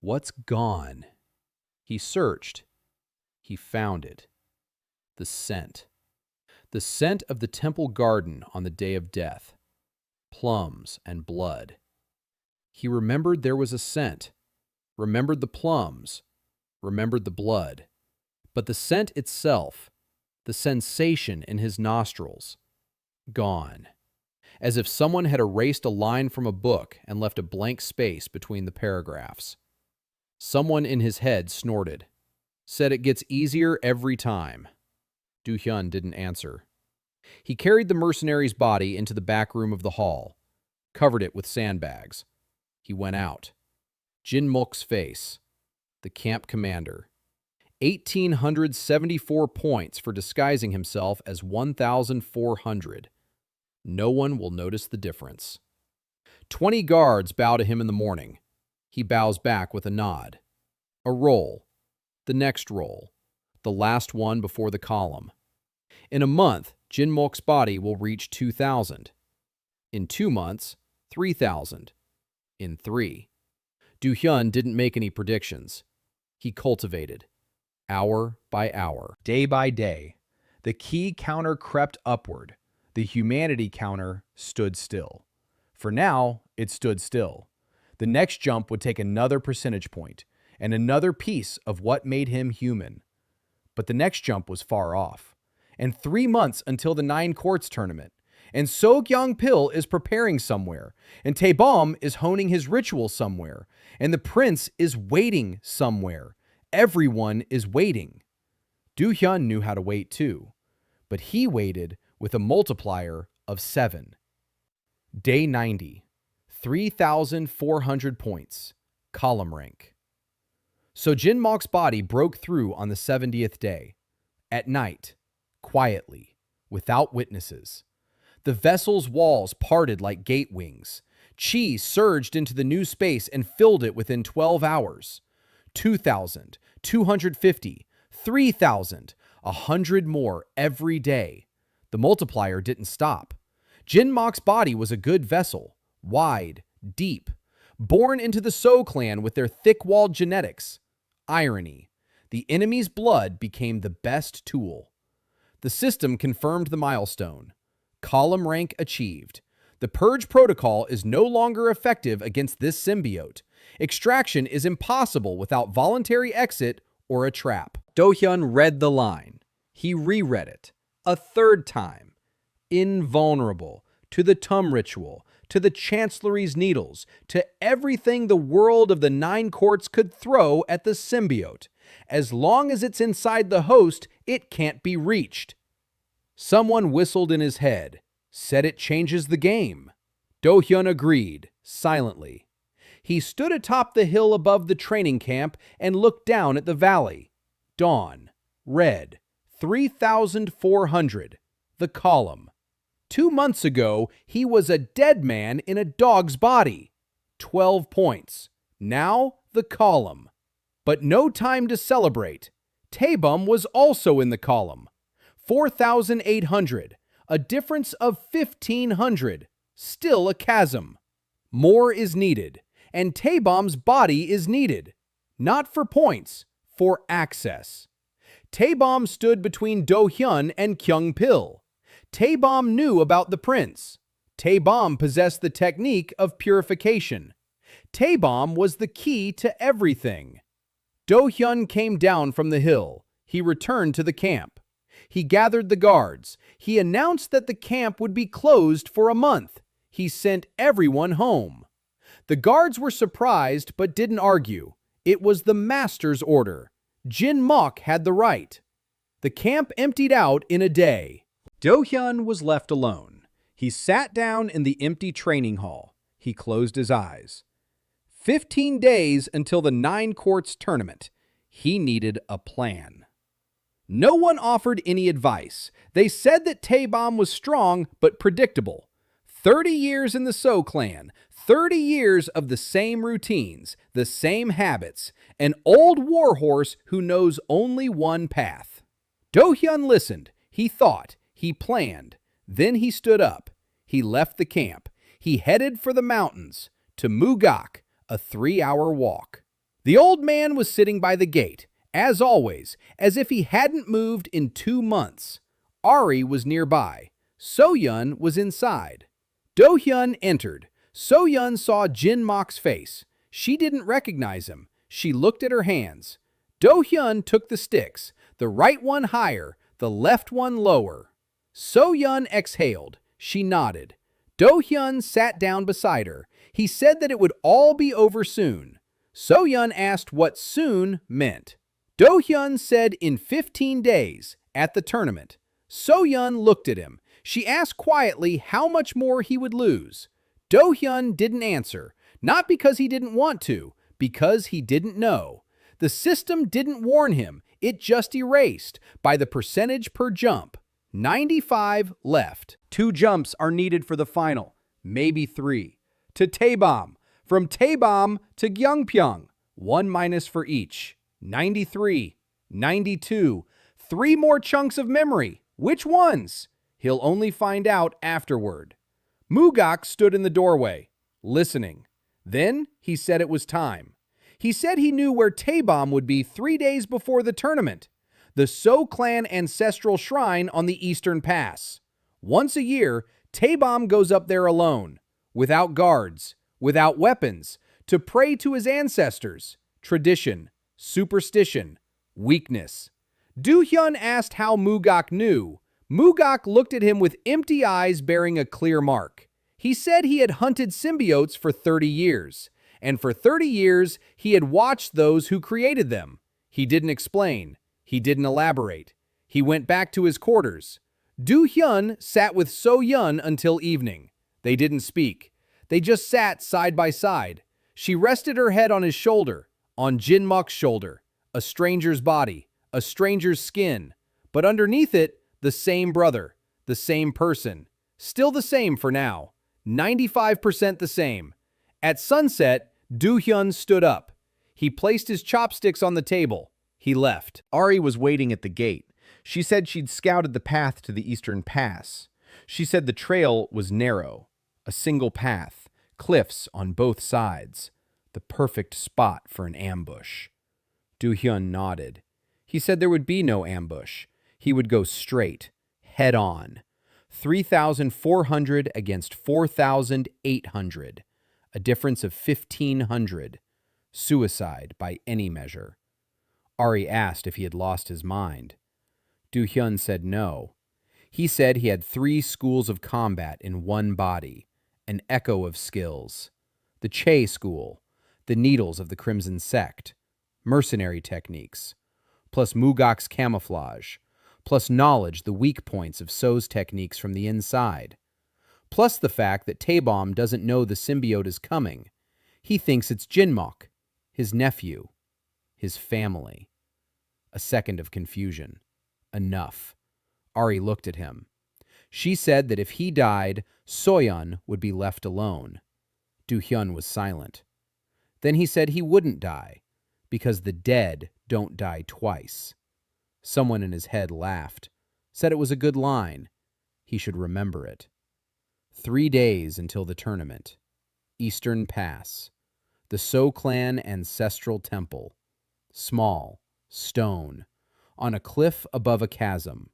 What's gone? He searched. He found it. The scent. The scent of the temple garden on the day of death. Plums and blood. He remembered there was a scent. Remembered the plums. Remembered the blood. But the scent itself, the sensation in his nostrils, gone. As if someone had erased a line from a book and left a blank space between the paragraphs. Someone in his head snorted. Said it gets easier every time. Do-hyeon didn't answer. He carried the mercenary's body into the back room of the hall, covered it with sandbags. He went out. Jin-mok's face. The camp commander. 1,874 points for disguising himself as 1,400. No one will notice the difference. 20 guards bow to him in the morning. He bows back with a nod. A roll. The next roll. The last one before the column. In a month, Jin-mok's body will reach 2,000. In 2 months, 3,000. In 3. Do-hyeon didn't make any predictions. He cultivated. Hour by hour. Day by day. The ki counter crept upward. The humanity counter stood still. For now, it stood still. The next jump would take another percentage point and another piece of what made him human. But the next jump was far off. And 3 months until the 9 courts tournament. And So Kyung-pil is preparing somewhere. And Taebom is honing his ritual somewhere. And the prince is waiting somewhere. Everyone is waiting. Do-hyun knew how to wait too. But he waited with a multiplier of 7. Day 90. 3,400 points. Column rank. So Jin-mok's body broke through on the 70th day. At night. Quietly. Without witnesses. The vessel's walls parted like gate wings. Chi surged into the new space and filled it within 12 hours. 2,000, 250, 3,000, 100 more every day. The multiplier didn't stop. Jin-mok's body was a good vessel, wide, deep, born into the So clan with their thick-walled genetics. Irony. The enemy's blood became the best tool. The system confirmed the milestone. Column rank achieved. The Purge Protocol is no longer effective against this symbiote. Extraction is impossible without voluntary exit or a trap. Do-hyun read the line. He reread it. A third time. Invulnerable. To the Tum ritual. To the Chancellery's needles. To everything the world of the 9 courts could throw at the symbiote. As long as it's inside the host, it can't be reached. Someone whistled in his head. Said it changes the game. Do-hyun agreed, silently. He stood atop the hill above the training camp and looked down at the valley. Dawn. Red. 3,400. The column. 2 months ago, he was a dead man in a dog's body. 12 points. Now, the column. But no time to celebrate. Taebom was also in the column. 4,800. A difference of 1,500. Still a chasm. More is needed, and Taebom's body is needed. Not for points, for access. Taebom stood between Do-hyun and Kyung-pil. Taebom knew about the prince. Taebom possessed the technique of purification. Taebom was the key to everything. Do-hyun came down from the hill. He returned to the camp. He gathered the guards. He announced that the camp would be closed for a month. He sent everyone home. The guards were surprised but didn't argue. It was the master's order. Jin-mok had the right. The camp emptied out in a day. Do-hyun was left alone. He sat down in the empty training hall. He closed his eyes. 15 days until the 9 courts tournament. He needed a plan. No one offered any advice. They said that Taebom was strong but predictable. 30 years in the So clan, 30 years of the same routines, the same habits, an old warhorse who knows only one path. Do-hyun listened. He thought. He planned. Then he stood up. He left the camp. He headed for the mountains, to Mugak, a 3-hour walk. The old man was sitting by the gate, as always, as if he hadn't moved in 2 months. Ari was nearby. So-hyun was inside. Do-hyun entered. So-hyun saw Jin-mok's face. She didn't recognize him. She looked at her hands. Do-hyun took the sticks, the right one higher, the left one lower. So-hyun exhaled. She nodded. Do-hyun sat down beside her. He said that it would all be over soon. So-hyun asked what soon meant. Do-hyun said in 15 days, at the tournament. So-hyun looked at him. She asked quietly how much more he would lose. Do-hyun didn't answer, not because he didn't want to, because he didn't know. The system didn't warn him, it just erased, by the percentage per jump. 95 left. 2 jumps are needed for the final, maybe 3. To Taebom, from Taebom to Gyeongpyeong, 1 minus for each. 93, 92, 3 more chunks of memory. Which ones? He'll only find out afterward. Mugak stood in the doorway, listening. Then he said it was time. He said he knew where Taebom would be 3 days before the tournament. The So clan ancestral shrine on the Eastern Pass. Once a year, Taebom goes up there alone. without guards, without weapons, to pray to his ancestors. Tradition, superstition, weakness. Do-hyeon asked how Mugak knew. Mugak looked at him with empty eyes bearing a clear mark. He said he had hunted symbiotes for 30 years, and for 30 years he had watched those who created them. He didn't explain. He didn't elaborate. He went back to his quarters. Do-hyun sat with So-yeon until evening. They didn't speak. They just sat side by side. She rested her head on his shoulder, on Jin-mok's shoulder, a stranger's body, a stranger's skin, but underneath it, the same brother, the same person, still the same for now, 95% the same. At sunset, Do-hyun stood up. He placed his chopsticks on the table. He left. Ari was waiting at the gate. She said she'd scouted the path to the eastern pass. She said the trail was narrow, a single path, cliffs on both sides, the perfect spot for an ambush. Do-hyun nodded. He said there would be no ambush. He would go straight, head on. 3,400 against 4,800, a difference of 1,500. Suicide by any measure. Ari asked if he had lost his mind. Do-hyun said no. He said he had 3 schools of combat in one body, an echo of skills. The Che school, the needles of the Crimson Sect, mercenary techniques, plus Mugak's camouflage, plus knowledge the weak points of So's techniques from the inside, plus the fact that Taebom doesn't know the symbiote is coming. He thinks it's Jin-mok, his nephew, his family. A second of confusion. Enough. Ari looked at him. She said that if he died, So-yeon would be left alone. Do-hyun was silent. Then he said he wouldn't die, because the dead don't die twice. Someone in his head laughed, said it was a good line. He should remember it. 3 days until the tournament. Eastern Pass. The So clan ancestral temple. Small, stone, on a cliff above a chasm.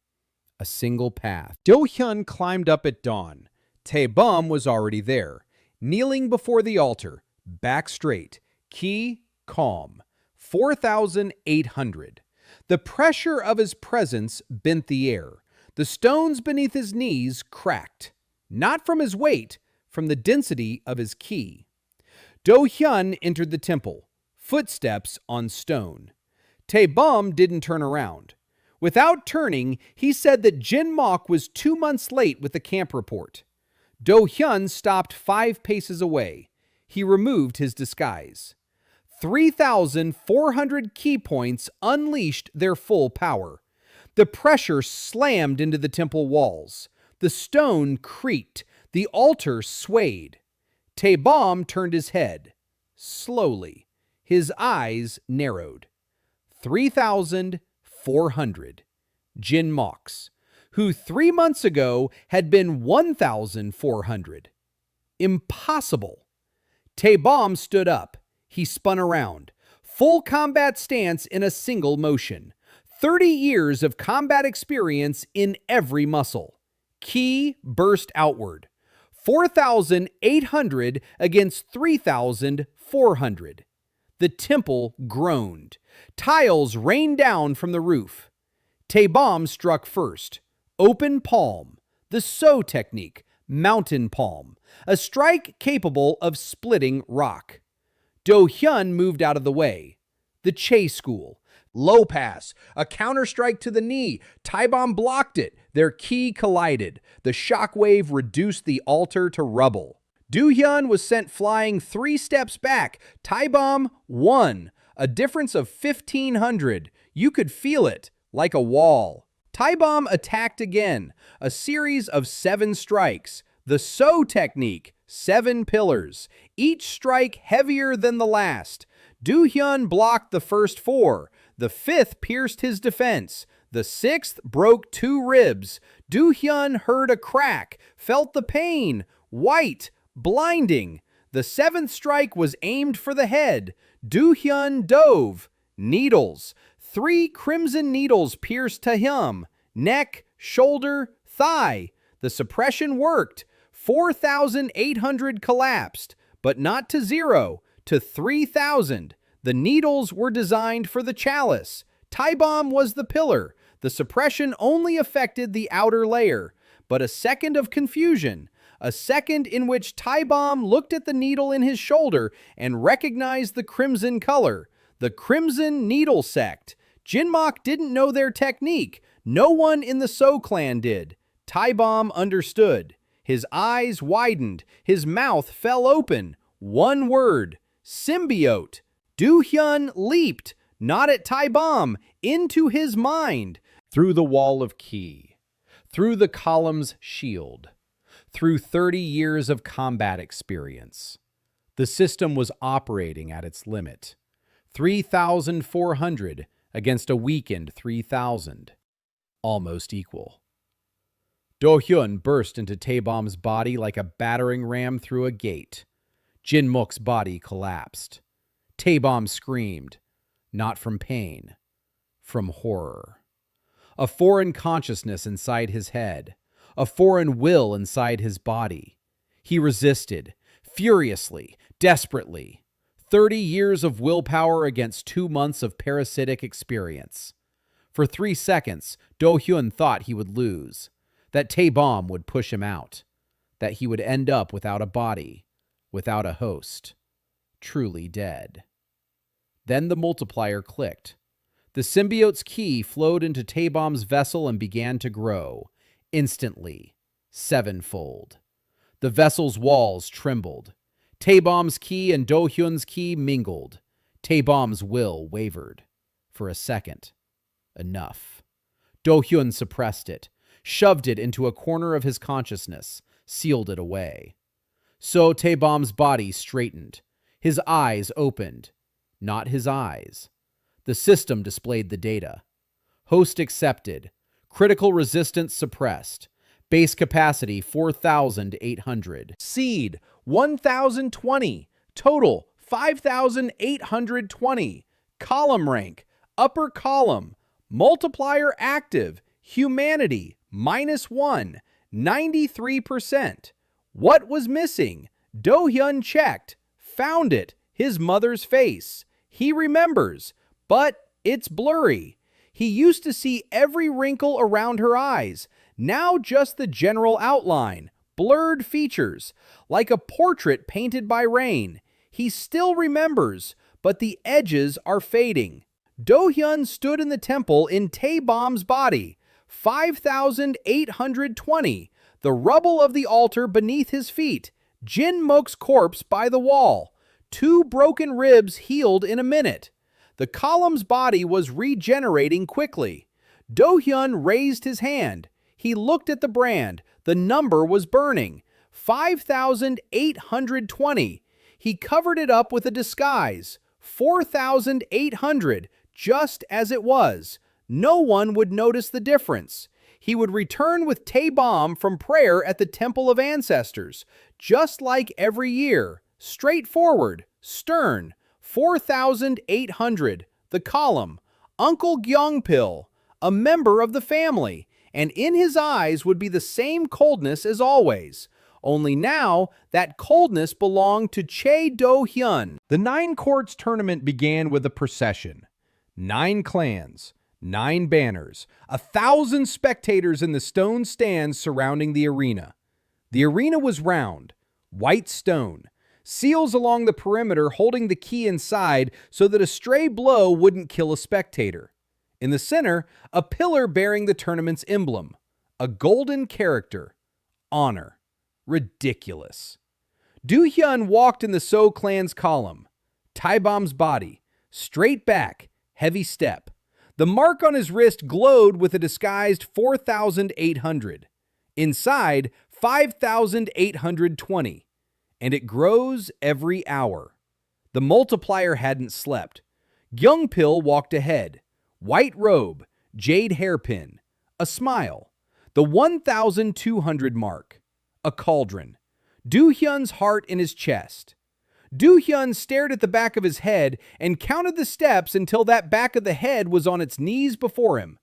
A single path. Do-hyun climbed up at dawn. Taebom was already there, kneeling before the altar, back straight, ki calm. 4,800. The pressure of his presence bent the air. The stones beneath his knees cracked, not from his weight, from the density of his ki. Do-hyun entered the temple, footsteps on stone. Taebom didn't turn around. Without turning, he said that Jin-mok was 2 months late with the camp report. Do-hyun stopped 5 paces away. He removed his disguise. 3,400 key points unleashed their full power. The pressure slammed into the temple walls. The stone creaked. The altar swayed. Taebom turned his head. Slowly. His eyes narrowed. 3,400. Jin-moks, who 3 months ago had been 1,400. Impossible. Taebom stood up. He spun around. Full combat stance in a single motion. 30 years of combat experience in every muscle. Ki burst outward. 4,800 against 3,400. The temple groaned. Tiles rained down from the roof. Taebom struck first. Open palm. The So technique. Mountain palm. A strike capable of splitting rock. Do-hyun moved out of the way. The Che school. Low pass. A counter-strike to the knee. Taebom blocked it. Their ki collided. The shockwave reduced the altar to rubble. Do-hyun was sent flying 3 steps back. Taebom won. A difference of 1,500. You could feel it, like a wall. Taebom attacked again. A series of 7 strikes. The So technique. 7 pillars. Each strike heavier than the last. Do-hyun blocked the first 4. The 5th pierced his defense. The 6th broke 2 ribs. Do-hyun heard a crack, felt the pain. White, blinding. The 7th strike was aimed for the head. Do-hyun dove. Needles. 3 crimson needles pierced Taehyum. Neck, shoulder, thigh. The suppression worked. 4,800 collapsed, but not to 0, to 3,000. The needles were designed for the chalice. Tie bomb was the pillar. The suppression only affected the outer layer. But a second of confusion, a second in which Tie bomb looked at the needle in his shoulder and recognized the crimson color. The Crimson Needle Sect. Jinmok didn't know their technique. No one in the So clan did. Tie bomb understood. His eyes widened. His mouth fell open. One word. Symbiote. Do-hyeon leaped, not at Tie bomb, into his mind. Through the wall of ki. Through the column's shield. Through 30 years of combat experience. The system was operating at its limit. 3,400 against a weakened 3,000. Almost equal. Do-hyun burst into Tae-bom's body like a battering ram through a gate. Jin-mok's body collapsed. Tae-bomb screamed, not from pain, from horror. A foreign consciousness inside his head, a foreign will inside his body. He resisted, furiously, desperately. 30 years of willpower against 2 months of parasitic experience. For 3 seconds, Do-hyun thought he would lose, that Tae-bomb would push him out, that he would end up without a body, without a host, truly dead. Then the multiplier clicked. The symbiote's ki flowed into Tae-bomb's vessel and began to grow, instantly, 7-fold. The vessel's walls trembled. Tae-bomb's ki and Do-hyun's ki mingled. Tae-bomb's will wavered. For a second. Enough. Do-hyun suppressed it, shoved it into a corner of his consciousness, sealed it away. So Tae-bomb's body straightened. His eyes opened. Not his eyes. The system displayed the data. Host accepted. Critical resistance suppressed. Base capacity 4,800. Seed 1,020. Total 5,820. Column rank upper column. Multiplier active. Humanity -1. 93%. What was missing? Do-hyun checked. Found it. His mother's face. He remembers, but it's blurry. He used to see every wrinkle around her eyes. Now just the general outline. Blurred features. Like a portrait painted by rain. He still remembers, but the edges are fading. Do-hyun stood in the temple in Tae-bomb's body. 5,820. The rubble of the altar beneath his feet. Jin-mok's corpse by the wall. 2 broken ribs healed in a minute. The column's body was regenerating quickly. Do-hyun raised his hand. He looked at the brand. The number was burning. 5,820. He covered it up with a disguise. 4,800, just as it was. No one would notice the difference. He would return with Tae-bomb from prayer at the Temple of Ancestors, just like every year. Straightforward, stern. 4,800. The column. Uncle Gyeongpil, a member of the family. And in his eyes would be the same coldness as always. Only now, that coldness belonged to Choi Do-hyeon. The 9 Courts tournament began with a procession. 9 clans, 9 banners, 1,000 spectators in the stone stands surrounding the arena. The arena was round, white stone. Seals along the perimeter holding the key inside so that a stray blow wouldn't kill a spectator. In the center, a pillar bearing the tournament's emblem. A golden character. Honor. Ridiculous. Do-hyun walked in the So clan's column. Tae-bomb's body. Straight back. Heavy step. The mark on his wrist glowed with a disguised 4,800. Inside, 5,820. And it grows every hour. The multiplier hadn't slept. Gyeongpil walked ahead. White robe, jade hairpin, a smile. The 1,200 mark. A cauldron. Do-hyun's heart in his chest. Do-hyun stared at the back of his head and counted the steps until that back of the head was on its knees before him.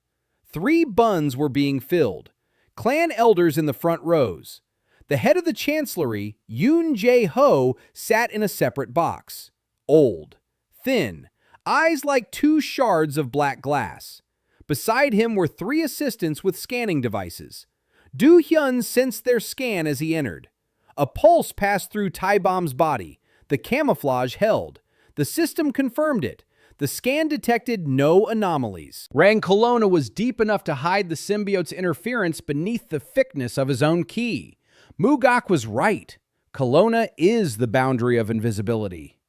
3 buns were being filled. Clan elders in the front rows. The head of the chancellery, Yoon Jae-ho, sat in a separate box. Old, thin, eyes like two shards of black glass. Beside him were three assistants with scanning devices. Do-hyeon sensed their scan as he entered. A pulse passed through Tae-bom's body. The camouflage held. The system confirmed it. The scan detected no anomalies. Rang Kelowna was deep enough to hide the symbiote's interference beneath the thickness of his own ki. Mugak was right. Kelowna is the boundary of invisibility.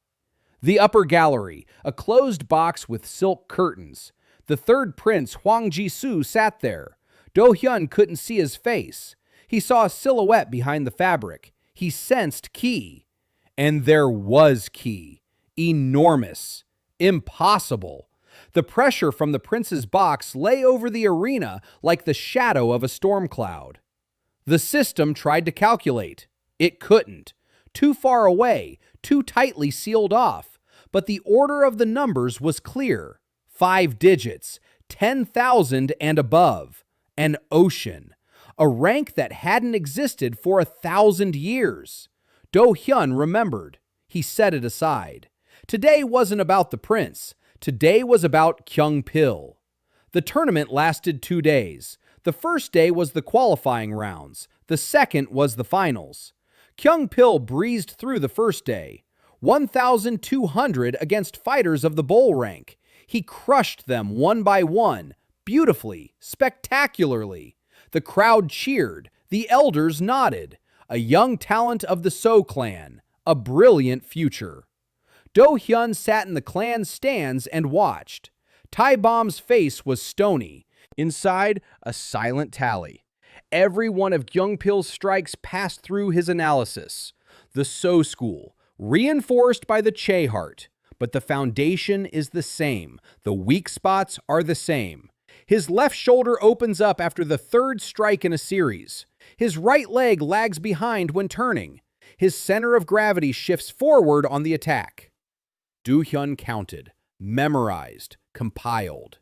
The upper gallery, a closed box with silk curtains. The third prince, Hwang Ji-soo, sat there. Do-hyun couldn't see his face. He saw a silhouette behind the fabric. He sensed ki. And there was ki. Enormous. Impossible. The pressure from the prince's box lay over the arena like the shadow of a storm cloud. The system tried to calculate. It couldn't. Too far away, too tightly sealed off. But the order of the numbers was clear. 5 digits, 10,000 and above. An ocean. A rank that hadn't existed for 1,000 years. Do-hyun remembered. He set it aside. Today wasn't about the prince. Today was about Kyung-pil. The tournament lasted 2 days. The first day was the qualifying rounds. The second was the finals. Kyung-pil breezed through the first day. 1,200 against fighters of the bowl rank. He crushed them one by one, beautifully, spectacularly. The crowd cheered. The elders nodded. A young talent of the So clan. A brilliant future. Do-hyun sat in the clan stands and watched. Tae-bom's face was stony. Inside, a silent tally. Every one of Kyung-pil's strikes passed through his analysis. The So school, reinforced by the Che heart. But the foundation is the same. The weak spots are the same. His left shoulder opens up after the third strike in a series. His right leg lags behind when turning. His center of gravity shifts forward on the attack. Do-hyun counted, memorized, compiled.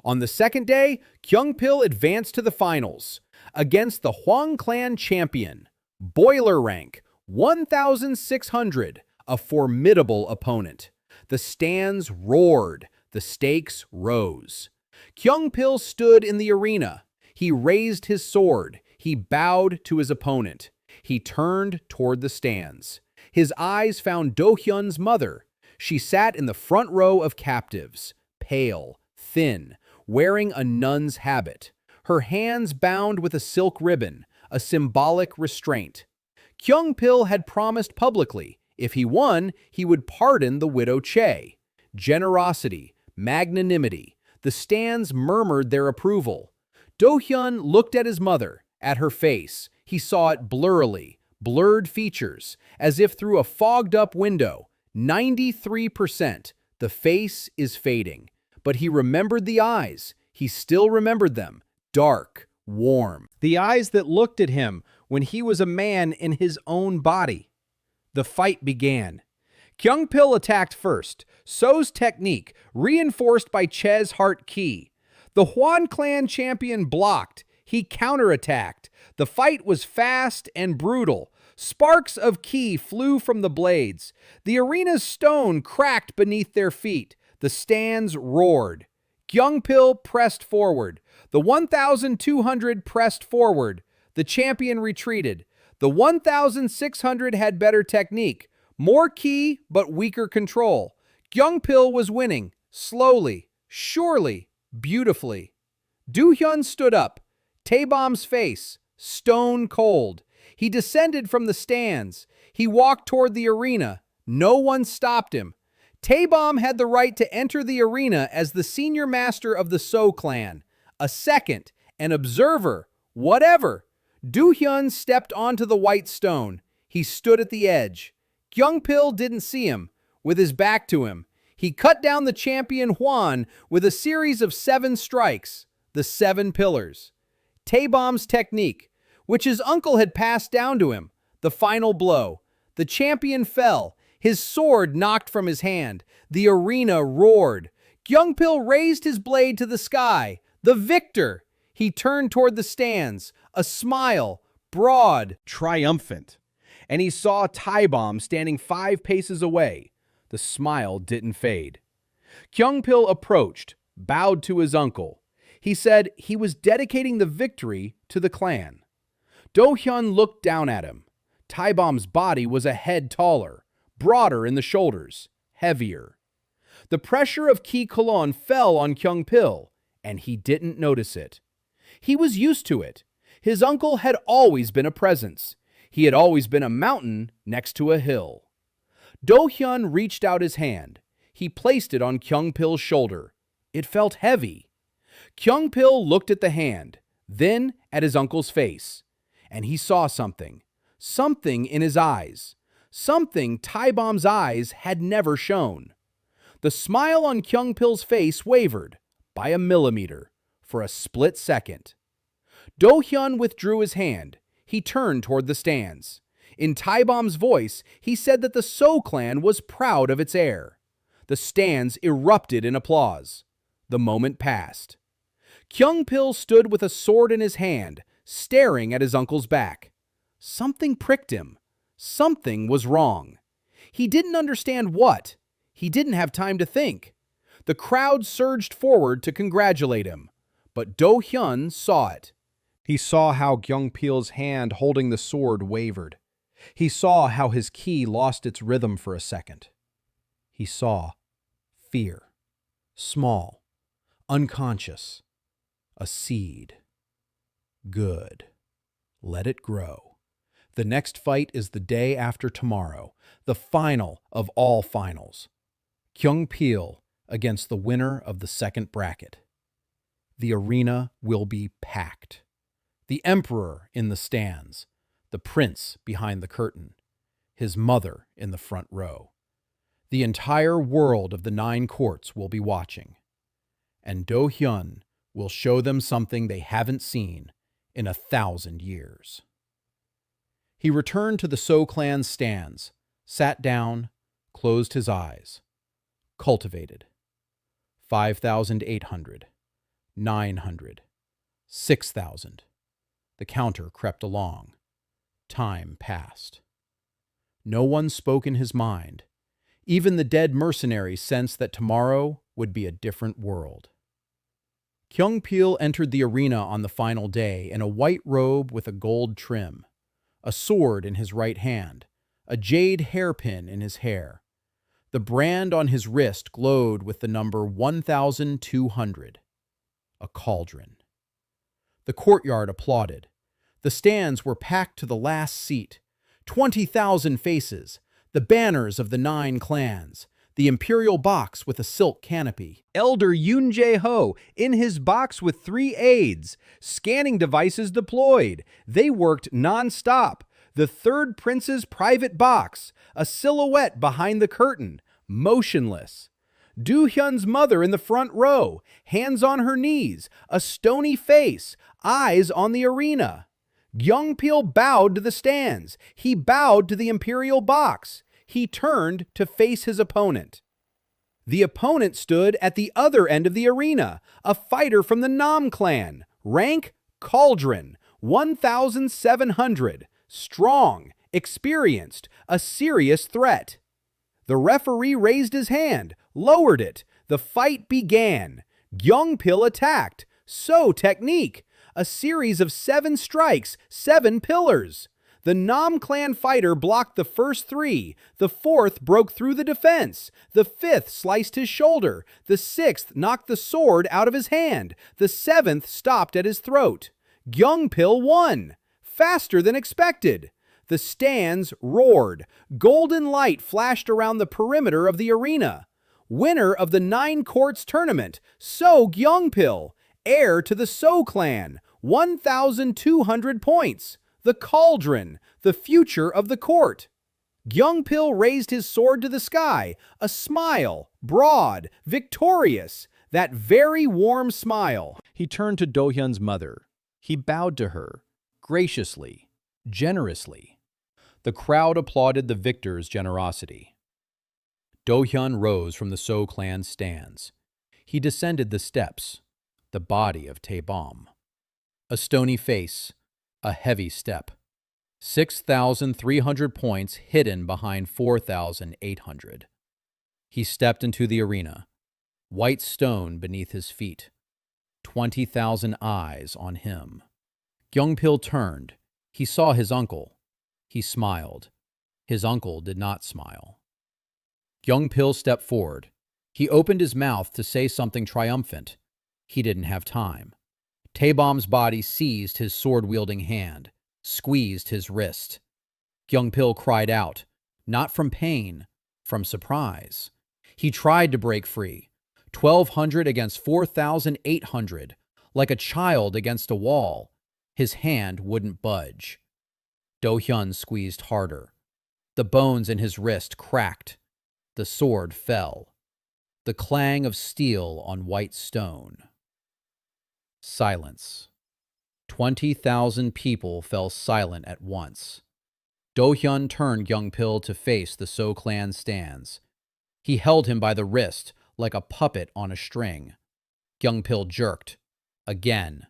On the second day, Kyung-pil advanced to the finals against the Hwang clan champion. Boiler rank, 1,600, a formidable opponent. The stands roared. The stakes rose. Kyung-pil stood in the arena. He raised his sword. He bowed to his opponent. He turned toward the stands. His eyes found Do-hyun's mother. She sat in the front row of captives, pale, thin, wearing a nun's habit. Her hands bound with a silk ribbon, a symbolic restraint. Kyung-pil had promised publicly, if he won, he would pardon the widow Che. Generosity, magnanimity. The stands murmured their approval. Do-hyun looked at his mother, at her face. He saw it blurrily, blurred features, as if through a fogged-up window. 93%. The face is fading. But he remembered the eyes. He still remembered them. Dark, warm. The eyes that looked at him when he was a man in his own body. The fight began. Kyung-pil attacked first. So's technique, reinforced by Che's heart ki. The Hwan clan champion blocked. He counterattacked. The fight was fast and brutal. Sparks of ki flew from the blades. The arena's stone cracked beneath their feet. The stands roared. Kyung-pil pressed forward. The 1,200 pressed forward. The champion retreated. The 1,600 had better technique. More ki, but weaker control. Kyung-pil was winning. Slowly, surely, beautifully. Do-hyun stood up. Tae-bom's face, stone cold. He descended from the stands. He walked toward the arena. No one stopped him. Tae-bom had the right to enter the arena as the senior master of the So clan. A second, an observer, whatever. Do-hyun stepped onto the white stone. He stood at the edge. Kyung-pil didn't see him. With his back to him, he cut down the champion Hwan with a series of 7 strikes, the 7 pillars. Tae-bom's technique, which his uncle had passed down to him, the final blow. The champion fell. His sword knocked from his hand. The arena roared. Kyung-pil raised his blade to the sky. The victor! He turned toward the stands. A smile, broad, triumphant. And he saw Taebom standing 5 paces away. The smile didn't fade. Kyungpil approached, bowed to his uncle. He said he was dedicating the victory to the clan. Do-hyeon looked down at him. Taebom's body was a head taller, broader in the shoulders, heavier. The pressure of Ki Kolon fell on Kyungpil, and he didn't notice it. He was used to it. His uncle had always been a presence. He had always been a mountain next to a hill. Do-hyeon reached out his hand. He placed it on Kyungpil's shoulder. It felt heavy. Kyungpil looked at the hand, then at his uncle's face, and he saw something. Something in his eyes. Something Taebom's eyes had never shown. The smile on Kyungpil's face wavered by a millimeter for a split second. Do-hyeon withdrew his hand. He turned toward the stands. In Taebom's voice, he said that the So clan was proud of its heir. The stands erupted in applause. The moment passed. Kyungpil stood with a sword in his hand, staring at his uncle's back. Something pricked him. Something was wrong. He didn't understand what. He didn't have time to think. The crowd surged forward to congratulate him, but Do-hyeon saw it. He saw how Kyungpil's hand holding the sword wavered. He saw how his ki lost its rhythm for a second. He saw fear. Small. Unconscious. A seed. Good. Let it grow. The next fight is the day after tomorrow, the final of all finals. Kyungpil against the winner of the second bracket. The arena will be packed. The emperor in the stands, the prince behind the curtain, his mother in the front row. The entire world of the 9 courts will be watching. And Do-hyeon will show them something they haven't seen in 1,000 years. He returned to the So clan's stands, sat down, closed his eyes. Cultivated. 5,800. 900. 6,000. The counter crept along. Time passed. No one spoke in his mind. Even the dead mercenary sensed that tomorrow would be a different world. Kyungpil entered the arena on the final day in a white robe with a gold trim, a sword in his right hand, a jade hairpin in his hair. The brand on his wrist glowed with the number 1,200, a cauldron. The courtyard applauded. The stands were packed to the last seat. 20,000 faces, the banners of the 9 clans, the imperial box with a silk canopy. Elder Yoon Jae-ho in his box with 3 aides, scanning devices deployed. They worked non-stop. The third prince's private box, a silhouette behind the curtain, motionless. Do-hyun's mother in the front row, hands on her knees, a stony face, eyes on the arena. Kyungpil bowed to the stands. He bowed to the imperial box. He turned to face his opponent. The opponent stood at the other end of the arena, a fighter from the Nam clan. Rank, cauldron, 1,700. Strong, experienced, a serious threat. The referee raised his hand, lowered it. The fight began. Kyungpil attacked. So technique. A series of 7 strikes, 7 pillars. The Nam clan fighter blocked the first 3. The 4th broke through the defense. The 5th sliced his shoulder. The 6th knocked the sword out of his hand. The 7th stopped at his throat. Kyungpil won. Faster than expected. The stands roared. Golden light flashed around the perimeter of the arena. Winner of the 9 courts tournament, So Kyungpil. Heir to the So clan, 1,200 points. The cauldron, the future of the court. Kyungpil raised his sword to the sky, a smile, broad, victorious, that very warm smile. He turned to Do-hyun's mother. He bowed to her, graciously, generously. The crowd applauded the victor's generosity. Do-hyun rose from the So clan stands. He descended the steps, the body of Taebom. A stony face, a heavy step. 6,300 points hidden behind 4,800. He stepped into the arena, white stone beneath his feet, 20,000 eyes on him. Kyung-pil turned. He saw his uncle. He smiled. His uncle did not smile. Kyung-pil stepped forward. He opened his mouth to say something triumphant. He didn't have time. Taebom's body seized his sword-wielding hand, squeezed his wrist. Kyung-pil cried out, not from pain, from surprise. He tried to break free. 1,200 against 4,800, like a child against a wall. His hand wouldn't budge. Do-hyeon squeezed harder. The bones in his wrist cracked. The sword fell. The clang of steel on white stone. Silence. 20,000 people fell silent at once. Do-hyeon turned Kyung-pil to face the So clan stands. He held him by the wrist like a puppet on a string. Kyung-pil jerked. Again.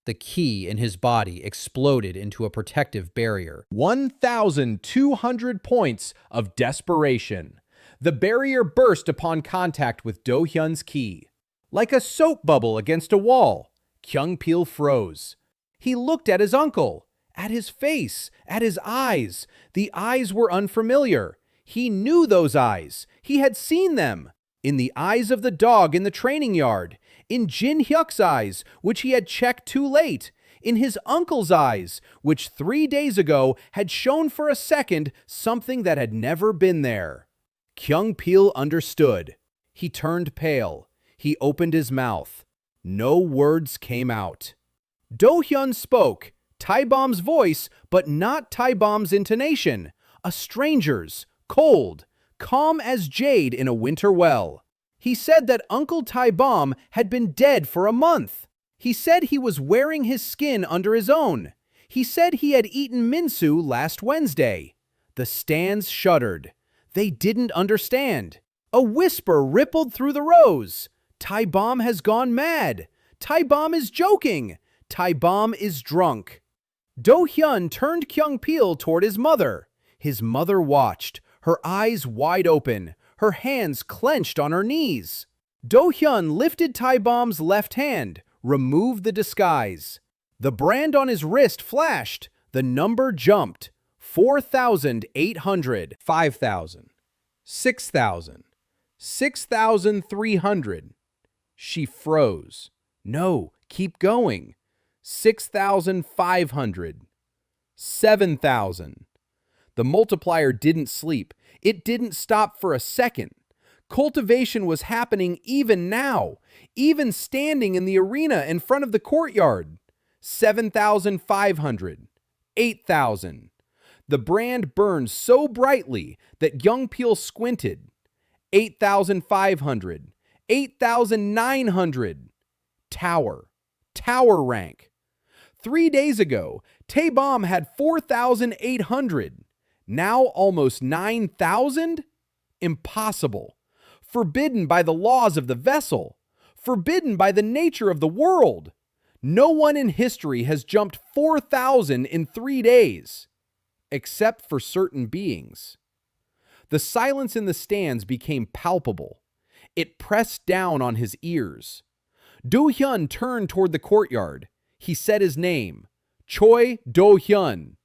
The ki in his body exploded into a protective barrier. 1,200 points of desperation. The barrier burst upon contact with Do-hyeon's ki. Like a soap bubble against a wall, Kyung-pil froze. He looked at his uncle, at his face, at his eyes. The eyes were unfamiliar. He knew those eyes. He had seen them. In the eyes of the dog in the training yard. In Jin Hyuk's eyes, which he had checked too late. In his uncle's eyes, which 3 days ago had shown for a second something that had never been there. Kyung-pil understood. He turned pale. He opened his mouth. No words came out. Do-hyeon spoke, Taebom's voice, but not Taebom's intonation. A stranger's, cold, calm as jade in a winter well. He said that Uncle Taebom had been dead for a month. He said he was wearing his skin under his own. He said he had eaten minsu last Wednesday. The stands shuddered. They didn't understand. A whisper rippled through the rows. Taebom has gone mad. Taebom is joking. Taebom is drunk. Do-hyeon turned Kyung-pil toward his mother. His mother watched, her eyes wide open, her hands clenched on her knees. Do-hyeon lifted Taebom's left hand, removed the disguise. The brand on his wrist flashed. The number jumped. 4,800. 5,000. 6,000. 6,300. She froze. No, keep going. 6,500. 7,000. The multiplier didn't sleep. It didn't stop for a second. Cultivation was happening even now, even standing in the arena in front of the courtyard. 7,500. 8,000. The brand burned so brightly that Kyung-pil squinted. 8,500. 8,900. Tower rank. 3 days ago, Taebom had 4,800. Now almost 9,000? Impossible. Forbidden by the laws of the vessel. Forbidden by the nature of the world. No one in history has jumped 4,000 in 3 days. Except for certain beings. The silence in the stands became palpable. It pressed down on his ears. Do-hyeon turned toward the courtyard. He said his name. Choi Do-hyeon.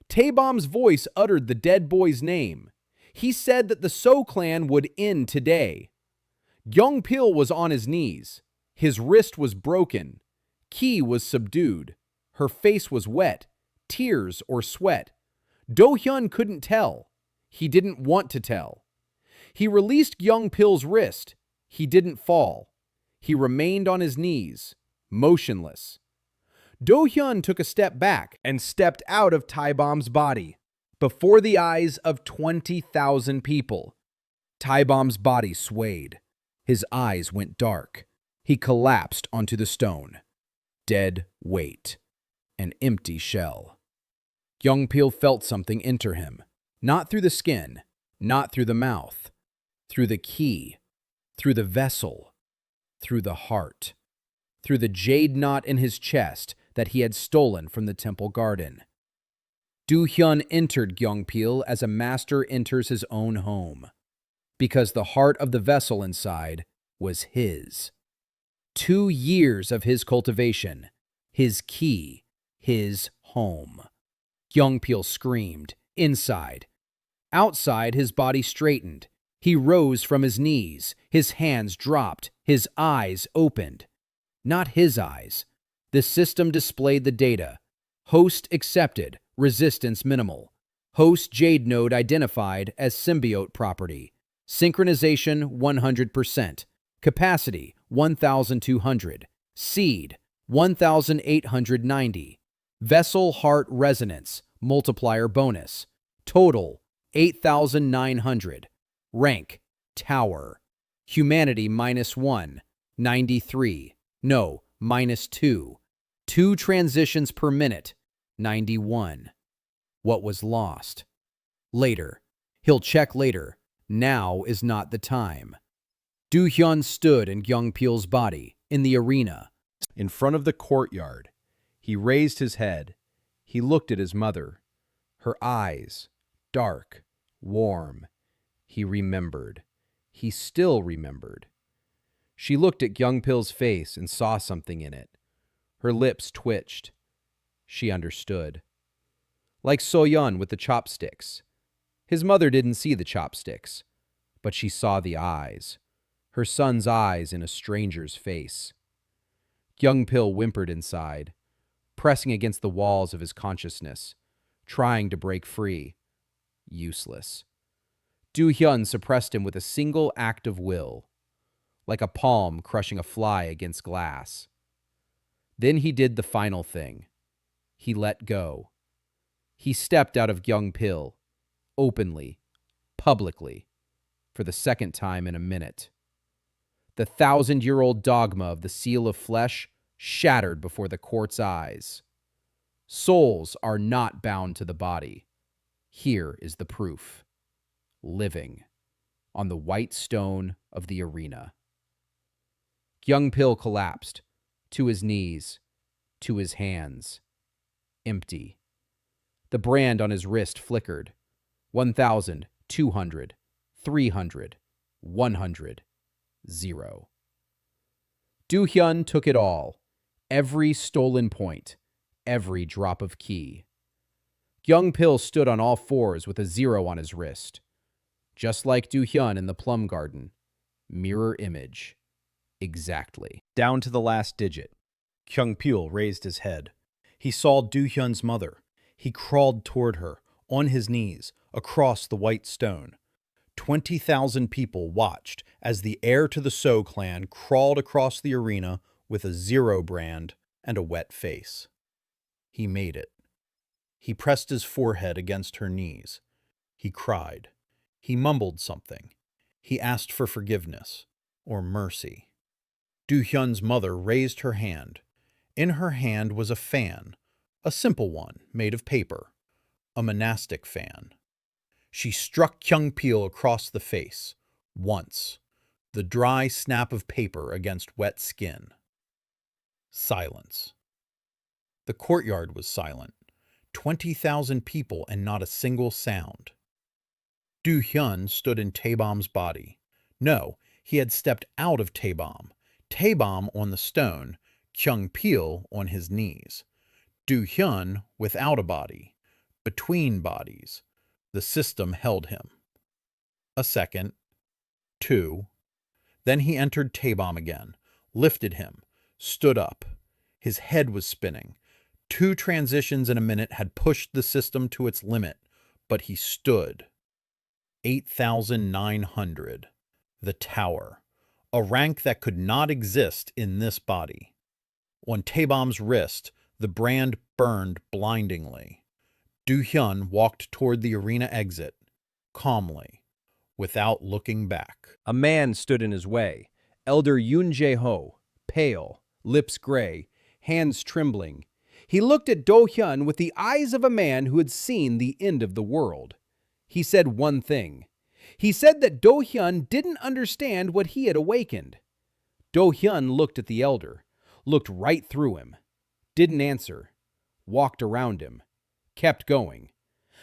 Taebom's voice uttered the dead boy's name. He said that the So clan would end today. Kyung-pil was on his knees. His wrist was broken. Ki was subdued. Her face was wet. Tears or sweat. Do-hyeon couldn't tell. He didn't want to tell. He released Kyung-pil's wrist. He didn't fall. He remained on his knees, motionless. Do-hyeon took a step back and stepped out of Taebom's body, before the eyes of 20,000 people. Taebom's body swayed. His eyes went dark. He collapsed onto the stone. Dead weight. An empty shell. Kyung-pil felt something enter him. Not through the skin, not through the mouth. Through the ki. Through the vessel. Through the heart. Through the jade knot in his chest that he had stolen from the temple garden. Do-hyeon entered Gyeongpil as a master enters his own home, because the heart of the vessel inside was his. 2 years of his cultivation, his key, his home. Gyeongpil screamed, inside. Outside, his body straightened. He rose from his knees, his hands dropped, his eyes opened. Not his eyes. The system displayed the data. Host accepted, resistance minimal. Host jade node identified as symbiote property. Synchronization 100%. Capacity 1,200. Seed 1,890. Vessel heart resonance, multiplier bonus. Total 8,900. Rank, Tower. Humanity -1, 93. No, -2. 2 transitions per minute, 91. What was lost? Later. He'll check later. Now is not the time. Do-hyeon stood in Gyeongpil's body, in the arena. In front of the courtyard, he raised his head. He looked at his mother. Her eyes, dark, warm. He remembered. He still remembered. She looked at Gyeongpil's face and saw something in it. Her lips twitched. She understood. Like So-yeon with the chopsticks. His mother didn't see the chopsticks, but she saw the eyes. Her son's eyes in a stranger's face. Gyeongpil whimpered inside, pressing against the walls of his consciousness, trying to break free. Useless. Do-hyeon suppressed him with a single act of will, like a palm crushing a fly against glass. Then he did the final thing. He let go. He stepped out of Gyeongpil, openly, publicly, for the second time in a minute. The 1,000-year-old dogma of the seal of flesh shattered before the court's eyes. Souls are not bound to the body. Here is the proof. Living on the white stone of the arena. Gyeongpil collapsed, to his knees, to his hands. Empty. The brand on his wrist flickered. 1,000, 200, 300, 100, 0. Do-hyeon took it all. Every stolen point, every drop of ki. Gyeongpil stood on all fours with a 0 on his wrist. Just like Do-hyeon in the plum garden. Mirror image. Exactly. Down to the last digit. Gyeongpil raised his head. He saw Do-hyeon's mother. He crawled toward her, on his knees, across the white stone. 20,000 people watched as the heir to the So clan crawled across the arena with a 0 brand and a wet face. He made it. He pressed his forehead against her knees. He cried. He mumbled something. He asked for forgiveness or mercy. Do-hyeon's mother raised her hand. In her hand was a fan, a simple one made of paper, a monastic fan. She struck Gyeongpil across the face, once, the dry snap of paper against wet skin. Silence. The courtyard was silent. 20,000 people and not a single sound. Do-hyeon stood in Taebom's body. No, he had stepped out of Taebom. Taebom on the stone, Gyeongpil on his knees. Do-hyeon without a body, between bodies. The system held him. A second, 2. Then he entered Taebom again, lifted him, stood up. His head was spinning. 2 transitions in a minute had pushed the system to its limit, but he stood. 8,900. The Tower. A rank that could not exist in this body. On Taebom's wrist, the brand burned blindingly. Do-hyeon walked toward the arena exit, calmly, without looking back. A man stood in his way. Elder Yoon Jae-ho, pale, lips gray, hands trembling. He looked at Do-hyeon with the eyes of a man who had seen the end of the world. He said one thing. He said that Do-hyeon didn't understand what he had awakened. Do-hyeon looked at the elder, looked right through him, didn't answer, walked around him, kept going.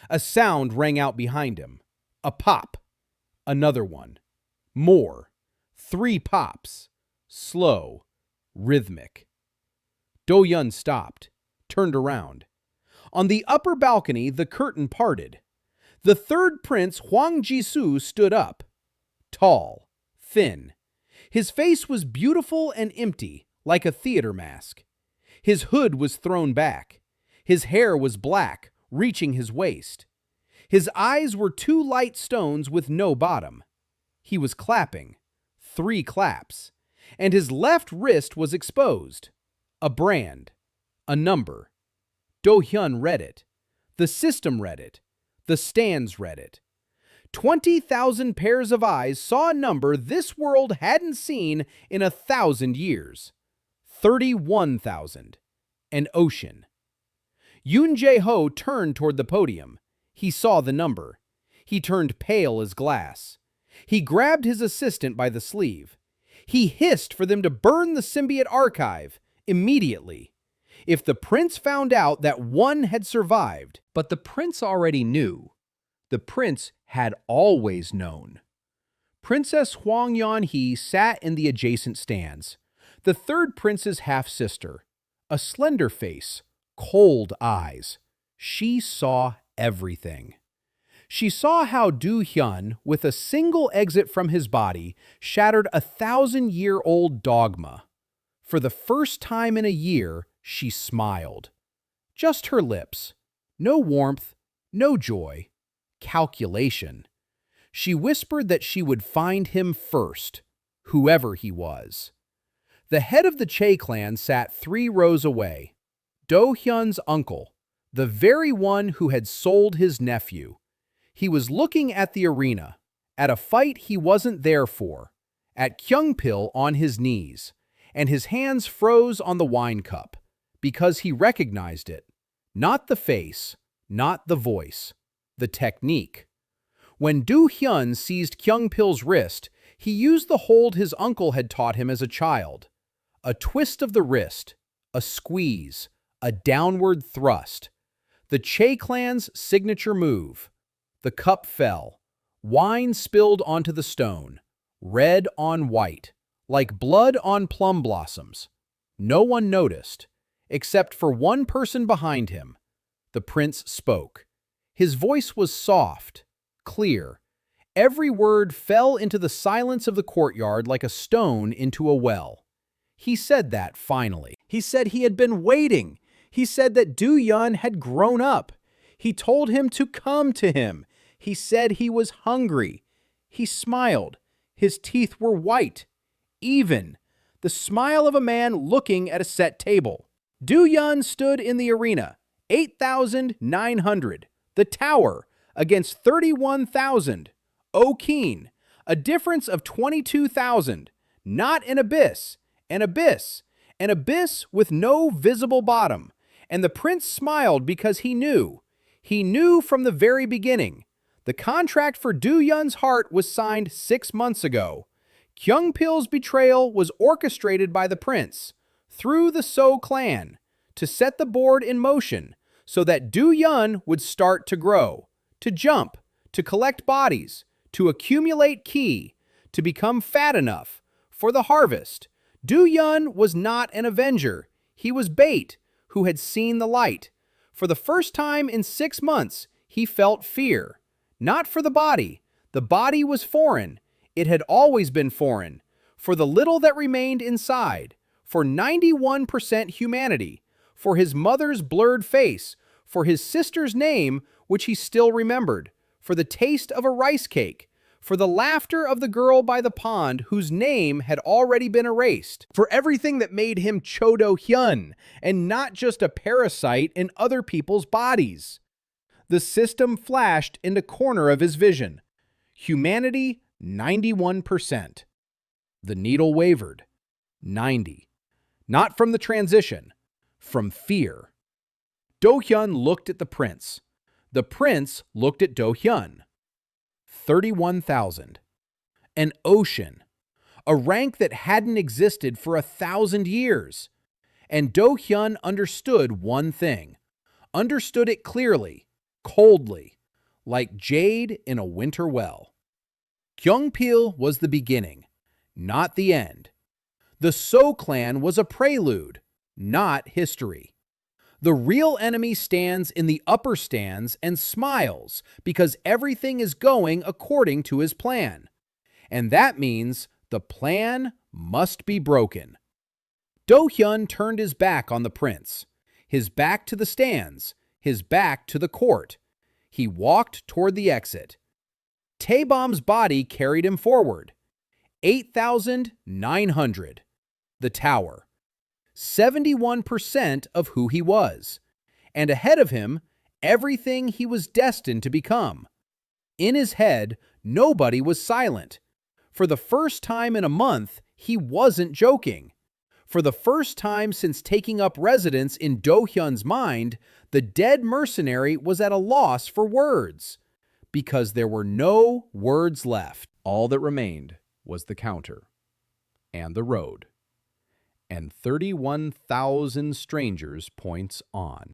A sound rang out behind him. A pop. Another one. More. 3 pops. Slow. Rhythmic. Do-hyeon stopped, turned around. On the upper balcony, the curtain parted. The third prince, Hwang Ji-soo, stood up. Tall. Thin. His face was beautiful and empty, like a theater mask. His hood was thrown back. His hair was black, reaching his waist. His eyes were 2 light stones with no bottom. He was clapping. 3 claps. And his left wrist was exposed. A brand. A number. Do-hyeon read it. The system read it. The stands read it. 20,000 pairs of eyes saw a number this world hadn't seen in 1,000 years. 31,000. An ocean. Yoon Jae-ho turned toward the podium. He saw the number. He turned pale as glass. He grabbed his assistant by the sleeve. He hissed for them to burn the symbiote archive immediately. If the prince found out that one had survived, but the prince already knew. The prince had always known. Princess Hwang Yeon-hee sat in the adjacent stands. The third prince's half-sister. A slender face, cold eyes. She saw everything. She saw how Do-hyeon, with a single exit from his body, shattered 1,000-year-old dogma. For the first time in a year, she smiled. Just her lips. No warmth, no joy. Calculation. She whispered that she would find him first, whoever he was. The head of the Choi clan sat 3 rows away. Do-hyeon's uncle, the very one who had sold his nephew. He was looking at the arena, at a fight he wasn't there for, at Kyungpil on his knees, and his hands froze on the wine cup, because he recognized it. Not the face, not the voice, the technique. When Do-hyeon seized Kyungpil's wrist, he used the hold his uncle had taught him as a child. A twist of the wrist, a squeeze, a downward thrust. The Choi clan's signature move. The cup fell. Wine spilled onto the stone, red on white, like blood on plum blossoms. No one noticed, except for one person behind him. The prince spoke. His voice was soft, clear. Every word fell into the silence of the courtyard like a stone into a well. He said that finally. He said he had been waiting. He said that Do-hyeon had grown up. He told him to come to him. He said he was hungry. He smiled. His teeth were white, even, the smile of a man looking at a set table. Do-hyeon stood in the arena, 8,900, the tower, against 31,000. O'Keen, a difference of 22,000. Not an abyss, an abyss, an abyss with no visible bottom. And the prince smiled because he knew. He knew from the very beginning. The contract for Do-hyeon's heart was signed 6 months ago. Kyungpil's betrayal was orchestrated by the prince, through the So clan, to set the board in motion so that Do-hyeon would start to grow, to jump, to collect bodies, to accumulate ki, to become fat enough for the harvest. Do-hyeon was not an avenger. He was bait who had seen the light. For the first time in 6 months, he felt fear. Not for the body. The body was foreign. It had always been foreign. For the little that remained inside. For 91% humanity. For his mother's blurred face. For his sister's name, which he still remembered. For the taste of a rice cake. For the laughter of the girl by the pond whose name had already been erased. For everything that made him Choi Do-hyeon, and not just a parasite in other people's bodies. The system flashed in the corner of his vision. Humanity, 91%. The needle wavered. 90. Not from the transition, from fear. Do-hyeon looked at the prince. The prince looked at Do-hyeon. 31,000. An ocean. A rank that hadn't existed for 1,000 years. And Do-hyeon understood one thing. Understood it clearly. coldly, like jade in a winter well. Gyeongpil was the beginning, not the end. The So clan was a prelude, not history. The real enemy stands in the upper stands and smiles because everything is going according to his plan. And that means the plan must be broken. Do-hyeon turned his back on the prince, his back to the stands, his back to the court. He walked toward the exit. Taebom's body carried him forward. 8,900. The tower. 71% of who he was. And ahead of him, everything he was destined to become. In his head, nobody was silent. For the first time in a month, he wasn't joking. For the first time since taking up residence in Do-hyun's mind, the dead mercenary was at a loss for words. Because there were no words left. All that remained was the counter and the road, and 31,000 strangers points on.